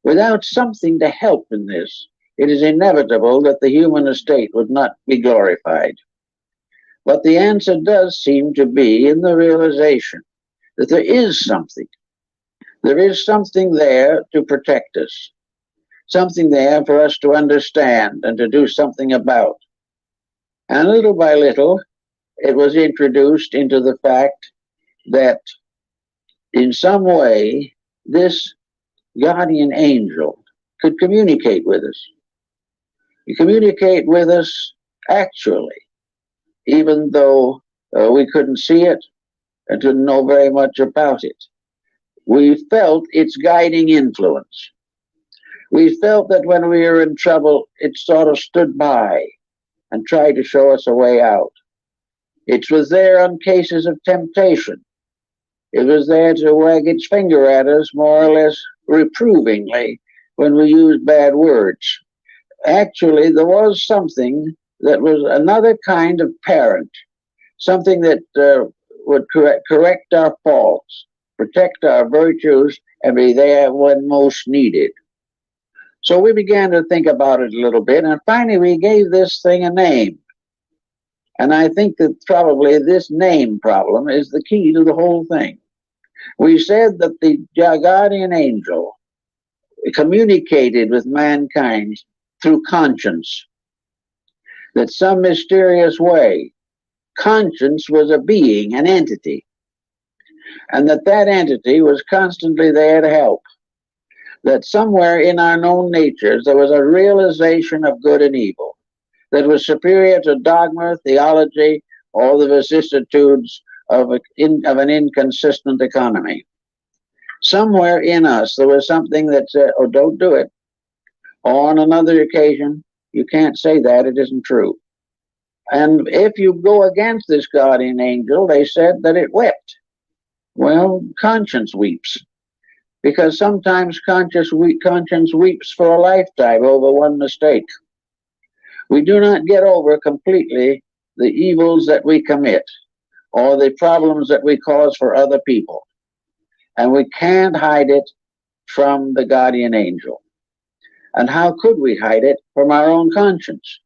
Without something to help in this, it is inevitable that the human estate would not be glorified. But the answer does seem to be in the realization that there is something. There is something there to protect us, something there for us to understand and to do something about. And little by little, it was introduced into the fact that in some way, this guardian angel could communicate with us. You communicate with us actually, even though we couldn't see it and didn't know very much about it. We felt its guiding influence. We felt that when we were in trouble, it sort of stood by and tried to show us a way out. It was there on cases of temptation. It was there to wag its finger at us more or less reprovingly when we used bad words. Actually, there was something that was another kind of parent, something that would correct our faults, protect our virtues, and be there when most needed. So we began to think about it a little bit, and finally we gave this thing a name. And I think that probably this name problem is the key to the whole thing. We said that the guardian angel communicated with mankind through conscience, that some mysterious way, conscience was a being, an entity, and that entity was constantly there to help. That somewhere in our known natures there was a realization of good and evil that was superior to dogma, theology, or the vicissitudes of an inconsistent economy. Somewhere in us there was something that said, oh, don't do it. Or on another occasion, you can't say that, it isn't true. And if you go against this guardian angel, they said that it wept. Well, conscience weeps. Because sometimes conscience weeps for a lifetime over one mistake. We do not get over completely the evils that we commit or the problems that we cause for other people. And we can't hide it from the guardian angel. And how could we hide it from our own conscience?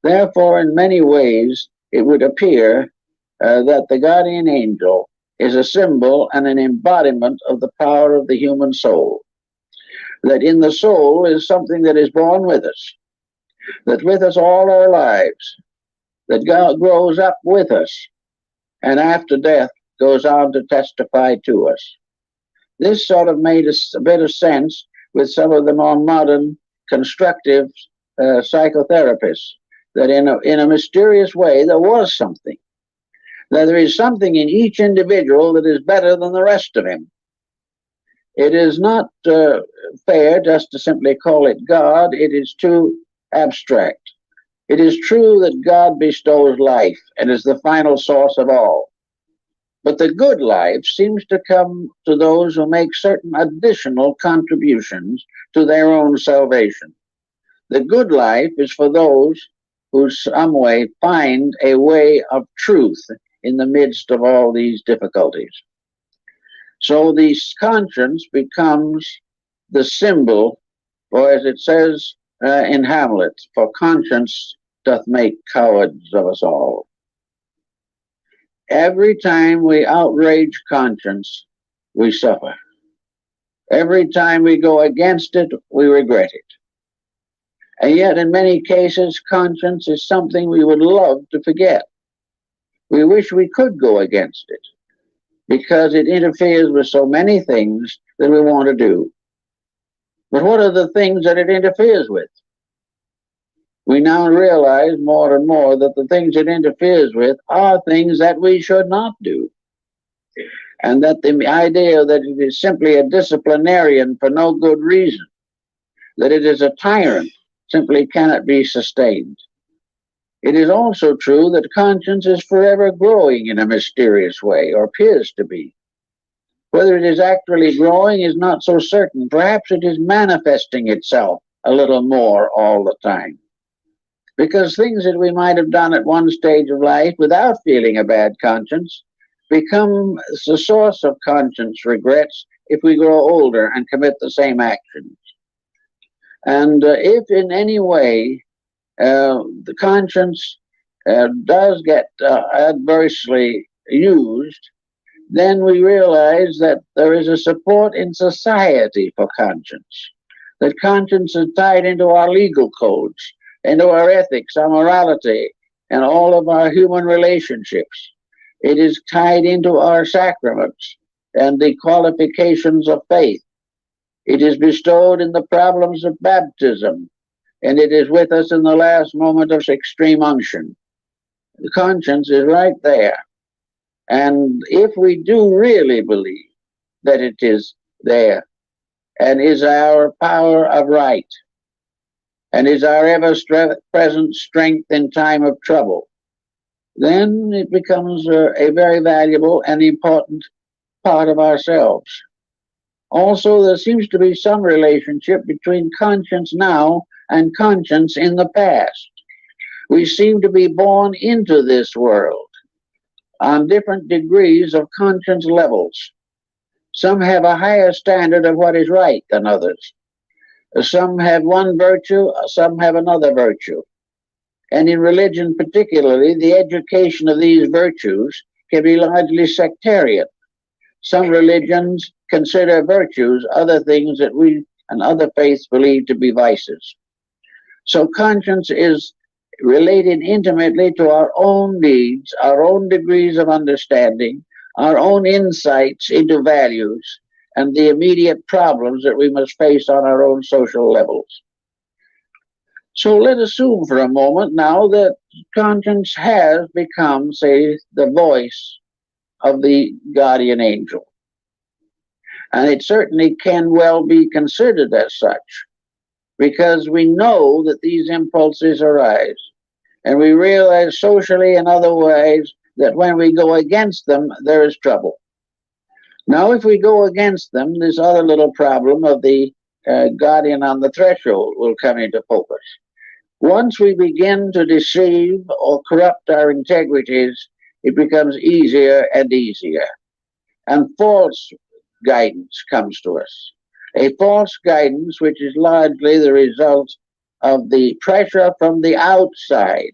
Therefore, in many ways, it would appear that the guardian angel is a symbol and an embodiment of the power of the human soul. That in the soul is something that is born with us, that with us all our lives, that God grows up with us, and after death goes on to testify to us. This sort of made a bit of sense with some of the more modern constructive psychotherapists, that in a mysterious way there was something, that there is something in each individual that is better than the rest of him. It is not fair just to simply call it God. It is too abstract. It is true that God bestows life and is the final source of all. But the good life seems to come to those who make certain additional contributions to their own salvation. The good life is for those who some way find a way of truth in the midst of all these difficulties. So the conscience becomes the symbol, or as it says in Hamlet, for conscience doth make cowards of us all. Every time we outrage conscience, we suffer. Every time we go against it, we regret it. And yet, in many cases, conscience is something we would love to forget. We wish we could go against it, because it interferes with so many things that we want to do. But what are the things that it interferes with? We now realize more and more that the things it interferes with are things that we should not do. and that the idea that it is simply a disciplinarian for no good reason, that it is a tyrant, simply cannot be sustained. It is also true that conscience is forever growing in a mysterious way, or appears to be. Whether it is actually growing is not so certain. Perhaps it is manifesting itself a little more all the time. Because things that we might have done at one stage of life without feeling a bad conscience become the source of conscience regrets if we grow older and commit the same actions. And if in any way the conscience does get adversely used, then we realize that there is a support in society for conscience, that conscience is tied into our legal codes, into our ethics, our morality, and all of our human relationships. It is tied into our sacraments and the qualifications of faith. It is bestowed in the problems of baptism, and it is with us in the last moment of extreme unction. The conscience is right there. And if we do really believe that it is there, and is our power of right, and is our ever-present strength in time of trouble, then it becomes a very valuable and important part of ourselves. Also, there seems to be some relationship between conscience now and conscience in the past. We seem to be born into this world on different degrees of conscience levels. Some have a higher standard of what is right than others. Some have one virtue, some have another virtue. And in religion particularly, the education of these virtues can be largely sectarian. Some religions consider virtues other things that we and other faiths believe to be vices. So conscience is related intimately to our own needs, our own degrees of understanding, our own insights into values, and the immediate problems that we must face on our own social levels. So let us assume for a moment now that conscience has become, say, the voice of the guardian angel. And it certainly can well be considered as such, because we know that these impulses arise, and we realize socially and other ways that when we go against them, there is trouble. Now, if we go against them, this other little problem of the guardian on the threshold will come into focus. Once we begin to deceive or corrupt our integrities, it becomes easier and easier. And false guidance comes to us. A false guidance which is largely the result of the pressure from the outside,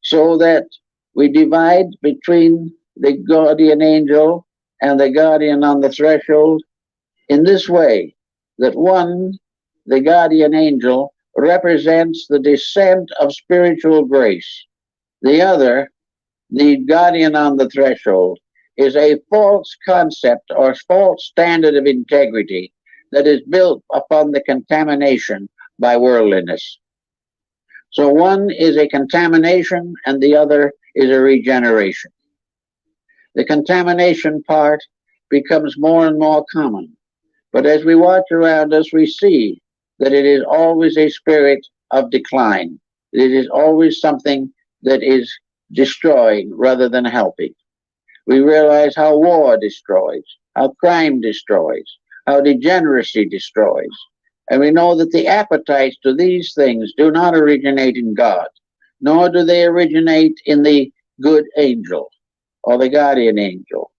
so that we divide between the guardian angel and the guardian on the threshold in this way, that one, the guardian angel, represents the descent of spiritual grace. The other, the guardian on the threshold, is a false concept or false standard of integrity that is built upon the contamination by worldliness. So one is a contamination and the other is a regeneration. The contamination part becomes more and more common. But as we watch around us, we see that it is always a spirit of decline. It is always something that is destroying rather than helping. We realize how war destroys, how crime destroys, how degeneracy destroys. And we know that the appetites to these things do not originate in God, nor do they originate in the good angel or the guardian angel.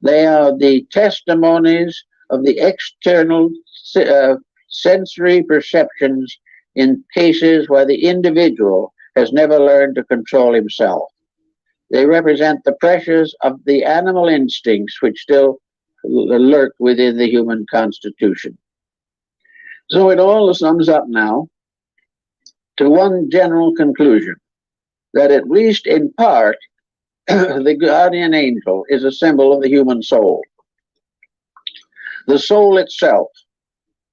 They are the testimonies of the external sensory perceptions in cases where the individual has never learned to control himself. They represent the pressures of the animal instincts which still lurk within the human constitution. So it all sums up now to one general conclusion, that at least in part, the guardian angel is a symbol of the human soul. The soul itself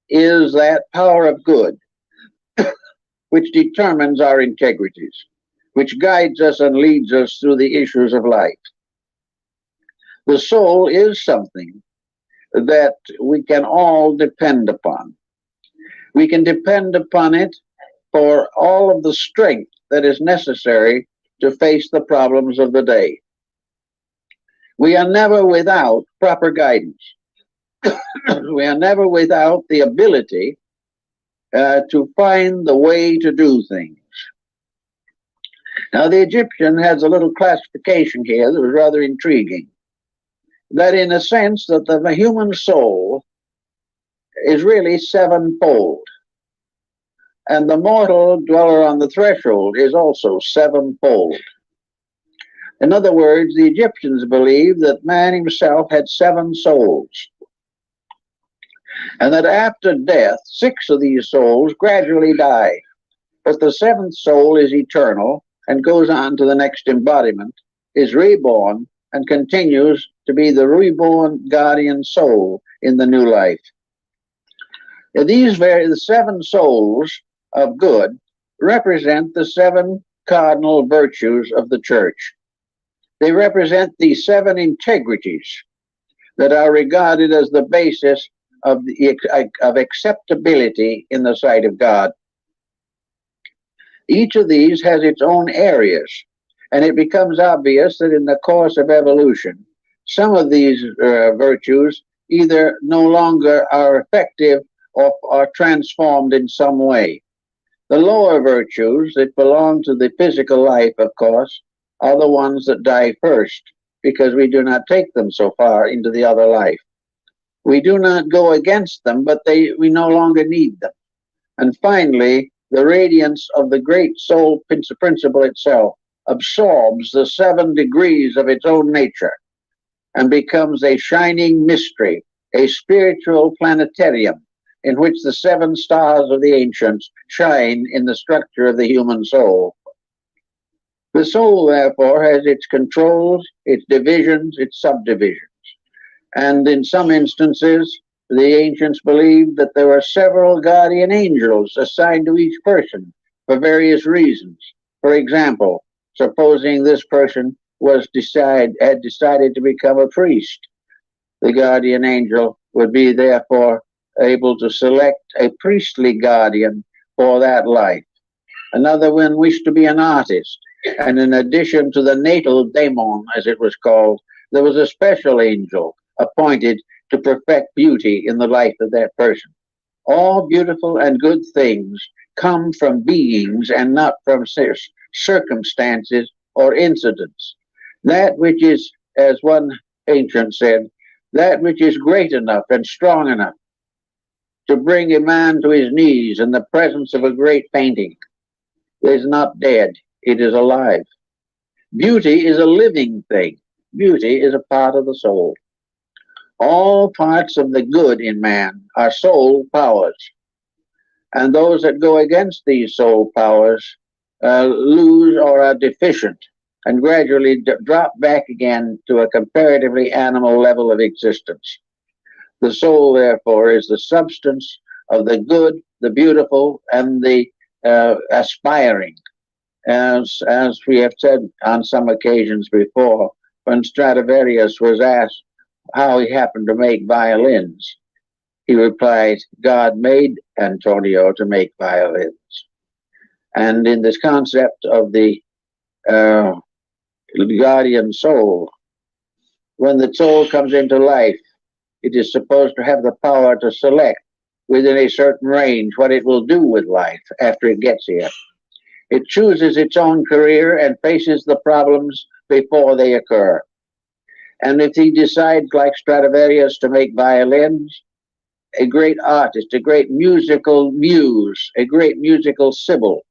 is that power of good which determines our integrities, which guides us and leads us through the issues of life. The soul is something that we can all depend upon. We can depend upon it for all of the strength that is necessary to face the problems of the day. We are never without proper guidance. We are never without the ability to find the way to do things. Now, the Egyptian has a little classification here that was rather intriguing. That in a sense that the human soul is really sevenfold. And the mortal dweller on the threshold is also sevenfold. In other words, the Egyptians believed that man himself had 7 souls. And that after death, 6 of these souls gradually die. But the 7th soul is eternal and goes on to the next embodiment, is reborn, and continues to be the reborn guardian soul in the new life. Now, the 7 souls of good represent the 7 cardinal virtues of the church. They represent the 7 integrities that are regarded as the basis of acceptability in the sight of God. Each of these has its own areas, and it becomes obvious that in the course of evolution, some of these virtues either no longer are effective or are transformed in some way. The lower virtues that belong to the physical life, of course, are the ones that die first, because we do not take them so far into the other life. We do not go against them, but we no longer need them. And finally, the radiance of the great soul principle itself absorbs the 7 degrees of its own nature and becomes a shining mystery, a spiritual planetarium in which the 7 stars of the ancients shine in the structure of the human soul. The soul, therefore, has its controls, its divisions, its subdivisions. And in some instances, the ancients believed that there were several guardian angels assigned to each person for various reasons. For example, supposing this person had decided to become a priest, the guardian angel would be therefore able to select a priestly guardian for that life. Another one wished to be an artist, and in addition to the natal daemon, as it was called, there was a special angel appointed to perfect beauty in the life of that person. All beautiful and good things come from beings and not from circumstances or incidents. That which is, as one ancient said, that which is great enough and strong enough to bring a man to his knees in the presence of a great painting is not dead, it is alive. Beauty is a living thing. Beauty is a part of the soul. All parts of the good in man are soul powers, and those that go against these soul powers lose or are deficient and gradually drop back again to a comparatively animal level of existence. The soul, therefore, is the substance of the good, the beautiful, and the aspiring. As we have said on some occasions before, when Stradivarius was asked how he happened to make violins, he replied, God made Antonio to make violins. And in this concept of the guardian soul, when the soul comes into life, it is supposed to have the power to select within a certain range what it will do with life after it gets here. It chooses its own career and faces the problems before they occur. And if he decides, like Stradivarius, to make violins, a great artist, a great musical muse, a great musical sibyl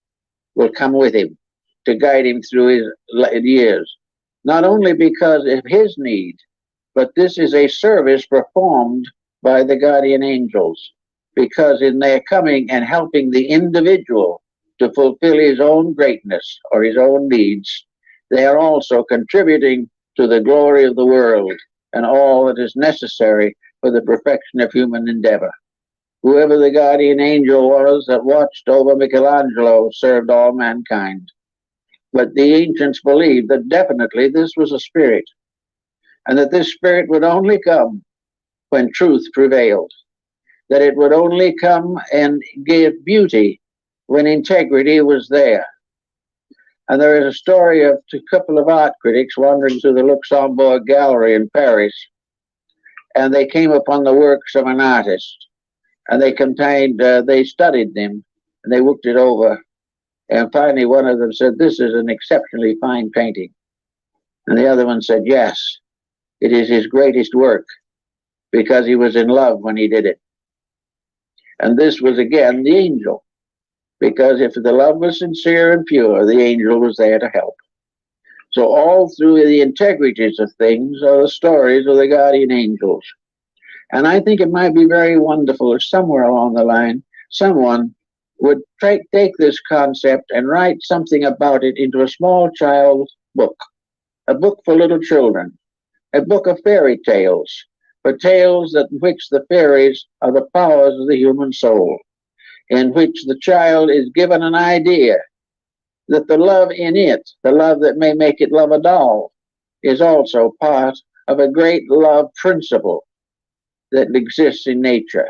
will come with him to guide him through his years. Not only because of his need, but this is a service performed by the guardian angels, because in their coming and helping the individual to fulfill his own greatness or his own needs, they are also contributing to the glory of the world and all that is necessary for the perfection of human endeavor. Whoever the guardian angel was that watched over Michelangelo served all mankind. But the ancients believed that definitely this was a spirit. and that this spirit would only come when truth prevailed, that it would only come and give beauty when integrity was there. And there is a story of a couple of art critics wandering through the Luxembourg Gallery in Paris, and they came upon the works of an artist, and they studied them, and they looked it over, and finally one of them said, "This is an exceptionally fine painting." And the other one said, "Yes, it is his greatest work, because he was in love when he did it." And this was again the angel, because if the love was sincere and pure, the angel was there to help. So all through the integrities of things are the stories of the guardian angels. And I think it might be very wonderful if somewhere along the line, someone would take this concept and write something about it into a small child's book, a book for little children, a book of fairy tales, for tales in which the fairies are the powers of the human soul, in which the child is given an idea that the love in it, the love that may make it love a doll, is also part of a great love principle that exists in nature,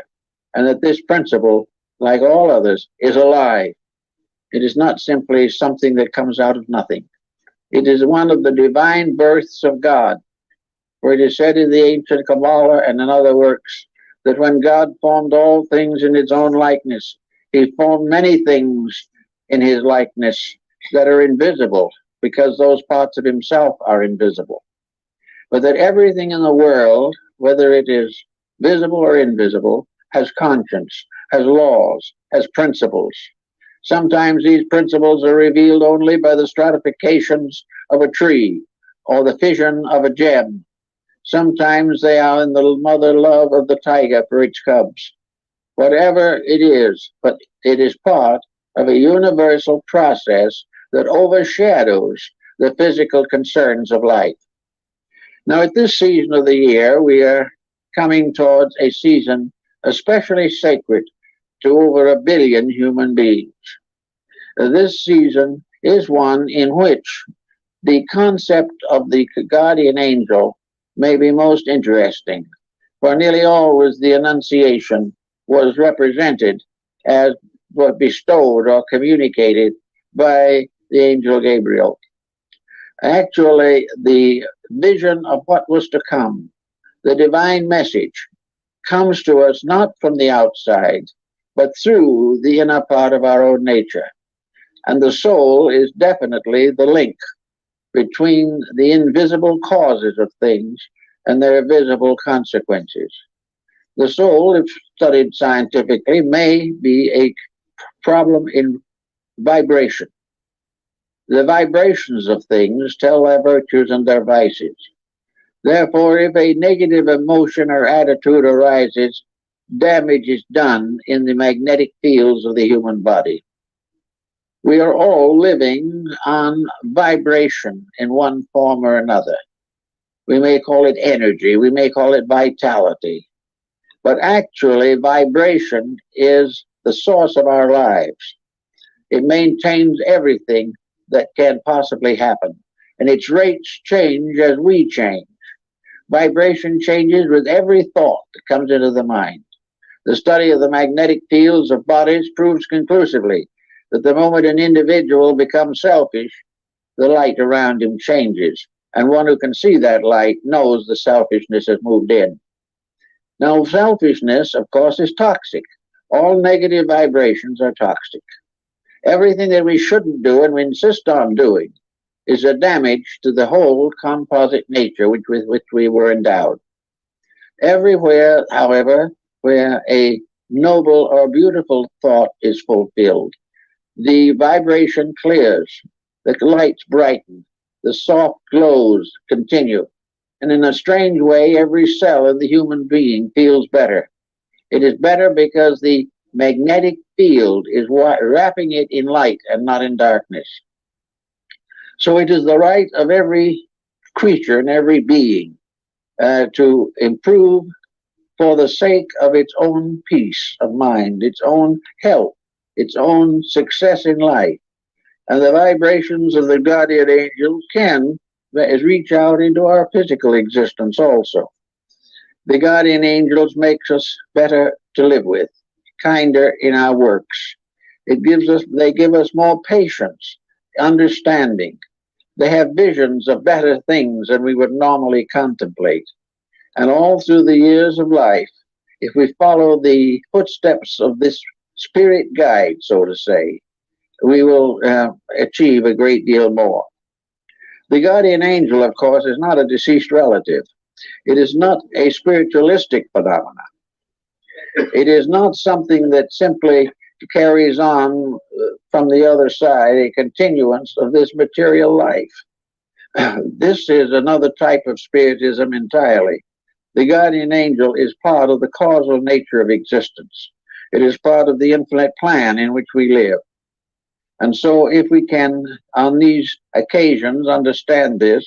and that this principle, like all others, is alive. It is not simply something that comes out of nothing. It is one of the divine births of God, for it is said in the ancient Kabbalah and in other works that when God formed all things in his own likeness, he formed many things in his likeness that are invisible, because those parts of himself are invisible. But that everything in the world, whether it is visible or invisible, has conscience, has laws, has principles. Sometimes these principles are revealed only by the stratifications of a tree or the fission of a gem. Sometimes they are in the mother love of the tiger for its cubs. Whatever it is, but it is part of a universal process that overshadows the physical concerns of life. Now, at this season of the year, we are coming towards a season especially sacred to over 1 billion human beings. This season is one in which the concept of the guardian angel may be most interesting, for nearly always the Annunciation was represented as was bestowed or communicated by the angel Gabriel. Actually, the vision of what was to come, the divine message, comes to us not from the outside, but through the inner part of our own nature. And the soul is definitely the link between the invisible causes of things and their visible consequences. The soul, if studied scientifically, may be a problem in vibration. The vibrations of things tell their virtues and their vices. Therefore, if a negative emotion or attitude arises, damage is done in the magnetic fields of the human body. We are all living on vibration in one form or another. We may call it energy, we may call it vitality, but actually vibration is the source of our lives. It maintains everything that can possibly happen, and its rates change as we change. Vibration changes with every thought that comes into the mind. The study of the magnetic fields of bodies proves conclusively that the moment an individual becomes selfish, the light around him changes, and one who can see that light knows the selfishness has moved in. Now, selfishness, of course, is toxic. All negative vibrations are toxic. Everything that we shouldn't do and we insist on doing is a damage to the whole composite nature with which we were endowed. Everywhere, however, where a noble or beautiful thought is fulfilled, the vibration clears, the lights brighten, the soft glows continue, and in a strange way, every cell of the human being feels better. It is better because the magnetic field is wrapping it in light and not in darkness. So it is the right of every creature and every being to improve for the sake of its own peace of mind, its own health, its own success in life. And the vibrations of the guardian angel can reach out into our physical existence also. The guardian angels makes us better to live with, kinder in our works. They give us more patience, understanding. They have visions of better things than we would normally contemplate. And all through the years of life, if we follow the footsteps of this spirit guide, so to say, we will achieve a great deal more. The guardian angel, of course, is not a deceased relative. It is not a spiritualistic phenomenon. It is not something that simply carries on from the other side, a continuance of this material life. This is another type of spiritism entirely. The guardian angel is part of the causal nature of existence. It is part of the infinite plan in which we live. And so if we can, on these occasions, understand this,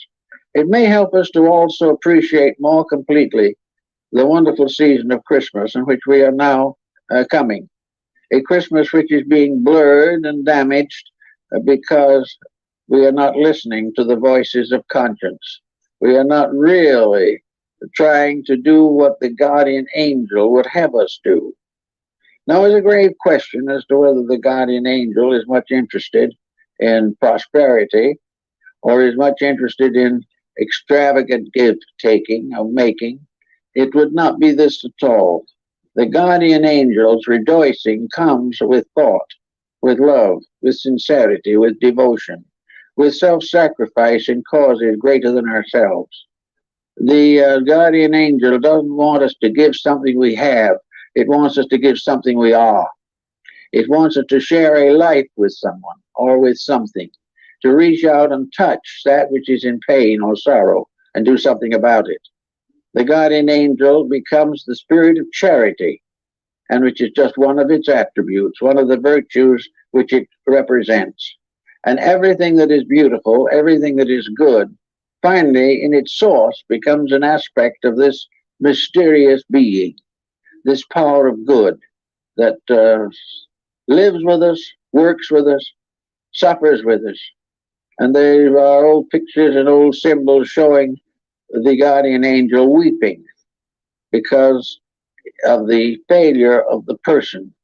it may help us to also appreciate more completely the wonderful season of Christmas in which we are now coming. A Christmas which is being blurred and damaged because we are not listening to the voices of conscience. We are not really trying to do what the guardian angel would have us do. Now, there's a grave question as to whether the guardian angel is much interested in prosperity or is much interested in extravagant gift-taking or making. It would not be this at all. The guardian angel's rejoicing comes with thought, with love, with sincerity, with devotion, with self-sacrifice in causes greater than ourselves. The guardian angel doesn't want us to give something we have. It wants us to give something we are. It wants us to share a life with someone or with something, to reach out and touch that which is in pain or sorrow and do something about it. The guardian angel becomes the spirit of charity, and which is just one of its attributes, one of the virtues which it represents. And everything that is beautiful, everything that is good, finally, in its source, becomes an aspect of this mysterious being, this power of good that lives with us, works with us, suffers with us. And there are old pictures and old symbols showing the guardian angel weeping because of the failure of the person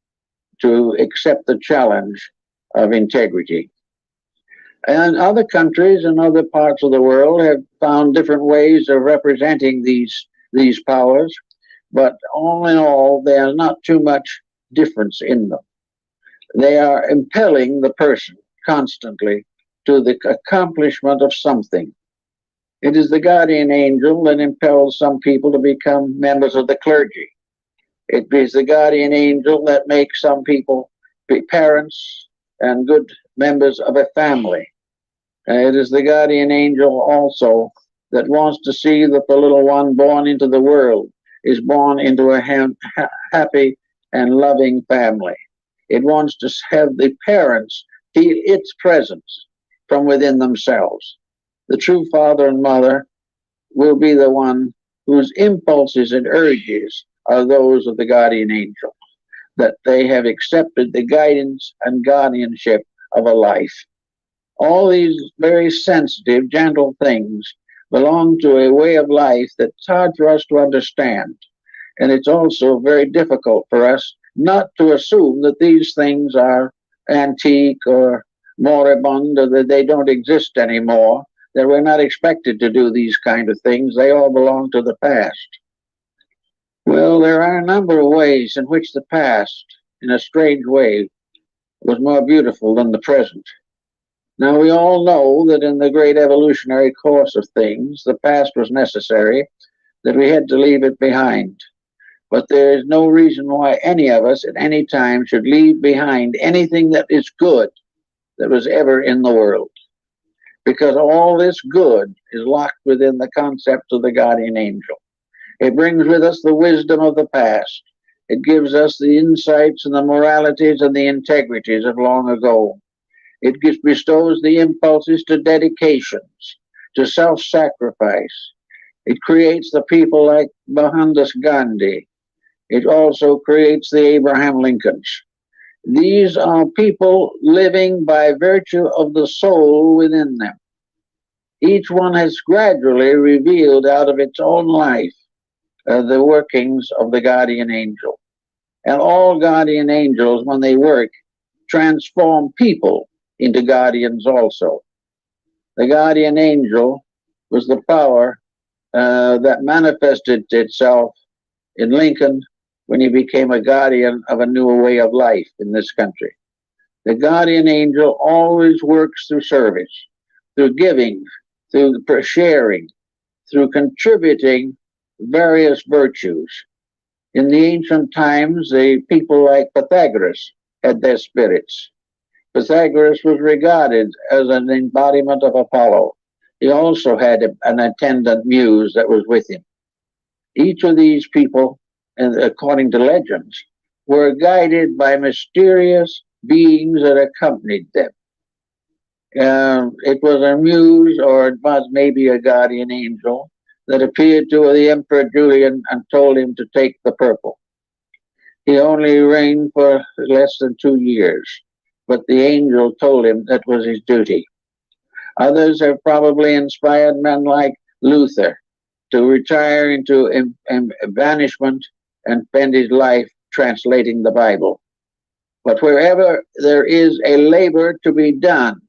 to accept the challenge of integrity. And other countries and other parts of the world have found different ways of representing these powers, but all in all, there is not too much difference in them. They are impelling the person constantly to the accomplishment of something. It is the guardian angel that impels some people to become members of the clergy. It is the guardian angel that makes some people be parents and good members of a family. It is the guardian angel also that wants to see that the little one born into the world is born into a happy and loving family. It wants to have the parents feel its presence from within themselves. The true father and mother will be the one whose impulses and urges are those of the guardian angel, that they have accepted the guidance and guardianship of a life. All these very sensitive, gentle things belong to a way of life that's hard for us to understand. And it's also very difficult for us not to assume that these things are antique or moribund, or that they don't exist anymore, that we're not expected to do these kind of things. They all belong to the past. Well, there are a number of ways in which the past, in a strange way, was more beautiful than the present. Now, we all know that in the great evolutionary course of things, the past was necessary, that we had to leave it behind. But there is no reason why any of us at any time should leave behind anything that is good that was ever in the world. Because all this good is locked within the concept of the guardian angel. It brings with us the wisdom of the past. It gives us the insights and the moralities and the integrities of long ago. It bestows the impulses to dedications, to self-sacrifice. It creates the people like Mohandas Gandhi. It also creates the Abraham Lincolns. These are people living by virtue of the soul within them. Each one has gradually revealed out of its own life the workings of the guardian angel. And all guardian angels, when they work, transform people into guardians also. The guardian angel was the power that manifested itself in Lincoln when he became a guardian of a new way of life in this country. The guardian angel always works through service, through giving, through sharing, through contributing various virtues. In the ancient times, the people like Pythagoras had their spirits. Pythagoras was regarded as an embodiment of Apollo. He also had an attendant muse that was with him. Each of these people, according to legends, were guided by mysterious beings that accompanied them. It was a muse, or it was maybe a guardian angel, that appeared to the Emperor Julian and told him to take the purple. He only reigned for less than 2 years, but the angel told him that was his duty. Others have probably inspired men like Luther to retire into banishment and spend his life translating the Bible. But wherever there is a labor to be done,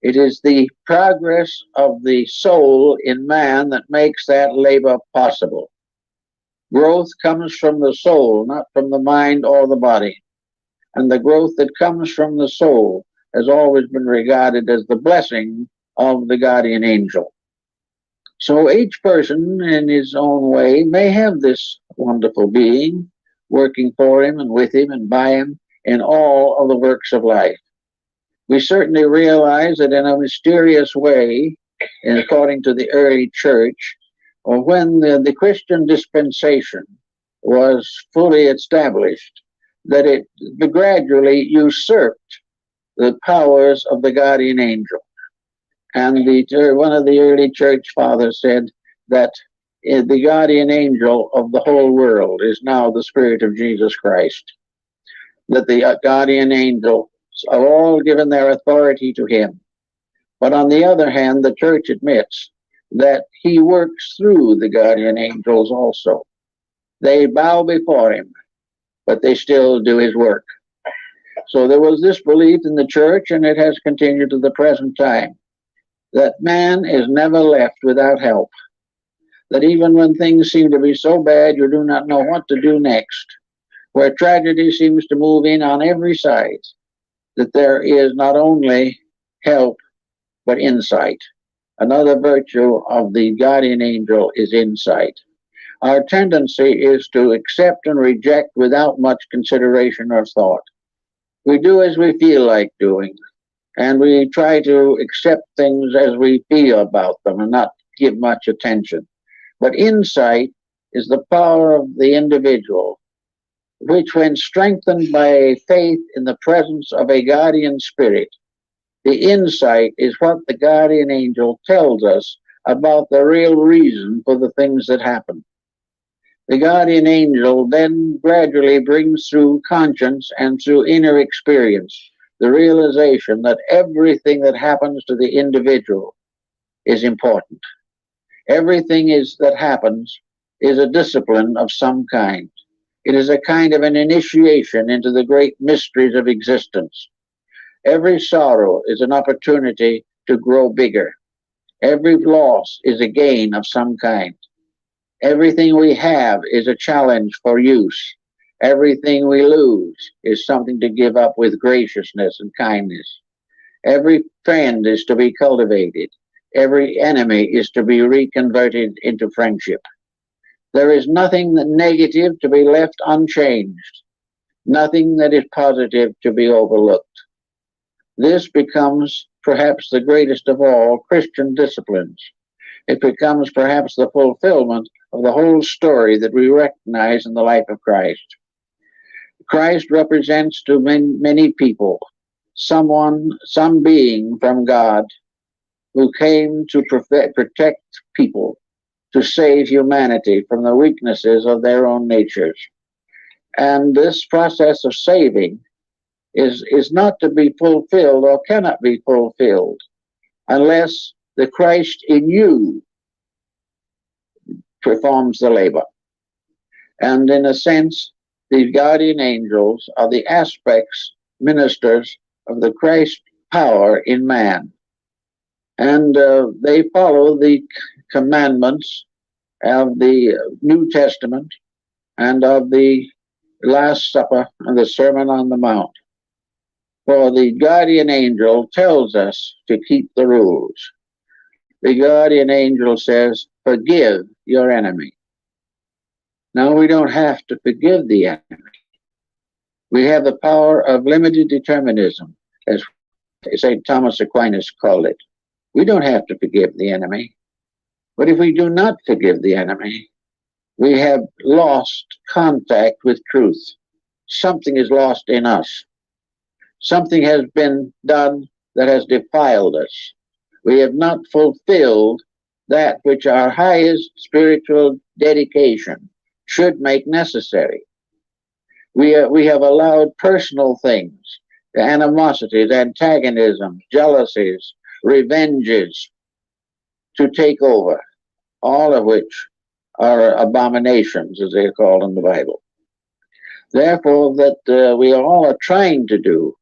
it is the progress of the soul in man that makes that labor possible. Growth comes from the soul, not from the mind or the body. And the growth that comes from the soul has always been regarded as the blessing of the guardian angel. So each person in his own way may have this wonderful being working for him and with him and by him in all of the works of life. We certainly realize that in a mysterious way, and according to the early church, or when the Christian dispensation was fully established, that it gradually usurped the powers of the guardian angel. And one of the early church fathers said that the guardian angel of the whole world is now the Spirit of Jesus Christ. That the guardian angels are all given their authority to him. But on the other hand, the church admits that he works through the guardian angels also. They bow before him, but they still do his work. So there was this belief in the church, and it has continued to the present time, that man is never left without help. That even when things seem to be so bad you do not know what to do next, where tragedy seems to move in on every side, that there is not only help, but insight. Another virtue of the guardian angel is insight. Our tendency is to accept and reject without much consideration or thought. We do as we feel like doing, and we try to accept things as we feel about them and not give much attention. But insight is the power of the individual, which when strengthened by a faith in the presence of a guardian spirit, the insight is what the guardian angel tells us about the real reason for the things that happen. The guardian angel then gradually brings through conscience and through inner experience the realization that everything that happens to the individual is important. Everything that happens is a discipline of some kind. It is a kind of an initiation into the great mysteries of existence. Every sorrow is an opportunity to grow bigger. Every loss is a gain of some kind. Everything we have is a challenge for use. Everything we lose is something to give up with graciousness and kindness. Every friend is to be cultivated. Every enemy is to be reconverted into friendship. There is nothing negative to be left unchanged, nothing that is positive to be overlooked. This becomes perhaps the greatest of all Christian disciplines. It becomes perhaps the fulfillment of the whole story that we recognize in the life of Christ. Christ represents to many people some being from God who came to protect people, to save humanity from the weaknesses of their own natures. And this process of saving is not to be fulfilled or cannot be fulfilled unless the Christ in you performs the labor. And in a sense, these guardian angels are the aspects, ministers of the Christ power in man. And they follow the commandments of the New Testament and of the Last Supper and the Sermon on the Mount. For the guardian angel tells us to keep the rules. The guardian angel says, forgive your enemy. Now, we don't have to forgive the enemy. We have the power of limited determinism, as St. Thomas Aquinas called it. We don't have to forgive the enemy. But if we do not forgive the enemy, we have lost contact with truth. Something is lost in us. Something has been done that has defiled us. We have not fulfilled that which our highest spiritual dedication should make necessary. We have allowed personal things, animosities, antagonisms, jealousies, revenges to take over, all of which are abominations, as they're called in the Bible. Therefore, that we all are trying to do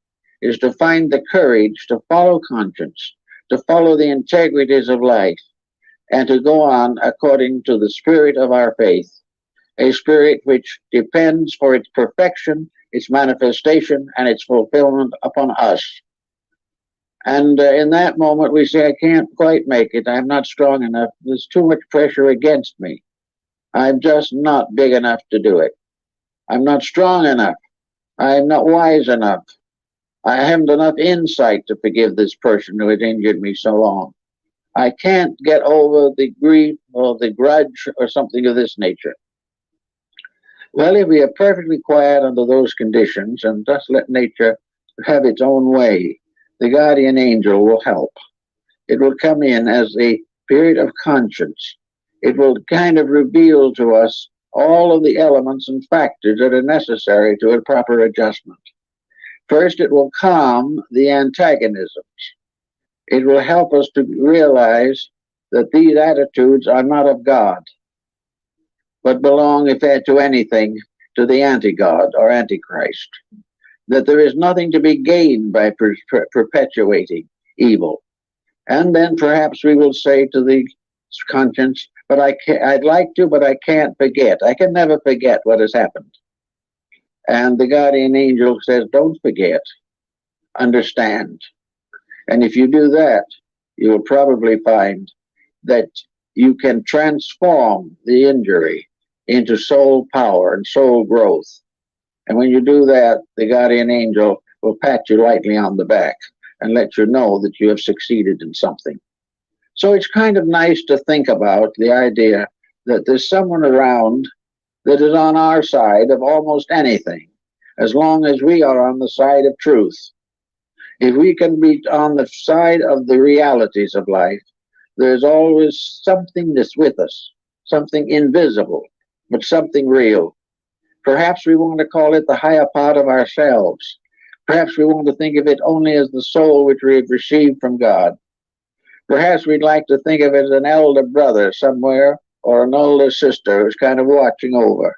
is to find the courage to follow conscience, to follow the integrities of life, and to go on according to the spirit of our faith, a spirit which depends for its perfection, its manifestation, and its fulfillment upon us. And in that moment, we say, I can't quite make it. I'm not strong enough. There's too much pressure against me. I'm just not big enough to do it. I'm not strong enough. I'm not wise enough. I haven't enough insight to forgive this person who has injured me so long. I can't get over the grief or the grudge or something of this nature. Well, if we are perfectly quiet under those conditions and just let nature have its own way, the guardian angel will help. It will come in as a period of conscience. It will kind of reveal to us all of the elements and factors that are necessary to a proper adjustment. First, it will calm the antagonisms. It will help us to realize that these attitudes are not of God, but belong, if to anything, to the anti-God or antichrist. That there is nothing to be gained by perpetuating evil. And then perhaps we will say to the conscience, but I'd like to, but I can't forget. I can never forget what has happened. And the guardian angel says, don't forget, understand. And if you do that, you will probably find that you can transform the injury into soul power and soul growth. And when you do that, the guardian angel will pat you lightly on the back and let you know that you have succeeded in something. So it's kind of nice to think about the idea that there's someone around that is on our side of almost anything, as long as we are on the side of truth. If we can be on the side of the realities of life, there's always something that's with us, something invisible, but something real. Perhaps we want to call it the higher part of ourselves. Perhaps we want to think of it only as the soul which we have received from God. Perhaps we'd like to think of it as an elder brother somewhere, or an older sister who's kind of watching over,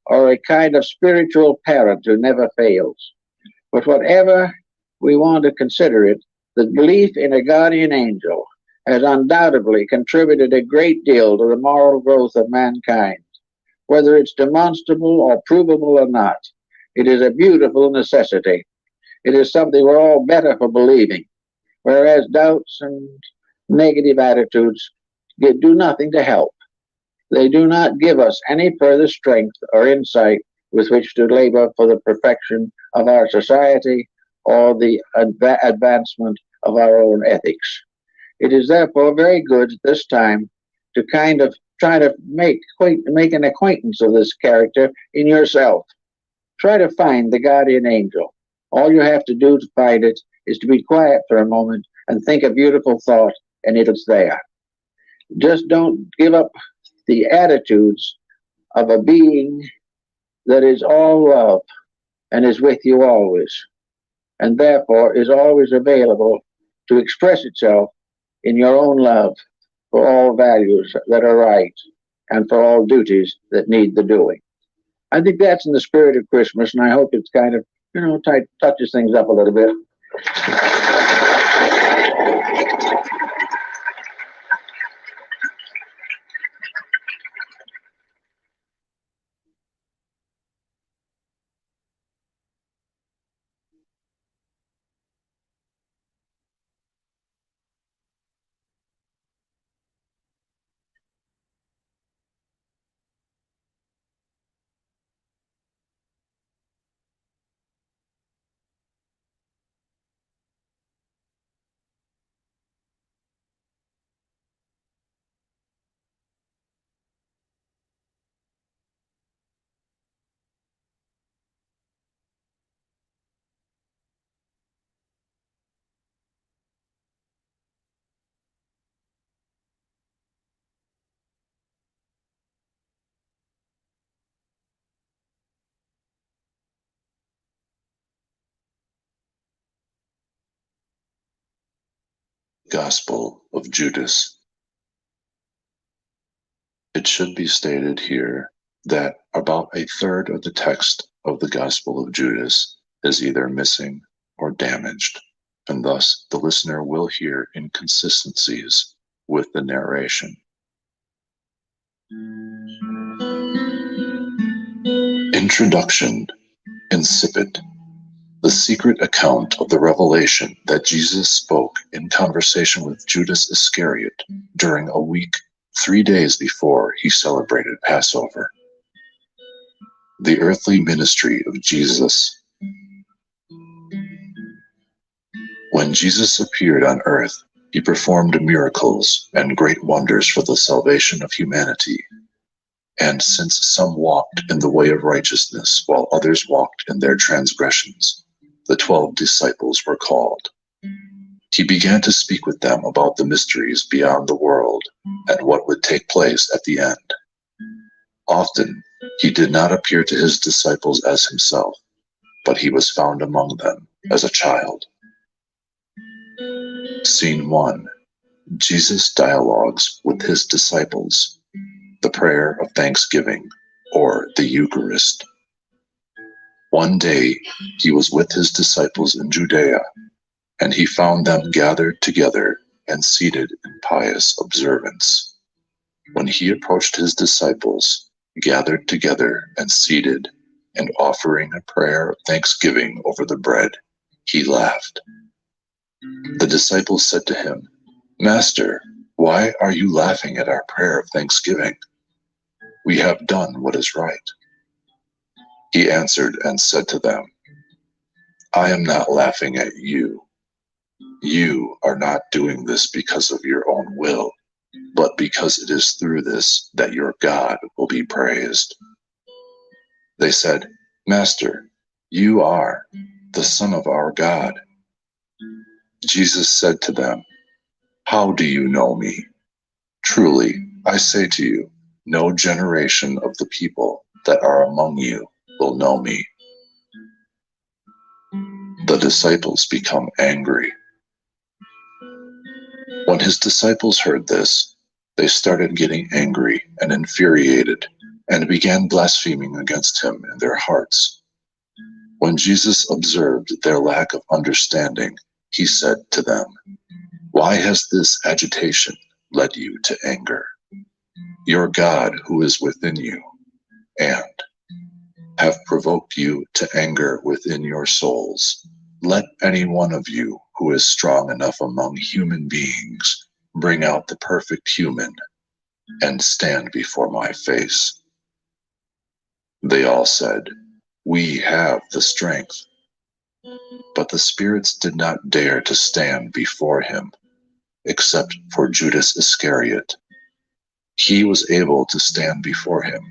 or a kind of spiritual parent who never fails. But whatever we want to consider it, the belief in a guardian angel has undoubtedly contributed a great deal to the moral growth of mankind. Whether it's demonstrable or provable or not, it is a beautiful necessity. It is something we're all better for believing, whereas doubts and negative attitudes do nothing to help. They do not give us any further strength or insight with which to labor for the perfection of our society or the advancement of our own ethics. It is therefore very good at this time to kind of try to make an acquaintance of this character in yourself. Try to find the guardian angel. All you have to do to find it is to be quiet for a moment and think a beautiful thought, and it's there. Just don't give up the attitudes of a being that is all love and is with you always, and therefore is always available to express itself in your own love for all values that are right and for all duties that need the doing. I think that's in the spirit of Christmas, and I hope it's kind of, touches things up a little bit. Gospel of Judas. It should be stated here that about a third of the text of the Gospel of Judas is either missing or damaged, and thus the listener will hear inconsistencies with the narration. Introduction. Insipid. The secret account of the revelation that Jesus spoke in conversation with Judas Iscariot during a week 3 days before he celebrated Passover. The earthly ministry of Jesus. When Jesus appeared on earth, he performed miracles and great wonders for the salvation of humanity. And since some walked in the way of righteousness while others walked in their transgressions, the 12 disciples were called. He began to speak with them about the mysteries beyond the world and what would take place at the end. Often, he did not appear to his disciples as himself, but he was found among them as a child. Scene 1. Jesus dialogues with his disciples. The prayer of thanksgiving, or the Eucharist. One day, he was with his disciples in Judea, and he found them gathered together and seated in pious observance. When he approached his disciples, gathered together and seated, and offering a prayer of thanksgiving over the bread, he laughed. The disciples said to him, "Master, why are you laughing at our prayer of thanksgiving? We have done what is right." He answered and said to them, "I am not laughing at you. You are not doing this because of your own will, but because it is through this that your God will be praised." They said, "Master, you are the Son of our God." Jesus said to them, "How do you know me? Truly, I say to you, no generation of the people that are among you will know me." The disciples become angry. When his disciples heard this, they started getting angry and infuriated and began blaspheming against him in their hearts. When Jesus observed their lack of understanding, he said to them, "Why has this agitation led you to anger? Your God who is within you, and have provoked you to anger within your souls. Let any one of you who is strong enough among human beings bring out the perfect human and stand before my face." They all said, "We have the strength." But the spirits did not dare to stand before him, except for Judas Iscariot. He was able to stand before him,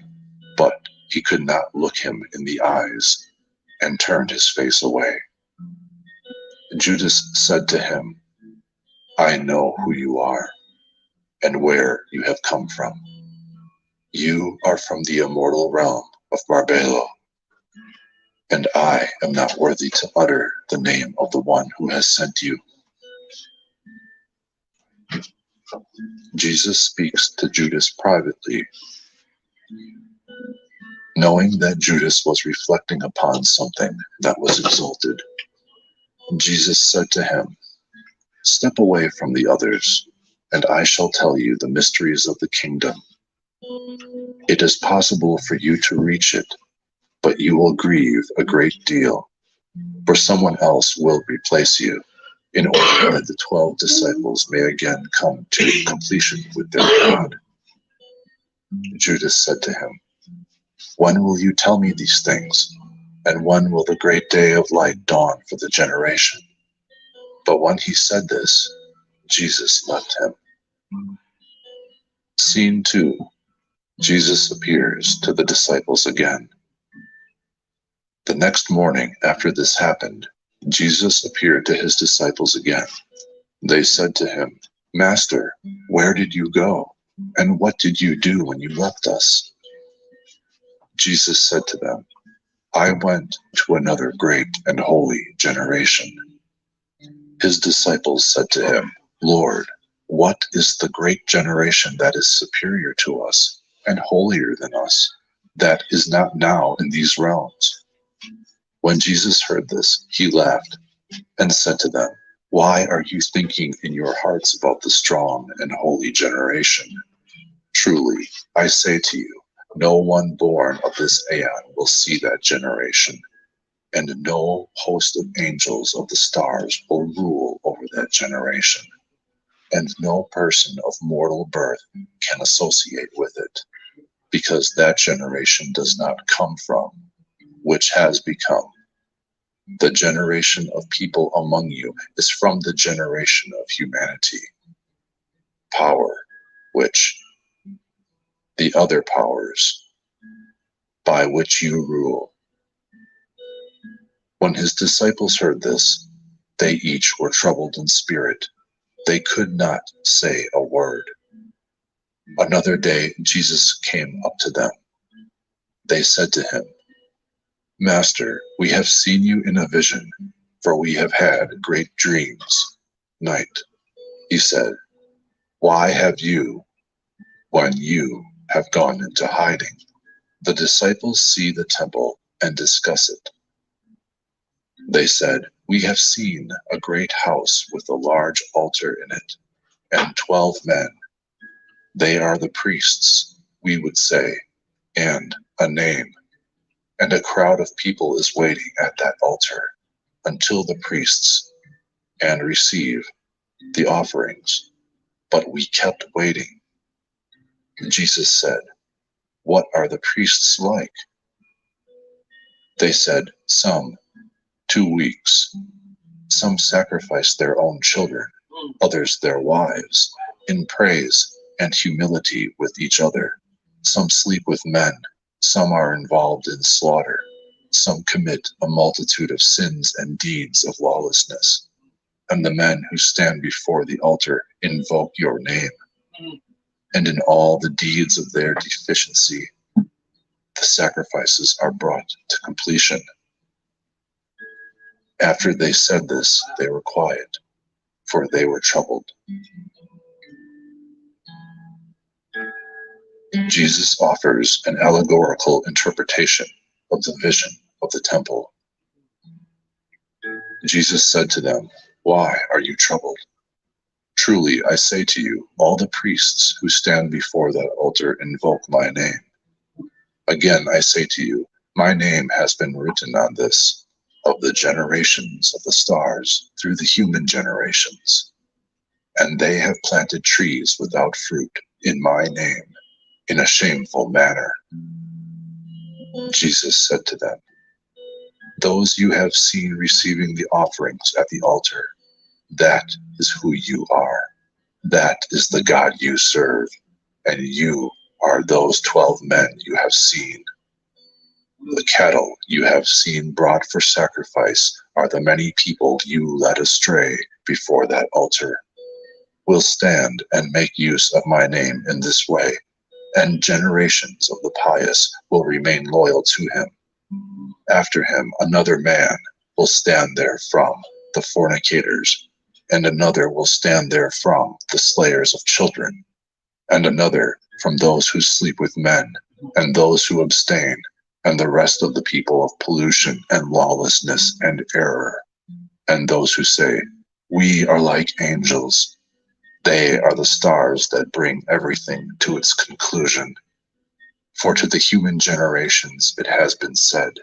but he could not look him in the eyes and turned his face away. Judas said to him, "I know who you are and where you have come from. You are from the immortal realm of Barbelo, and I am not worthy to utter the name of the one who has sent you." Jesus speaks to Judas privately. Knowing that Judas was reflecting upon something that was exalted, Jesus said to him, "Step away from the others, and I shall tell you the mysteries of the kingdom. It is possible for you to reach it, but you will grieve a great deal, for someone else will replace you, in order that the 12 disciples may again come to completion with their God." Judas said to him, "When will you tell me these things? And when will the great day of light dawn for the generation?" But when he said this, Jesus left him. Scene 2. Jesus appears to the disciples again. The next morning after this happened, Jesus appeared to his disciples again. They said to him, "Master, where did you go? And what did you do when you left us?" Jesus said to them, "I went to another great and holy generation." His disciples said to him, "Lord, what is the great generation that is superior to us and holier than us, that is not now in these realms?" When Jesus heard this, he laughed and said to them, "Why are you thinking in your hearts about the strong and holy generation? Truly, I say to you, no one born of this aeon will see that generation, and no host of angels of the stars will rule over that generation, and no person of mortal birth can associate with it, because that generation does not come from, which has become. The generation of people among you is from the generation of humanity. Power, which the other powers by which you rule." When his disciples heard this, they each were troubled in spirit. They could not say a word. Another day, Jesus came up to them. They said to him, "Master, we have seen you in a vision, for we have had great dreams." Night, he said, "Why have you, when you have gone into hiding?" The disciples see the temple and discuss it. They said, "We have seen a great house with a large altar in it, and 12 men. They are the priests, we would say, and a name. And a crowd of people is waiting at that altar until the priests and receive the offerings. But we kept waiting." Jesus said, "What are the priests like?" They said, "Some 2 weeks. Some sacrifice their own children, others their wives, in praise and humility with each other. Some sleep with men, some are involved in slaughter, some commit a multitude of sins and deeds of lawlessness. And the men who stand before the altar invoke your name. And in all the deeds of their deficiency, the sacrifices are brought to completion." After they said this, they were quiet, for they were troubled. Jesus offers an allegorical interpretation of the vision of the temple. Jesus said to them, "Why are you troubled? Truly, I say to you, all the priests who stand before that altar invoke my name. Again, I say to you, my name has been written on this, of the generations of the stars through the human generations. And they have planted trees without fruit in my name, in a shameful manner." Jesus said to them, "Those you have seen receiving the offerings at the altar, that is who you are. That is the God you serve, and you are those 12 men you have seen. The cattle you have seen brought for sacrifice are the many people you led astray before that altar. Will stand and make use of my name in this way, and generations of the pious will remain loyal to him. After him, another man will stand there from the fornicators and another will stand there from the slayers of children, and another from those who sleep with men, and those who abstain, and the rest of the people of pollution and lawlessness and error, and those who say, we are like angels. They are the stars that bring everything to its conclusion. For to the human generations it has been said,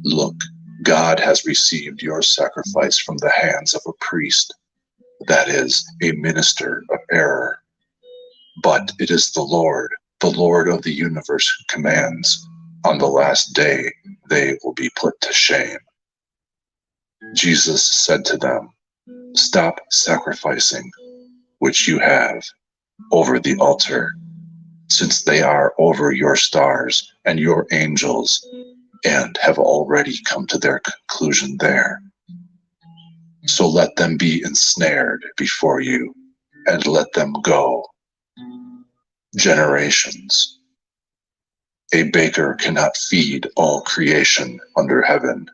look, God has received your sacrifice from the hands of a priest, that is, a minister of error. But it is the Lord of the universe, who commands, on the last day they will be put to shame. Jesus said to them, stop sacrificing, which you have, over the altar, since they are over your stars and your angels, and have already come to their conclusion there. So let them be ensnared before you, and let them go. Generations. A baker cannot feed all creation under heaven,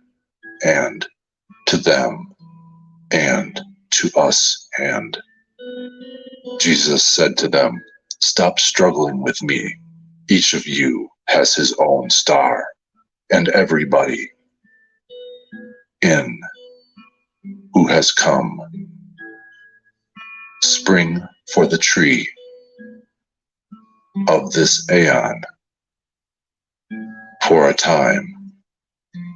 and to them, and to us, and Jesus said to them, stop struggling with me. Each of you has his own star, and everybody in who has come. Spring for the tree of this aeon for a time,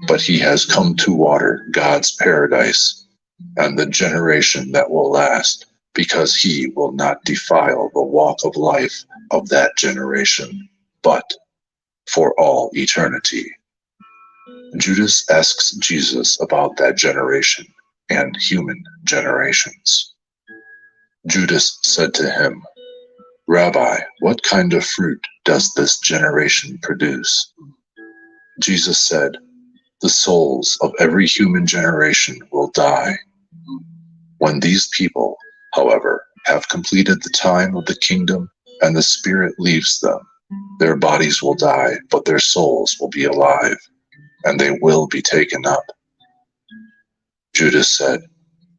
but he has come to water God's paradise and the generation that will last, because he will not defile the walk of life of that generation, but for all eternity. Judas asks Jesus about that generation and human generations. Judas said to him, Rabbi, what kind of fruit does this generation produce? Jesus said, the souls of every human generation will die. When these people, however, have completed the time of the kingdom and the Spirit leaves them, their bodies will die, but their souls will be alive, and they will be taken up. Judas said,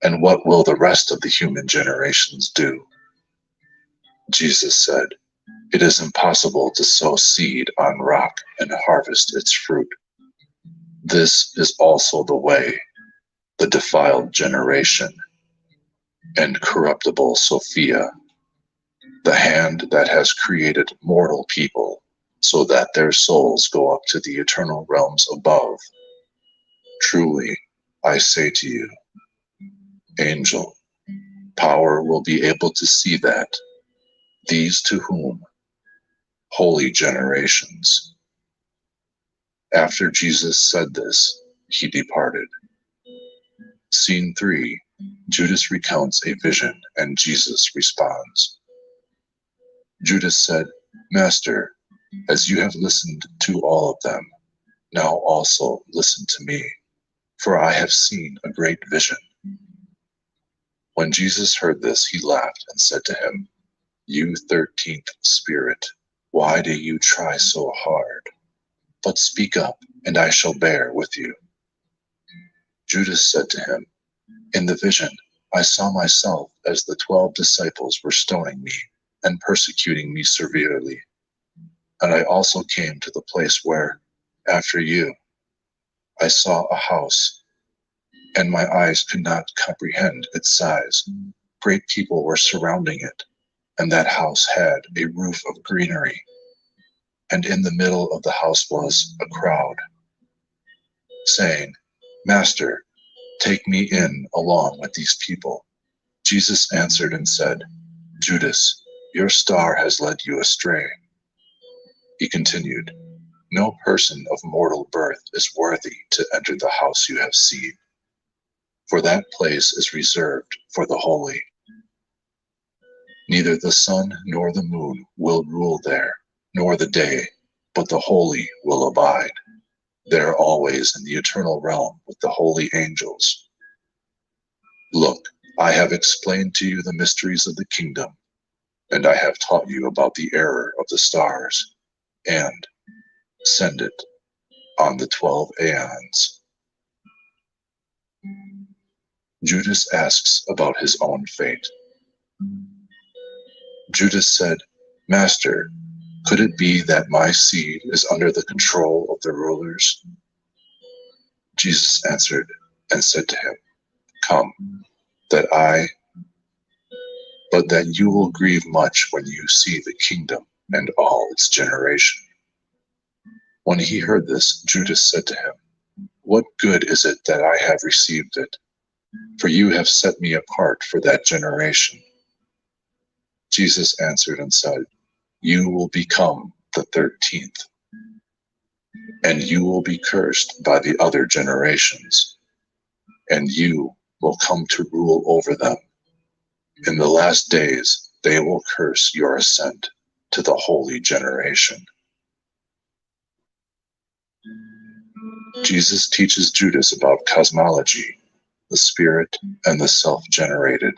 and what will the rest of the human generations do? Jesus said, it is impossible to sow seed on rock and harvest its fruit. This is also the way, the defiled generation, and corruptible Sophia, the hand that has created mortal people, so that their souls go up to the eternal realms above. Truly, I say to you, angel, power will be able to see that, these to whom, holy generations. After Jesus said this, he departed. Scene 3, Judas recounts a vision and Jesus responds. Judas said, Master, as you have listened to all of them, now also listen to me, for I have seen a great vision. When Jesus heard this, he laughed and said to him, you 13th spirit, why do you try so hard? But speak up, and I shall bear with you. Judas said to him, in the vision, I saw myself as the 12 disciples were stoning me and persecuting me severely. And I also came to the place where, after you, I saw a house, and my eyes could not comprehend its size. Great people were surrounding it, and that house had a roof of greenery. And in the middle of the house was a crowd, saying, Master, take me in along with these people. Jesus answered and said, Judas, your star has led you astray. He continued, no person of mortal birth is worthy to enter the house you have seen, for that place is reserved for the holy. Neither the sun nor the moon will rule there, nor the day, but the holy will abide, there always in the eternal realm with the holy angels. Look, I have explained to you the mysteries of the kingdom, and I have taught you about the error of the stars, and send it on the 12 aeons. Judas asks about his own fate. Judas said, "Master, could it be that my seed is under the control of the rulers?" Jesus answered and said to him, "Come, but that you will grieve much when you see the kingdom and all its generation." When he heard this, Judas said to him, "What good is it that I have received it? For you have set me apart for that generation." Jesus answered and said, "You will become the 13th, and you will be cursed by the other generations, and you will come to rule over them. In the last days, they will curse your ascent to the holy generation." Jesus teaches Judas about cosmology, the spirit, and the self-generated.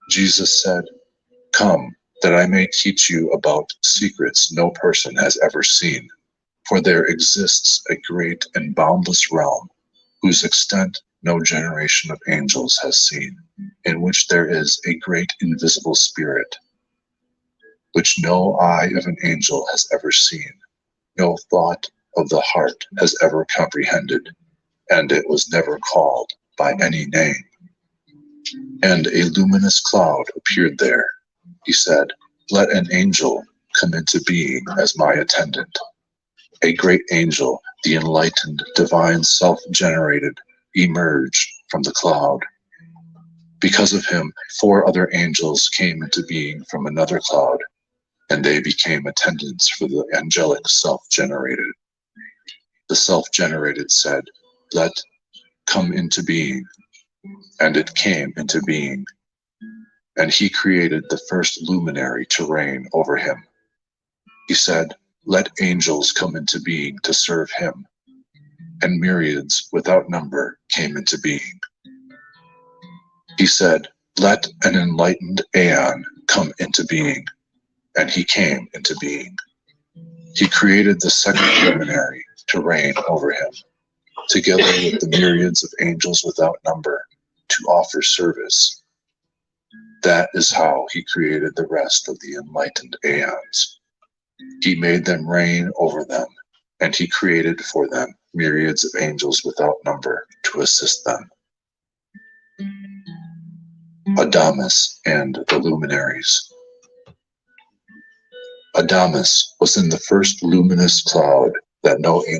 Jesus said, "Come, that I may teach you about secrets no person has ever seen. For there exists a great and boundless realm, whose extent no generation of angels has seen, in which there is a great invisible spirit, which no eye of an angel has ever seen, no thought of the heart has ever comprehended, and it was never called by any name." And a luminous cloud appeared there. He said, "Let an angel come into being as my attendant." A great angel, the enlightened, divine, self-generated, emerged from the cloud. Because of him, 4 other angels came into being from another cloud, and they became attendants for the angelic self-generated. The self-generated said, "Let come into being," and it came into being. And he created the first luminary to reign over him. He said, "Let angels come into being to serve him," and myriads without number came into being. He said, "Let an enlightened aeon come into being," and he came into being. He created the second luminary to reign over him, together with the myriads of angels without number, to offer service. That is how he created the rest of the enlightened aeons. He made them reign over them, and he created for them myriads of angels without number to assist them. Adamas and the luminaries. Adamas was in the first luminous cloud that no angel